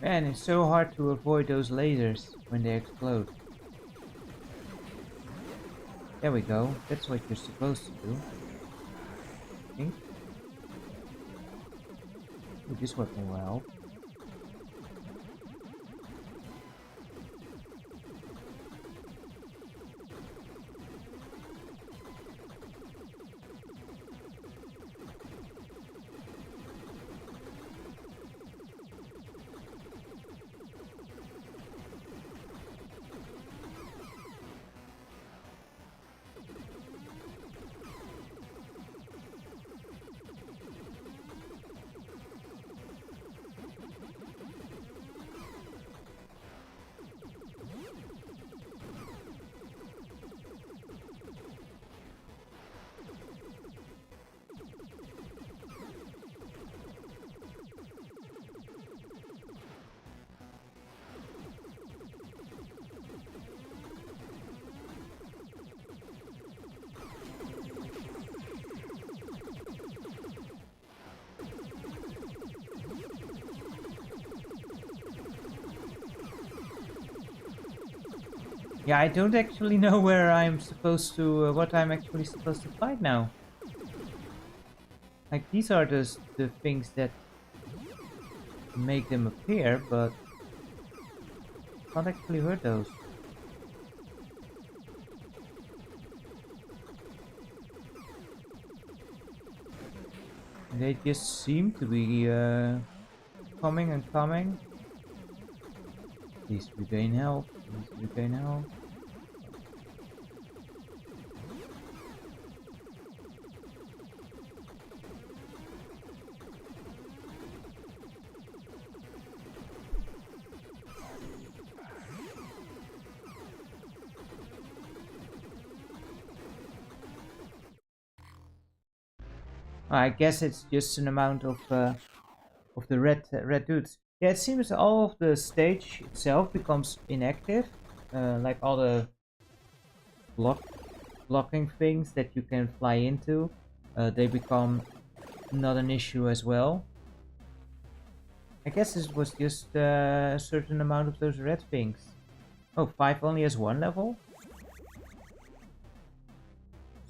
Man, it's so hard to avoid those lasers when they explode. There we go. That's what you're supposed to do. I think. Ooh, this weapon will help. Yeah, I don't actually know where I'm supposed to, what I'm actually supposed to fight now. Like, these are the things that make them appear, but can't actually hurt those. They just seem to be coming and coming. Please regain health, please regain health. I guess it's just an amount of the red dudes. Yeah, it seems all of the stage itself becomes inactive, like all the blocking things that you can fly into, they become not an issue as well. I guess it was just a certain amount of those red things. Oh, 5 only has 1 level?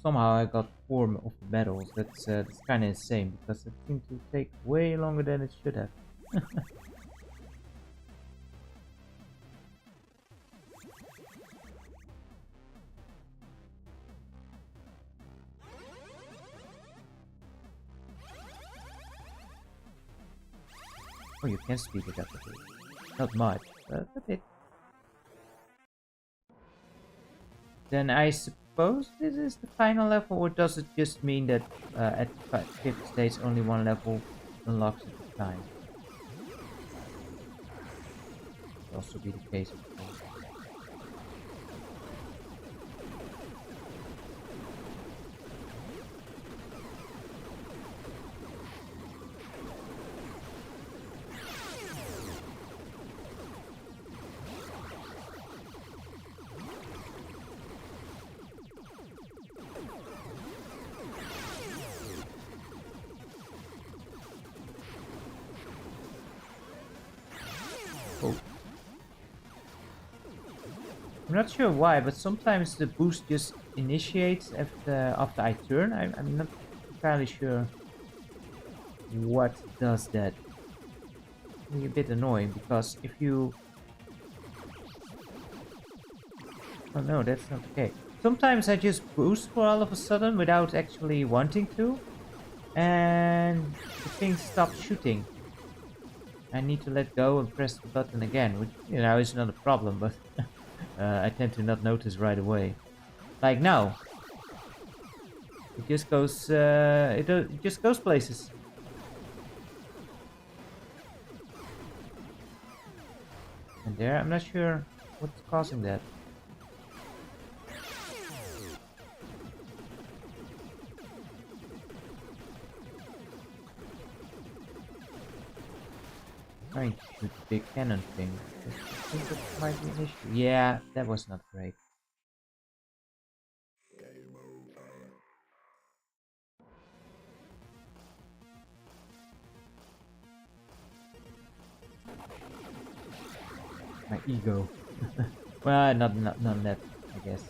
Somehow I got 4 of the medals. That's kind of insane because it seemed to take way longer than it should have. Oh, you can speed it up a bit. Not much, but a bit. Then I suppose this is the final level, or does it just mean that at 5th stage only 1 level unlocks at a time? Could also be the case, of course. Oh. I'm not sure why, but sometimes the boost just initiates after I turn. I'm not entirely sure what does that. It's a bit annoying because if you... Oh no, that's not okay. Sometimes I just boost for all of a sudden without actually wanting to, and the thing stops shooting. I need to let go and press the button again, which, you know, is not a problem, but I tend to not notice right away. Like now. It just goes, it just goes places. And there, I'm not sure what's causing that. Trying to shoot the big cannon thing. I think that might be an issue. Yeah, that was not great. My ego. Well, not that, I guess.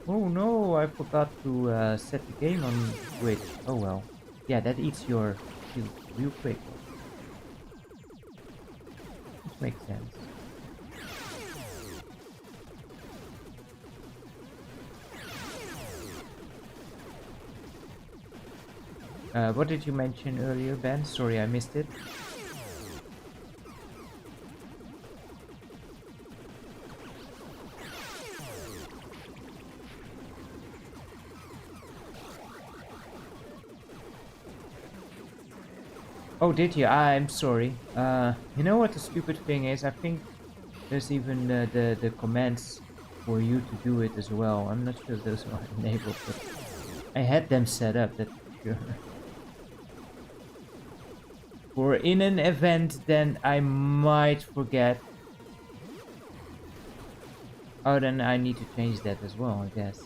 Oh no, I forgot to set the game on Twitch. Oh well. Yeah, that eats your shield real quick. Which makes sense. What did you mention earlier, Ben? Sorry, I missed it. Oh, did you? I'm sorry. You know what the stupid thing is? I think there's even the commands for you to do it as well. I'm not sure if those are enabled, but I had them set up, that's for sure. For in an event, then I might forget. Oh, then I need to change that as well, I guess.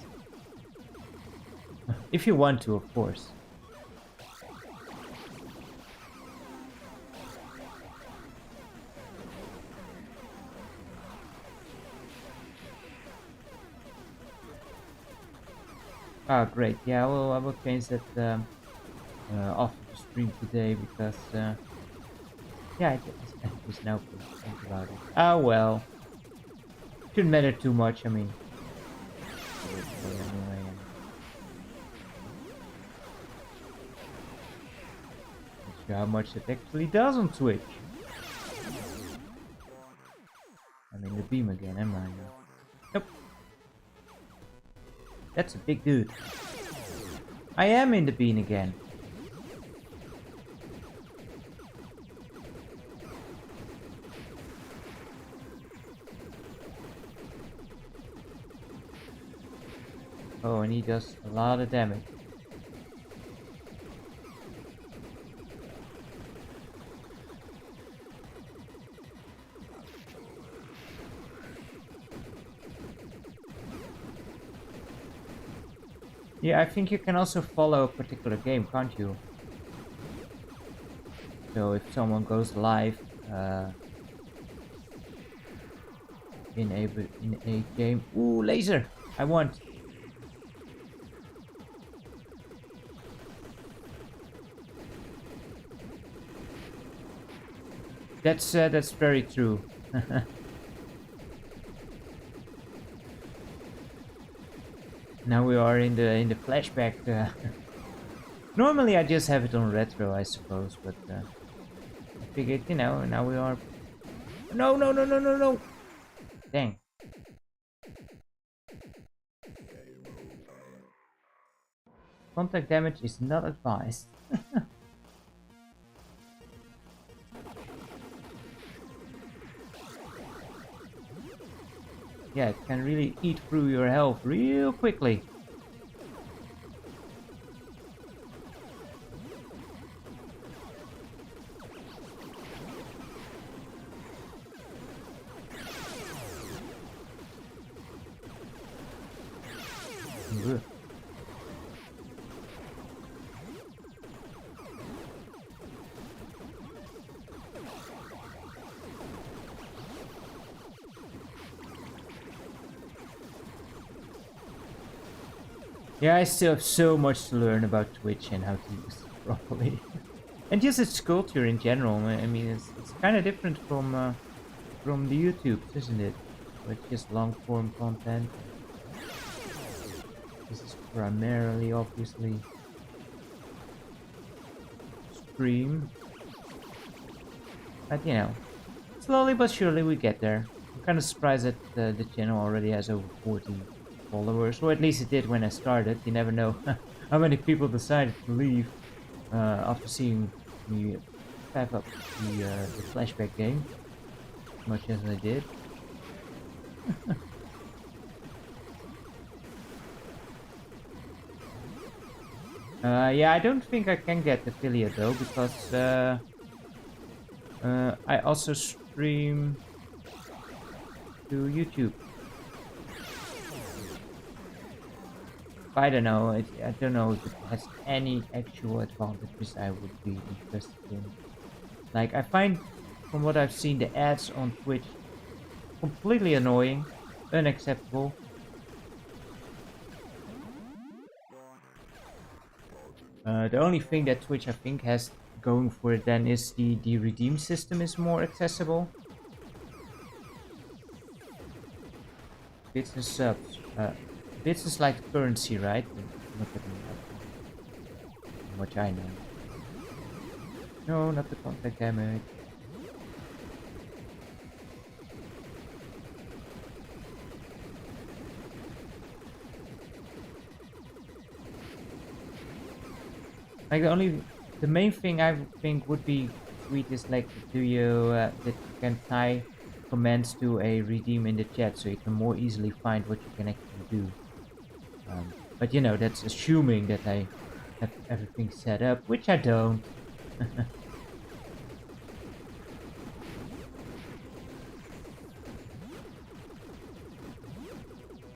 If you want to, of course. Ah, great. Yeah, I will change that off the stream today because, yeah, I just now think about it. Ah, well. Shouldn't matter too much, I mean. Anyway. Not sure how much it actually does on Twitch. I'm in the beam again, am I? Nope. That's a big dude. I am in the bean again. Oh, and he does a lot of damage. Yeah, I think you can also follow a particular game, can't you? So if someone goes live in a game, ooh, laser! I want. That's very true. Now we are in the flashback. Normally I just have it on retro, I suppose, but I figured, you know, now we are. No! Dang. Contact damage is not advised. Yeah, it can really eat through your health real quickly. Ugh. Yeah, I still have so much to learn about Twitch and how to use it properly. And just its culture in general. I mean, it's kind of different from the YouTube, isn't it? With just long form content. This is primarily, obviously, stream. But you know, slowly but surely we get there. I'm kind of surprised that the channel already has over 40 followers, or at least it did when I started. You never know how many people decided to leave after seeing me type up the flashback game, as much as I did. Yeah, I don't think I can get affiliate though, because I also stream to YouTube. I don't know. I don't know if it has any actual advantages I would be interested in. Like, I find, from what I've seen, the ads on Twitch completely annoying, unacceptable. The only thing that Twitch, I think, has going for it then is the redeem system is more accessible. Bits and subs. Bits is like the currency, right? Look at me, from what I know. No, not the contact damage. Like the main thing I think would be sweet is like, do you that you can tie commands to a redeem in the chat, so you can more easily find what you can actually do. But you know, that's assuming that I have everything set up, which I don't.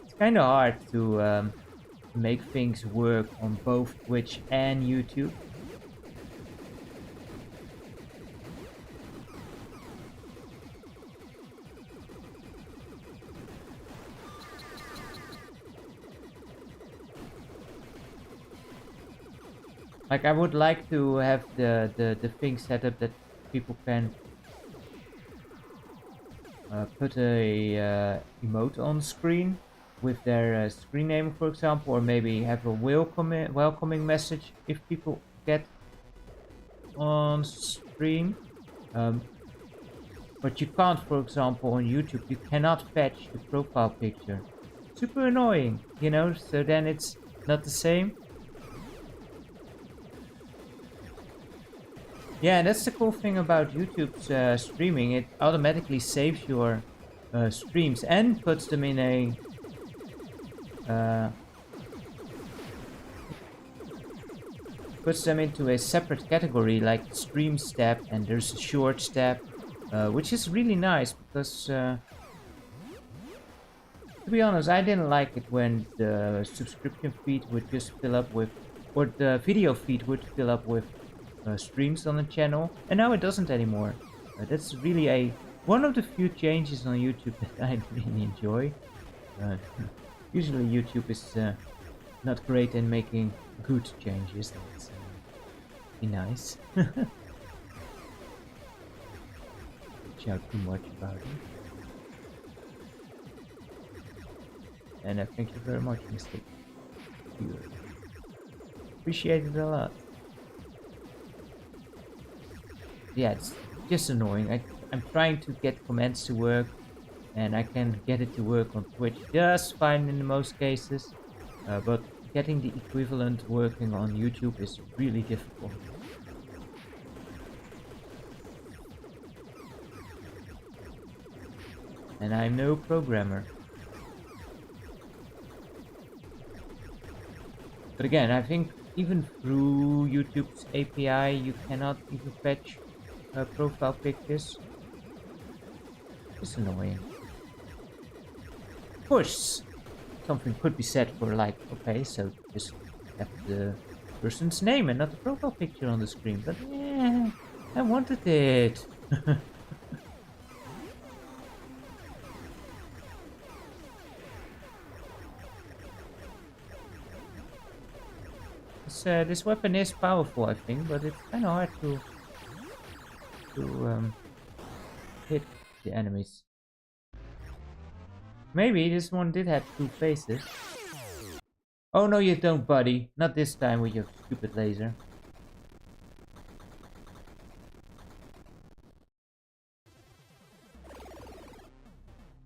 It's kind of hard to make things work on both Twitch and YouTube. Like, I would like to have the thing set up that people can put a emote on screen with their screen name, for example, or maybe have a welcoming message if people get on stream. But you can't, for example, on YouTube, you cannot fetch the profile picture. Super annoying, you know, so then it's not the same. Yeah, that's the cool thing about YouTube's streaming. It automatically saves your streams and puts them in a puts them into a separate category, like streams tab, and there's a shorts tab, which is really nice because, to be honest, I didn't like it when the subscription feed would just fill up with, or the video feed would fill up with streams on the channel, and now it doesn't anymore. That's really one of the few changes on YouTube that I really enjoy. Usually YouTube is not great in making good changes. That's be nice. Shout too much about it. And thank you very much, Mr. Viewer. Appreciate it a lot. Yeah, it's just annoying. I'm trying to get commands to work, and I can get it to work on Twitch just fine in most cases, but getting the equivalent working on YouTube is really difficult. And I'm no programmer. But again, I think even through YouTube's API, you cannot even fetch profile pictures. It's annoying. Of course, something could be said for like, okay, so just have the person's name and not the profile picture on the screen. But yeah, I wanted it. This weapon is powerful, I think, but it's kind of hard to hit the enemies. Maybe this one did have two faces. Oh no, you don't, buddy. Not this time with your stupid laser.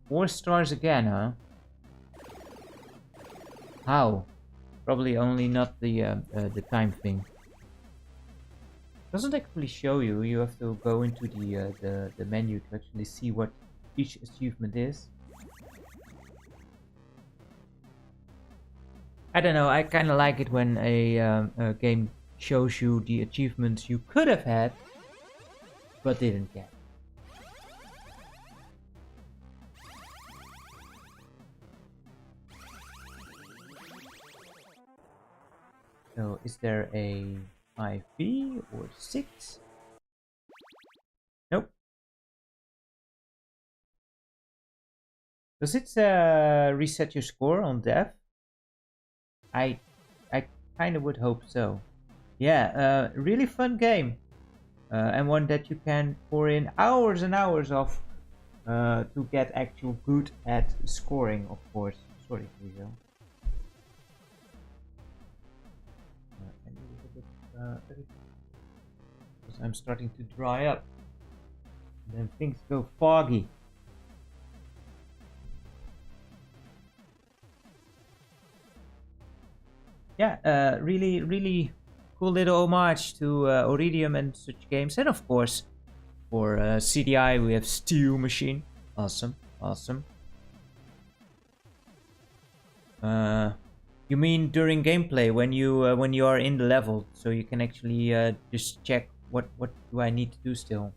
4 stars again, huh? How? Probably only not the time thing. Doesn't actually show you. You have to go into the menu to actually see what each achievement is. I don't know. I kind of like it when a game shows you the achievements you could have had, but didn't get. So is there a 5B or 6? Nope. Does it reset your score on death? I kind of would hope so. Yeah, really fun game. And one that you can pour in hours and hours of to get actual good at scoring, of course. Sorry, Rizzo. Because I'm starting to dry up. And then things go foggy. Yeah, really cool little homage to Iridium and such games. And of course, for CDI, we have Steel Machine. Awesome. You mean during gameplay when you are in the level, so you can actually just check what do I need to do still.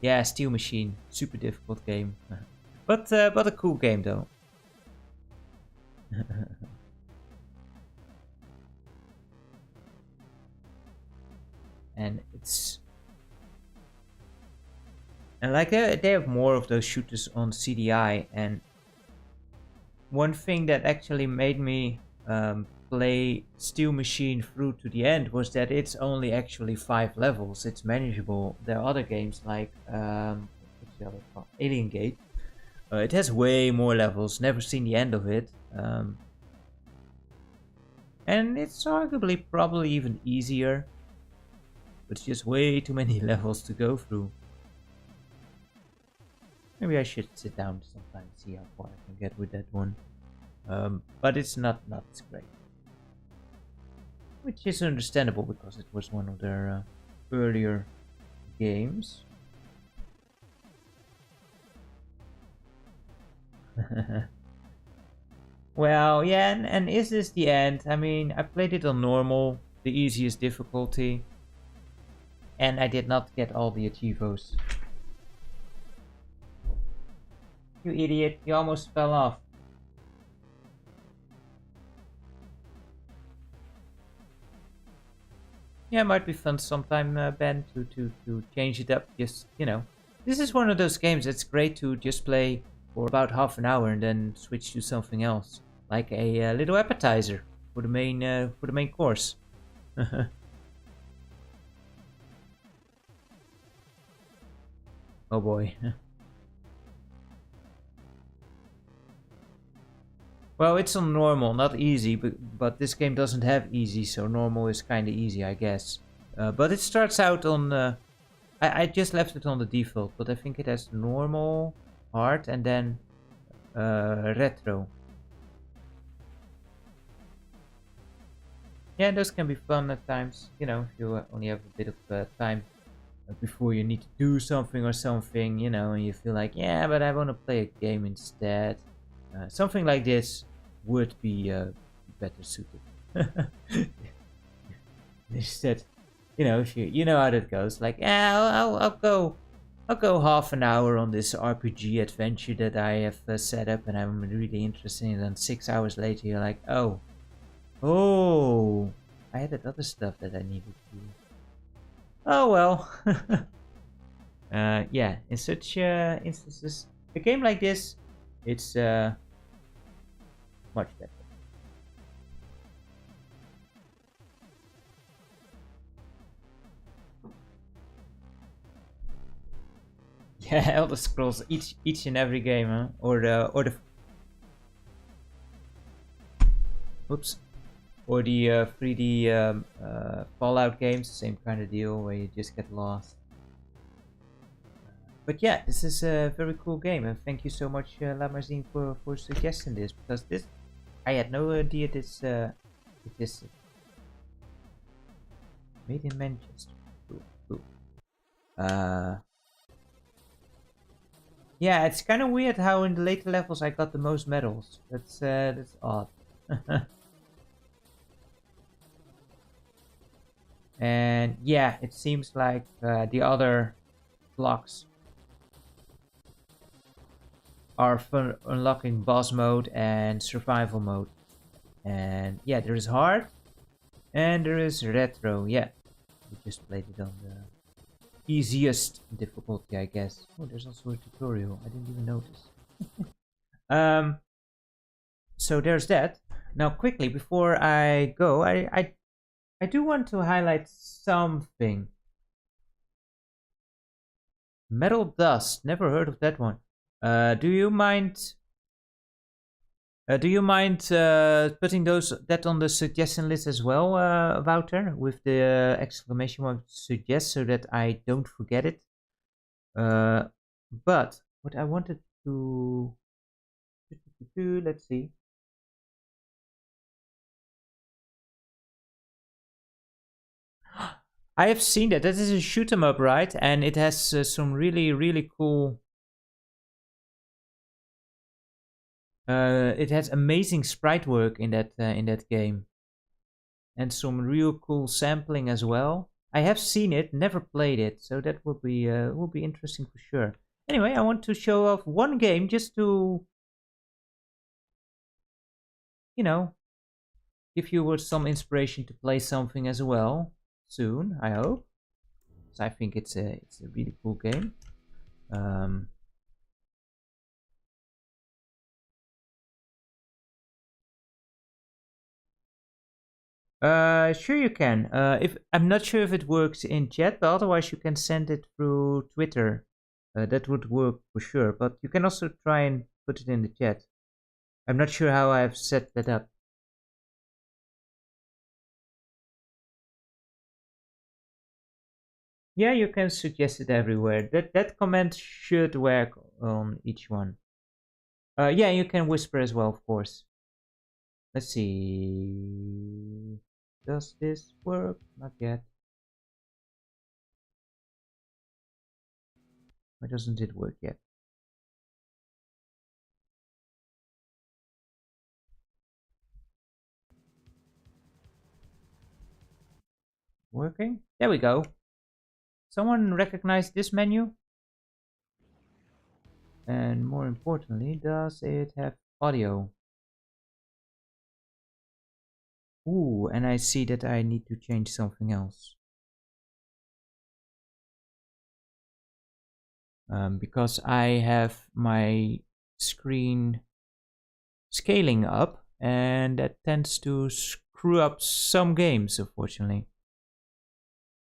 Yeah, Steel Machine, super difficult game, but a cool game though. And like they have more of those shooters on CDI, and one thing that actually made me play Steel Machine through to the end was that it's only actually 5 levels. It's manageable. There are other games like what's the other called? Alien Gate. It has way more levels. Never seen the end of it. And it's arguably probably even easier. But it's just way too many levels to go through. Maybe I should sit down sometime and see how far I can get with that one. But it's not as great. Which is understandable because it was one of their earlier games. Well, yeah, and is this the end? I mean, I played it on normal, the easiest difficulty. And I did not get all the achievos. You idiot, you almost fell off. Yeah, it might be fun sometime, Ben, to change it up. Just, you know, this is one of those games that's great to just play for about half an hour and then switch to something else, like a little appetizer for the main course. Oh boy. Well, it's on normal, not easy, but this game doesn't have easy, so normal is kind of easy, I guess. But it starts out on... I just left it on the default, but I think it has normal, hard, and then retro. Yeah, those can be fun at times, you know, if you only have a bit of time before you need to do something or something, you know, and you feel like, yeah, but I want to play a game instead. Something like this would be better suited. Instead, you know, if you know how that goes, like, yeah, I'll go half an hour on this RPG adventure that I have set up, and I'm really interested in it. And 6 hours later, you're like, oh, I had that other stuff that I needed to do. Oh well. Yeah, in such instances, a game like this, it's much better. Yeah, Elder Scrolls, each and every game, huh? Or the whoops, or the 3D Fallout games, same kind of deal where you just get lost. But yeah, this is a very cool game, and thank you so much, Lamazine, for suggesting this, because this I had no idea this existed. Made in Manchester. Cool. Yeah, it's kind of weird how in the later levels I got the most medals. That's odd. And yeah, it seems like the other blocks are for unlocking boss mode and survival mode. And yeah, there is hard, And there is retro, yeah. We just played it on the easiest difficulty, I guess. Oh, there's also a tutorial. I didn't even notice. So there's that. Now, quickly before I go, I do want to highlight something. Metal Dust. Never heard of that one. Do you mind? Putting that on the suggestion list as well, Wouter, with the exclamation mark suggest, so that I don't forget it. But what I wanted to let's see. I have seen that. That is a shoot 'em up, right? And it has some really cool. It has amazing sprite work in that game, and some real cool sampling as well. I have seen it, never played it, so that will be interesting for sure. Anyway, I want to show off one game just to, you know, give you some inspiration to play something as well soon. I hope. So I think it's a really cool game. Sure you can. If I'm not sure if it works in chat, but otherwise you can send it through Twitter. That would work for sure. But you can also try and put it in the chat. I'm not sure how I've set that up. Yeah, you can suggest it everywhere. That comment should work on each one. Yeah, you can whisper as well, of course. Let's see. Does this work? Not yet. Why doesn't it work yet? Working? There we go. Someone recognize this menu? And more importantly, does it have audio? Ooh, and I see that I need to change something else. Because I have my screen scaling up, and that tends to screw up some games, unfortunately.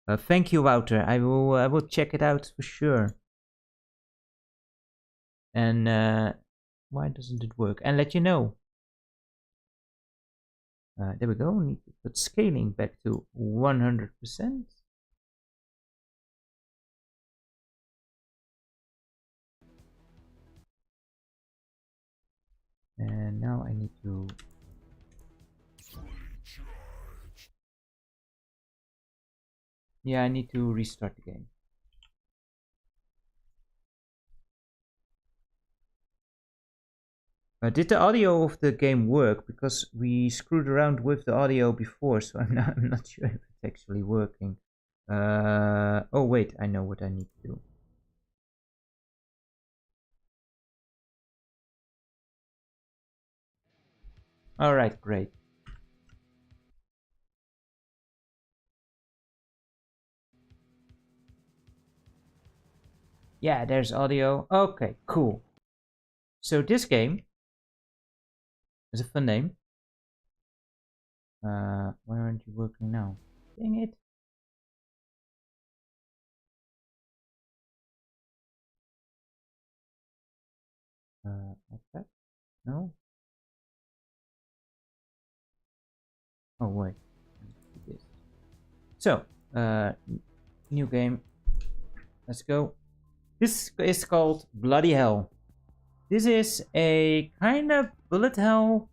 Thank you, Wouter. I will check it out for sure. And why doesn't it work? And let you know. There we go. Need to put scaling back to 100%. And now I need to. Yeah, I need to restart the game. Did the audio of the game work? Because we screwed around with the audio before, so I'm not sure if it's actually working. Oh wait, I know what I need to do. Alright, great. Yeah, there's audio. Okay, cool. So this game is a fun name. Why aren't you working now? Dang it. Like that? No? Oh wait. So, new game. Let's go. This is called Bloody Hell. This is a kind of bullet hell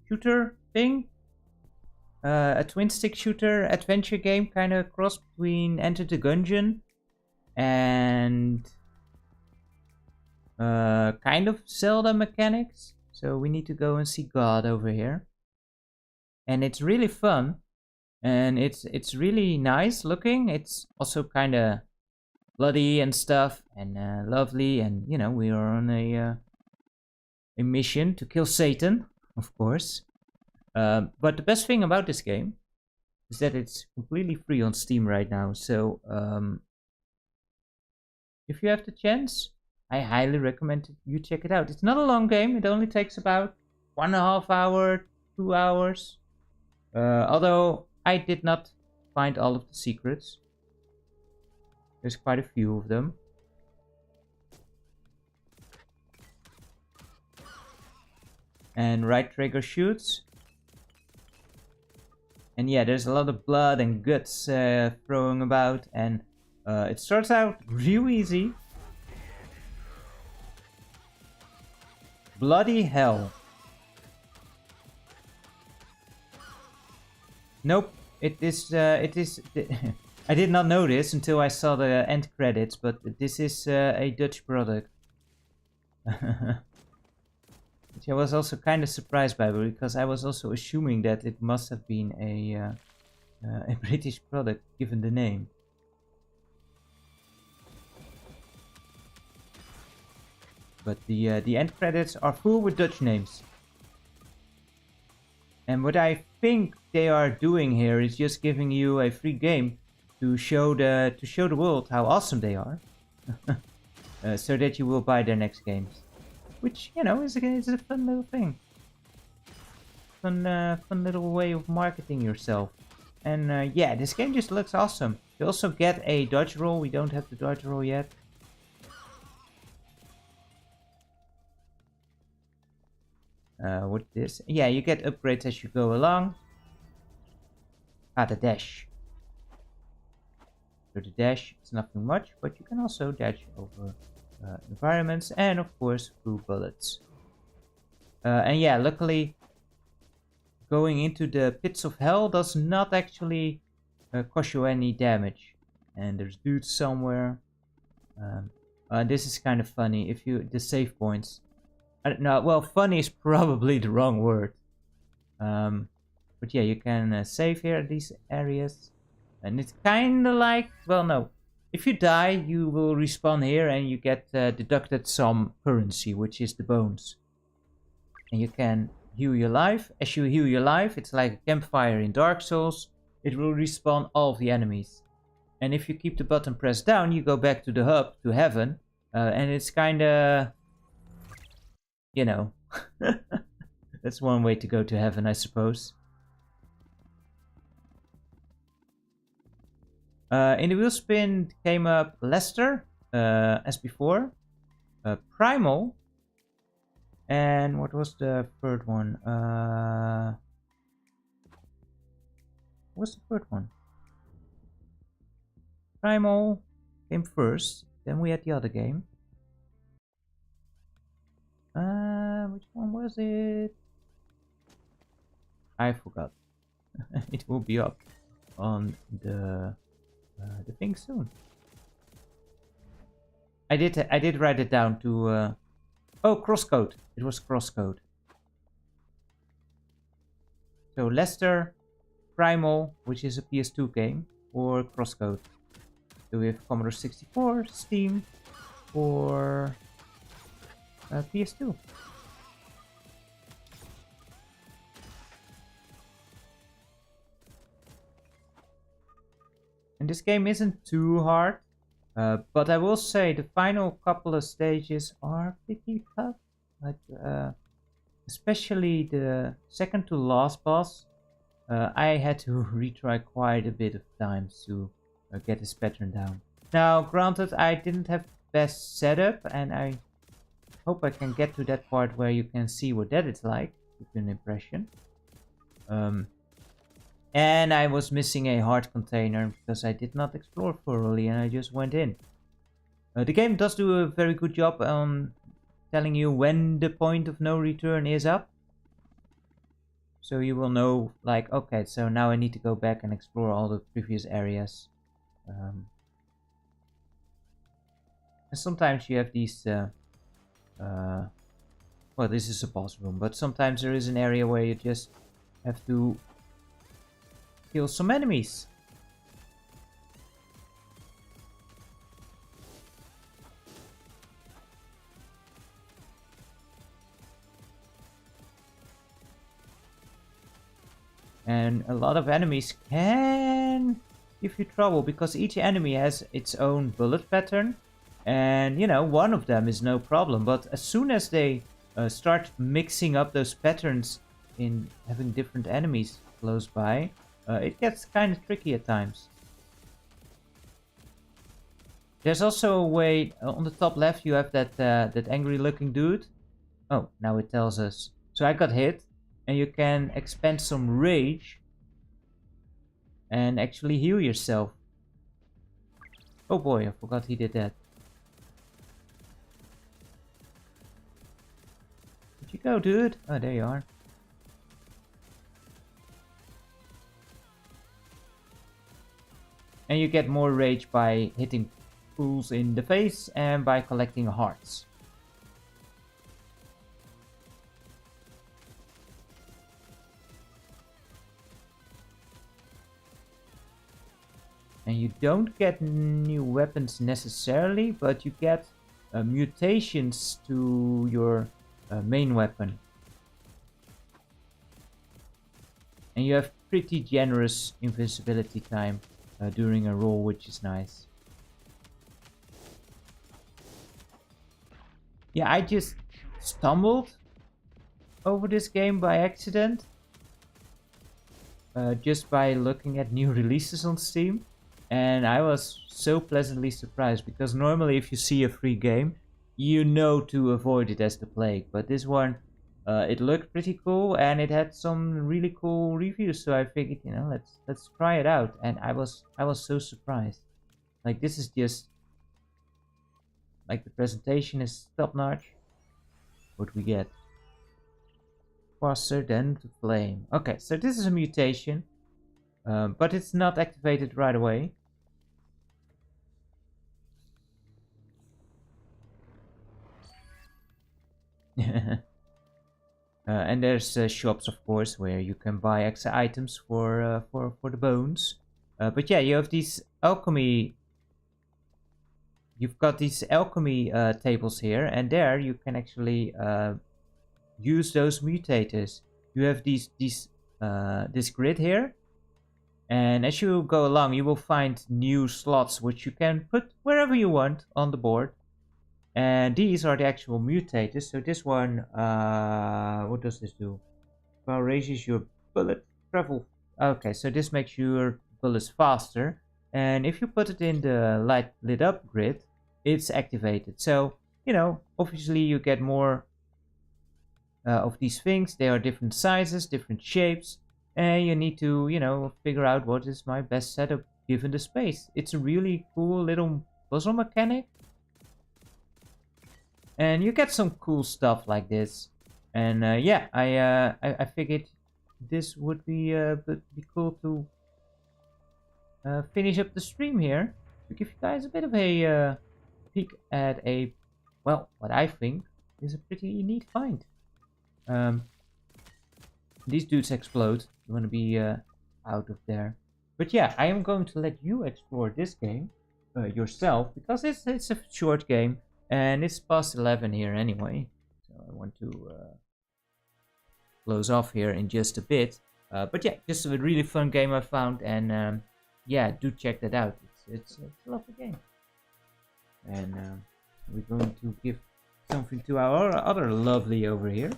shooter thing. A twin stick shooter adventure game, kind of cross between Enter the Gungeon and kind of Zelda mechanics. So we need to go and see God over here. And it's really fun. And it's really nice looking. It's also kind of bloody and stuff, and lovely, and you know, we are on a mission to kill Satan, of course. But the best thing about this game is that it's completely free on Steam right now. So if you have the chance, I highly recommend you check it out. It's not a long game. It only takes about 1.5 hours, 2 hours. Although I did not find all of the secrets. There's quite a few of them. And right trigger shoots. And yeah, there's a lot of blood and guts throwing about. And it starts out real easy. Bloody hell. Nope. It is. I did not know this until I saw the end credits, but this is a Dutch product. Which I was also kind of surprised by, because I was also assuming that it must have been a British product, given the name. But the end credits are full with Dutch names. And what I think they are doing here is just giving you a free game to show the world how awesome they are, so that you will buy their next games. Which, you know, is a fun little thing. Fun little way of marketing yourself. And yeah, this game just looks awesome. You also get a dodge roll. We don't have the dodge roll yet. What this? Yeah, you get upgrades as you go along. The dash. So the dash is nothing much, but you can also dash over environments and of course through bullets. And yeah, luckily going into the pits of hell does not actually cause you any damage. And there's dudes somewhere. This is kind of funny. If you the save points. I don't know. Well, funny is probably the wrong word. But yeah, you can save here at these areas. And it's kind of like, well, no. If you die, you will respawn here and you get deducted some currency, which is the bones. And you can heal your life. As you heal your life, it's like a campfire in Dark Souls. It will respawn all of the enemies. And if you keep the button pressed down, you go back to the hub, to heaven. And it's kind of, you know, that's one way to go to heaven, I suppose. In the wheel spin came up Lester, as before, Primal, and what was the third one? What's the third one? Primal came first, then we had the other game. Which one was it? I forgot. It will be up on the thing soon. I did write it down to oh, Crosscode. It was Crosscode. So Lester, Primal, which is a PS2 game, or Crosscode. So we have Commodore 64, Steam, or PS2. And this game isn't too hard, but I will say the final couple of stages are pretty tough. Like, especially the second to last boss, I had to retry quite a bit of times to get this pattern down. Now, granted, I didn't have the best setup, and I hope I can get to that part where you can see what that is like, give you an impression. And I was missing a heart container because I did not explore thoroughly and I just went in. The game does do a very good job on telling you when the point of no return is up. So you will know, like, okay, so now I need to go back and explore all the previous areas. And sometimes you have these... well, this is a boss room, but sometimes there is an area where you just have to kill some enemies. And a lot of enemies can give you trouble because each enemy has its own bullet pattern. And, you know, one of them is no problem. But as soon as they start mixing up those patterns in having different enemies close by, it gets kind of tricky at times. There's also a way, on the top left you have that angry looking dude. Oh, now it tells us. So I got hit, and you can expend some rage and actually heal yourself. Oh boy, I forgot he did that. Where'd you go, dude? Oh, there you are. And you get more rage by hitting fools in the face and by collecting hearts. And you don't get new weapons necessarily, but you get mutations to your main weapon. And you have pretty generous invisibility time during a roll, which is nice. Yeah, I just stumbled over this game by accident. Just by looking at new releases on Steam. And I was so pleasantly surprised, because normally if you see a free game, you know to avoid it as the plague. But this one, it looked pretty cool, and it had some really cool reviews. So I figured, you know, let's try it out. And I was so surprised. Like, this is just like, the presentation is top notch. What we get? Faster than the flame. Okay, so this is a mutation, but it's not activated right away. And there's shops, of course, where you can buy extra items for the bones. But yeah, you have these alchemy. You've got these alchemy tables here, and there you can actually use those mutators. You have this grid here, and as you go along, you will find new slots which you can put wherever you want on the board. And these are the actual mutators. So this one, what does this do? Well, raises your bullet travel. Okay, so this makes your bullets faster. And if you put it in the light lit up grid, it's activated. So, you know, obviously you get more of these things. They are different sizes, different shapes. And you need to, you know, figure out what is my best setup given the space. It's a really cool little puzzle mechanic. And you get some cool stuff like this. And yeah, I figured this would be cool to finish up the stream here. To give you guys a bit of a peek at a, well, what I think is a pretty neat find. These dudes explode. You want to be out of there. But yeah, I am going to let you explore this game yourself, because it's a short game. And it's past 11 here anyway, so I want to close off here in just a bit. But yeah, just a really fun game I found, and yeah, do check that out. It's a lovely game. And we're going to give something to our other lovely over here,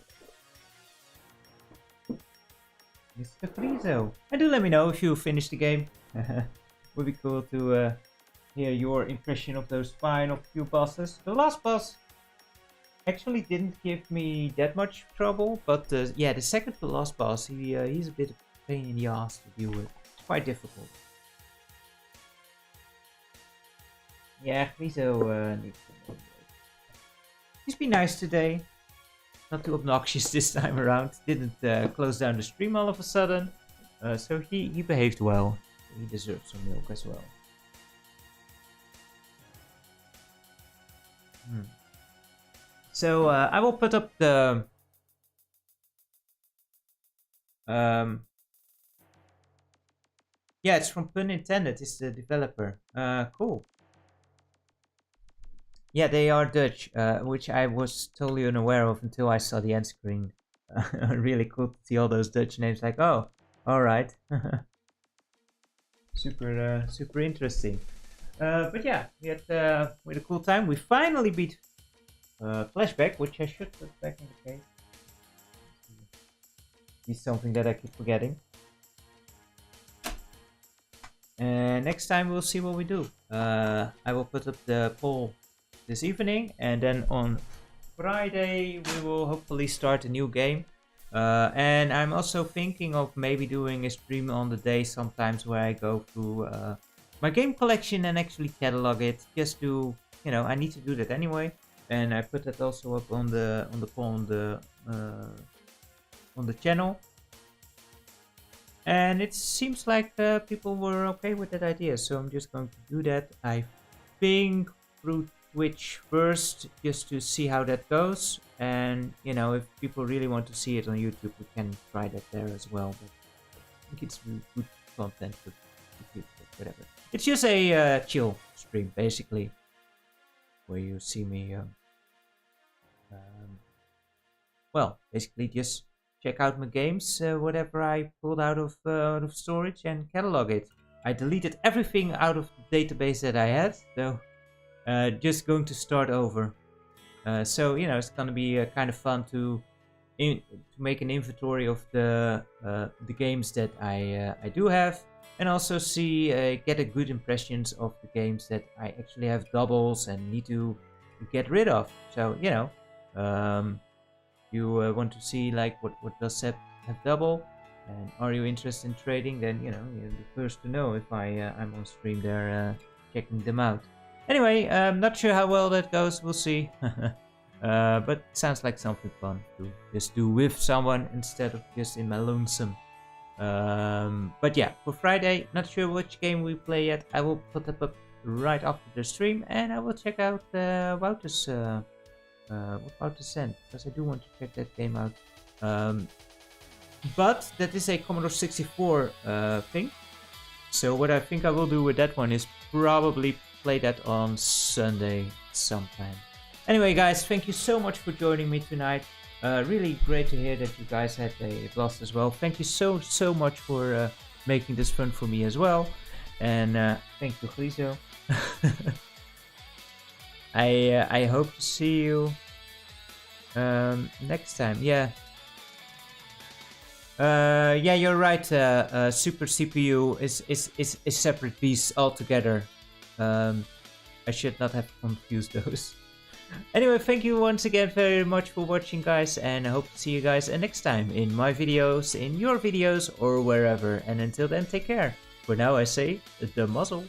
Mr. Frizo. And do let me know if you finished the game. Would be cool to hear your impression of those final few bosses. The last boss actually didn't give me that much trouble, but yeah, the second to last boss, he's a bit of a pain in the ass to deal with. It's quite difficult. Yeah, Frizo needs to know. He's been nice today. Not too obnoxious this time around. Didn't close down the stream all of a sudden. So he behaved well. He deserves some milk as well. So I will put up the yeah, it's from Pun Intended. It's the developer. Cool. Yeah, they are Dutch, which I was totally unaware of until I saw the end screen. Really cool to see all those Dutch names. Like, oh, Alright. Super interesting. But yeah, we had a cool time. We finally beat Flashback, which I should put back in the case. It's something that I keep forgetting. And next time we'll see what we do. I will put up the poll this evening, and then on Friday we will hopefully start a new game. And I'm also thinking of maybe doing a stream on the day sometimes where I go through my game collection and actually catalog it. Just to, I need to do that anyway. And I put that also up on the poll on the channel. And it seems like people were okay with that idea, so I'm just going to do that. I think through Twitch first, just to see how that goes. And, if people really want to see it on YouTube, we can try that there as well. But I think it's really good content for YouTube, but whatever. It's just a chill stream, basically, where you see me, basically just check out my games, whatever I pulled out of storage, and catalog it. I deleted everything out of the database that I had, so just going to start over. So it's gonna be kind of fun to make an inventory of the games that I do have, and also see get a good impressions of the games that I actually have doubles and need to get rid of. So you want to see like what does Seb have double, and are you interested in trading? Then you're the first to know if I'm on stream there checking them out. Anyway, I'm not sure how well that goes. We'll see. But sounds like something fun to just do with someone instead of just in my lonesome. But yeah, for Friday, not sure which game we play yet. I will put that up right after the stream, and I will check out Wouter's what about the Send, because I do want to check that game out. But that is a Commodore 64 thing. So what I think I will do with that one is probably play that on Sunday sometime. Anyway, guys, thank you so much for joining me tonight. Really great to hear that you guys had a blast as well. Thank you so much for making this fun for me as well. And thank you, Grizo. I hope to see you next time. Yeah, you're right. Super CPU is a separate beast altogether. I should not have confused those. Anyway, thank you once again very much for watching, guys, and I hope to see you guys next time in my videos, in your videos, or wherever. And until then, take care. For now, I say the muzzle.